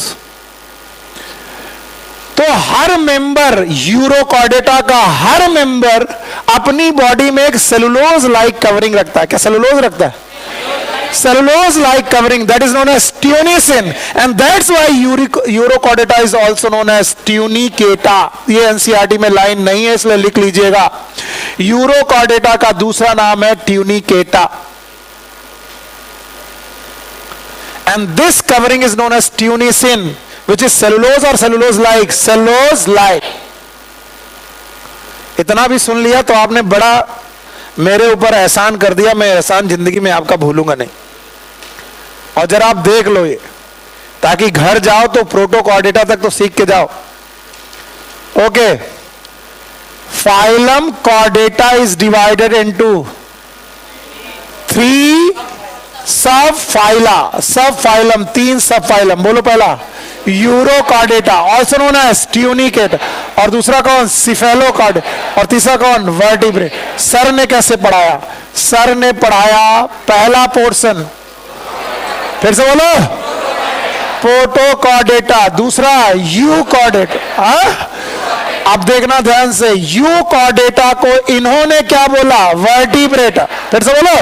तो हर मेंबर, यूरोकॉर्डेटा का हर मेंबर अपनी बॉडी में एक सेलुलोज लाइक कवरिंग रखता है। क्या सेलुलोज रखता है? Cellulose like covering, that is known as tunicin, and that's why urochordata is also known as tunicata. ये एनसीईआरटी में लाइन नहीं है, इसलिए लिख लीजिएगा। यूरोकॉर्डेटा का दूसरा नाम है tunicata, and this covering is known as tunicin, which is cellulose or cellulose like? cellulose like। इतना भी सुन लिया तो आपने बड़ा मेरे ऊपर एहसान कर दिया, मैं एहसान जिंदगी में आपका भूलूंगा नहीं। और जरा आप देख लो ये, ताकि घर जाओ तो प्रोटोकॉर्डेटा तक तो सीख के जाओ। Okay, phylum Chordata is divided into 3 सब फाइला। सब फाइलम, 3 सब फाइलम। बोलो पहला urochordata, also known as tunicate, और दूसरा कौन? सिफेलोकॉर्ड, और तीसरा कौन? वर्टिब्रेट। सर ने कैसे पढ़ाया? सर ने पढ़ाया पहला पोर्शन, फिर से बोलो, प्रोटोकॉर्डेटा, दूसरा यूकॉर्डेटा। अब देखना ध्यान से, यूकॉर्डेटा को इन्होंने क्या बोला? वर्टिब्रेट। फिर से बोलो,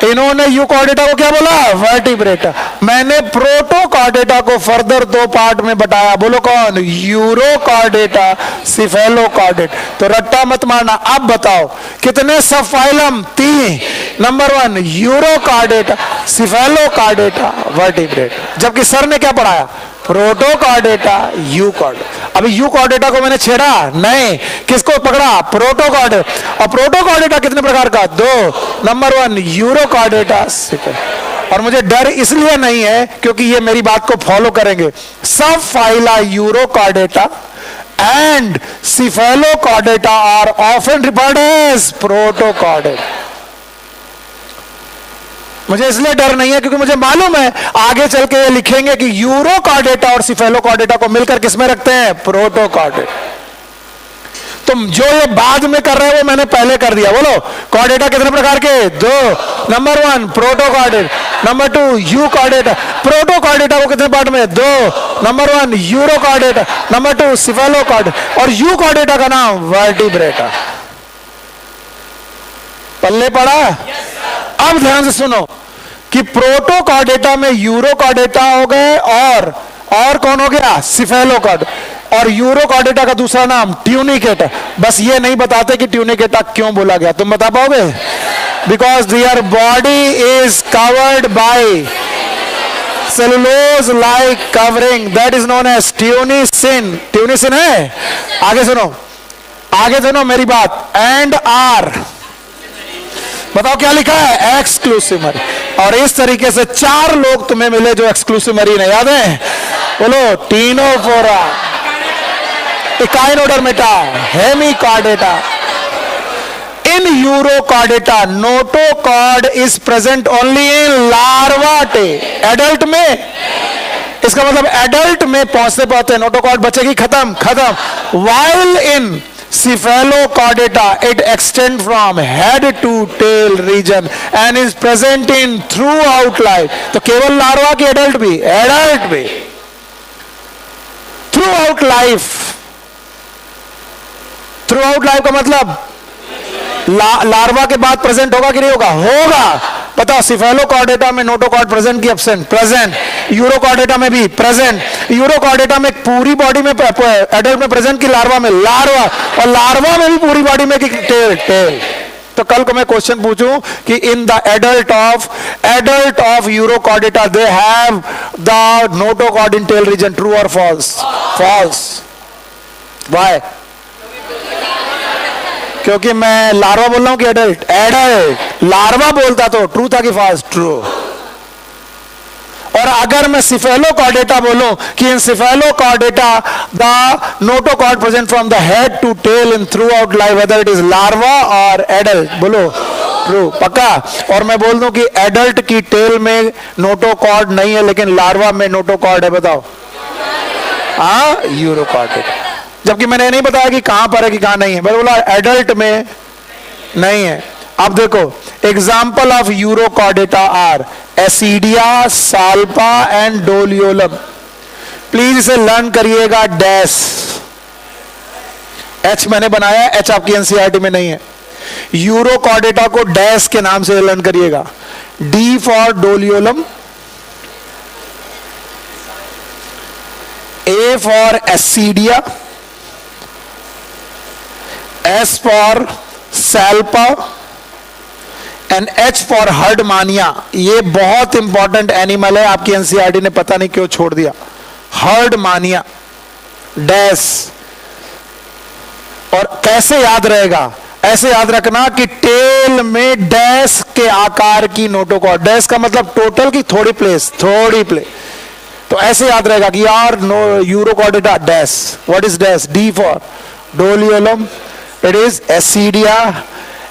इन्होंने यूकॉर्डेटा को क्या बोला? वर्टिब्रेटा। मैंने प्रोटोकॉर्डेटा को फर्दर 2 पार्ट में बताया। बोलो कौन? Urochordata, cephalochordate. तो रट्टा मत मारना। अब बताओ कितने सब phylum? 3। Number 1 urochordata, cephalochordata, vertebrate. जबकि सर ने क्या पढ़ाया? Protochordata, euchordata. अभी यूकॉर्डेटा को मैंने छेड़ा नहीं, किसको पकड़ा? प्रोटोकॉर्डेटा। और प्रोटोकॉर्डेटा कितने प्रकार का? 2। नंबर 1 यूरोकॉर्डेटा, और मुझे डर इसलिए नहीं है क्योंकि ये मेरी बात को फॉलो करेंगे। सब phyla urochordata and cephalochordata are often referred as protochordata. मुझे इसलिए डर नहीं है क्योंकि मुझे मालूम है आगे चल के ये लिखेंगे कि यूरोकॉर्डेटा और सिफेलोकॉर्डेटा को मिलकर किसमें रखते हैं? प्रोटोकॉर्डेटा। तुम जो ये बाद में कर रहे हो वो मैंने पहले कर दिया। बोलो कॉर्डेटा कितने प्रकार के? 2। Number 1 protochordate, number 2 euchordata. Protochordata को कितने पार्ट में? 2। नंबर 1 यूरोकॉर्डेटा, नंबर 2 सिफेलोकॉर्डेटा, और यूकॉर्डेटा का नाम वर्टिब्रेटा। पल्ले पड़ा? अब ध्यान से सुनो, कि प्रोटोकॉर्डेटा में यूरोकॉर्डेटा हो गए और कौन हो गया, सिफेलोकॉर्ड, और यूरोकॉर्डेटा का दूसरा नाम ट्यूनिकेटा। बस ये नहीं बताते कि ट्यूनिकेटा क्यों बोला गया, तुम बता पाओगे? Because their body is covered by cellulose like covering, that is known as tunicin. Tunicin है, आगे सुनो मेरी बात, एंड आर, बताओ क्या लिखा है, एक्सक्लूसिव मरीन। और इस तरीके से 4 लोग तुम्हें मिले जो एक्सक्लूसिव मरीन है, याद है? बोलो, Ctenophora, Echinodermata, Hemichordata. In urochordata notochord is present only in larva टे, एडल्ट में। इसका मतलब एडल्ट में पहुंचते पहुंचते नोटोकॉर्ड बचेगी, खत्म। While in Cephalochordata, it extends from head to tail region and is present in throughout life. तो केवल लार्वा की एडल्ट भी throughout life का मतलब लार्वा के बाद प्रेजेंट होगा कि नहीं होगा? बताओ, सिफेलोकॉर्डेटा में नोटोकॉर्ड प्रेजेंट की एब्सेंट? प्रेजेंट। यूरोकॉर्डेटा में भी प्रेजेंट। यूरोकॉर्डेटा में पूरी बॉडी में एडल्ट में प्रेजेंट की लार्वा में? लार्वा। और लार्वा में भी पूरी बॉडी में कि टेल? तो कल को मैं क्वेश्चन पूछूं कि in the adult of urochordata they have the notochord in tail reason, true और फॉल्स? फॉल्स। व्हाई? क्योंकि मैं लार्वा बोल रहा हूं कि एडल्ट? लार्वा बोलता तो ट्रू था कि फॉल्स? ट्रू। और अगर मैं सिफेलोकॉर्डेटा बोलूं कि in Cephalochordata the notochord present from the head to tail in throughout life, whether it is larva और एडल्ट, बोलो ट्रू, पक्का। और मैं बोल दूं कि एडल्ट की टेल में नोटोकॉर्ड नहीं है लेकिन लार्वा में नोटोकॉर्ड है, बताओ? हाँ, यूरोकॉर्डेटा। जबकि मैंने नहीं बताया कि कहां पर है कि कहां नहीं है, मैंने बोला एडल्ट में नहीं है। अब देखो, example of Urochordata are Ascidia, Salpa and Doliolum. Please इसे लर्न करिएगा, डैश एच मैंने बनाया, एच आपकी एनसीईआरटी में नहीं है। यूरोकॉर्डेटा को डैश के नाम से लर्न करिएगा, D for Doliolum, A for Ascidia, S for Salpa and H for Herdmania. ये बहुत इंपॉर्टेंट एनिमल है, आपकी एनसीईआरटी ने पता नहीं क्यों छोड़ दिया। Herdmania, dash. और कैसे याद रहेगा? ऐसे याद रखना कि टेल में डैश के आकार की नोटोकॉर्ड, डैश का मतलब टोटल की थोड़ी प्लेस। तो ऐसे याद रहेगा कि यार Urochordata dash, what is dash? D for Doliolum, it is Ascidia,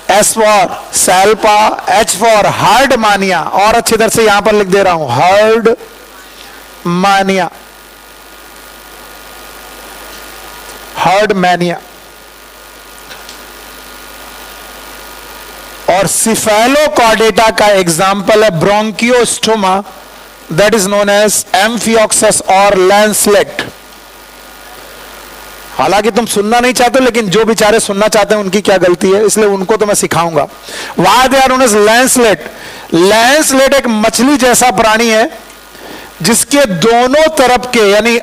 S for Salpa, H for Herdmania. और अच्छी तरह से यहां पर लिख दे रहा हूं, हर्डमानिया। और सिफेलोकॉर्डेटा का एग्जाम्पल है Branchiostoma, that is known as Amphioxus और लैंसलेट। हालांकि तुम सुनना नहीं चाहते, लेकिन जो बेचारे सुनना चाहते हैं उनकी क्या गलती है, इसलिए उनको तो मैं सिखाऊंगा। Why they are known as lancelet? Lancelet एक मछली जैसा प्राणी है जिसके दोनों तरफ के, यानी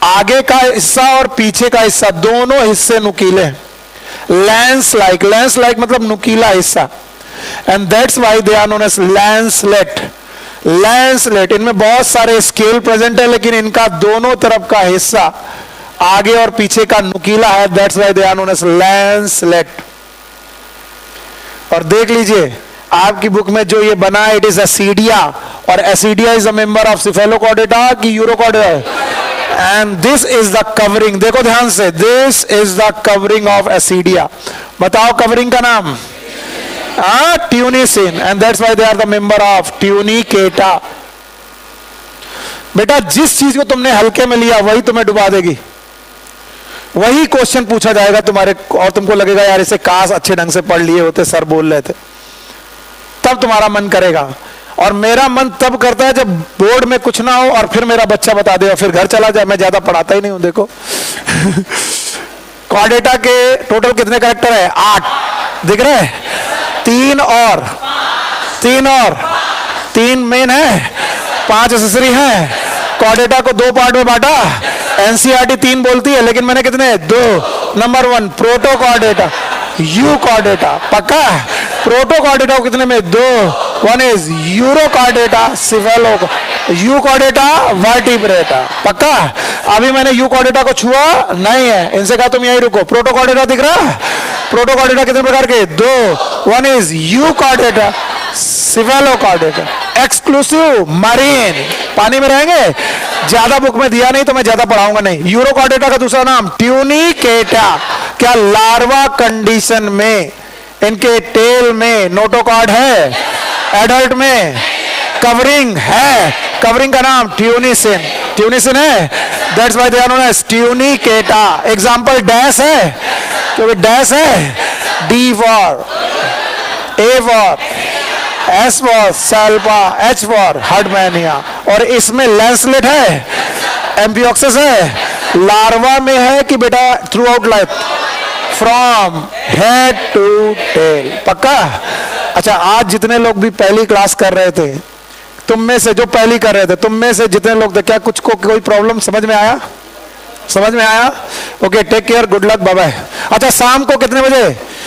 आगे का हिस्सा और पीछे का हिस्सा, दोनों हिस्से नुकीले हैं। लैंस लाइक मतलब नुकीला हिस्सा, and that's why they are known as lancelet. इनमें बहुत सारे स्केल प्रेजेंट है, लेकिन इनका दोनों तरफ का हिस्सा आगे और पीछे का नुकीला है, that's why they are known as lancelet. और देख लीजिए आपकी बुक में जो ये बना है, इट इज एसिडिया, और Ascidia is a member of Cephalochordata की Urochordata, and this is the covering. देखो ध्यान से, this is the covering of Ascidia. बताओ कवरिंग का नाम? Tunicin, and that's why they are the member of Tunicata. बेटा जिस चीज को तुमने हल्के में लिया वही तुम्हें डुबा देगी, वही क्वेश्चन पूछा जाएगा तुम्हारे, और तुमको लगेगा यार इसे काश अच्छे ढंग से पढ़ लिए होते, सर बोल रहे थे, तब तुम्हारा मन करेगा। और मेरा मन तब करता है जब बोर्ड में कुछ ना हो और फिर मेरा बच्चा बता दे और फिर घर चला जाए। मैं ज्यादा पढ़ाता ही नहीं हूं, देखो। कॉर्डेटा के टोटल कितने कैरेक्टर है? 8 दिख रहे हैं? 3 और 3 मेन है, 5 एक्सेसरी है। कॉर्डेटा को 2 पार्ट में बांटा। एनसीईआरटी 3 बोलती है, लेकिन मैंने कितने? 2। Number 1 proto Chordata, you Chordata, पक्का? प्रोटो कॉर्डेटा को कितने में? 2। 1 is euro Chordata, cephalo, you Chordata, vertebrata, पक्का? अभी मैंने यू कॉर्डेटा को छुआ नहीं है, इनसे कहा तुम यही रुको। प्रोटो कॉर्डेटा दिख रहा? प्रोटो कॉर्डेटा कितने प्रकार के? 2। 1 is you Chordata, cephalo Chordata. Exclusive marine, पानी में रहेंगे। ज्यादा बुक में दिया नहीं तो मैं ज्यादा पढ़ाऊंगा नहीं। यूरो कॉर्डेटा का दूसरा नाम ट्यूनिकेटा। क्या लार्वा कंडीशन में इनके टेल में नोटोकॉर्ड है? एडल्ट में कवरिंग है। कवरिंग का नाम ट्यूनिसिन, ट्यूनिसिन है। That's why they are known as Tunicata. Example dash है, क्योंकि डैश है। D for, A for, S for Salpa, H for Herdmania. और इसमें लैंसलेट है, एम्पियोक्सिस है। लार्वा में है कि बेटा throughout life? From head to tail, पक्का? अच्छा, आज जितने लोग भी पहली क्लास कर रहे थे, तुम में से जो पहली कर रहे थे, तुम में से जितने लोग थे, क्या कुछ को कोई प्रॉब्लम समझ में आया? समझ में आया? Okay, take care, good luck, bye bye. अच्छा, शाम को कितने बजे?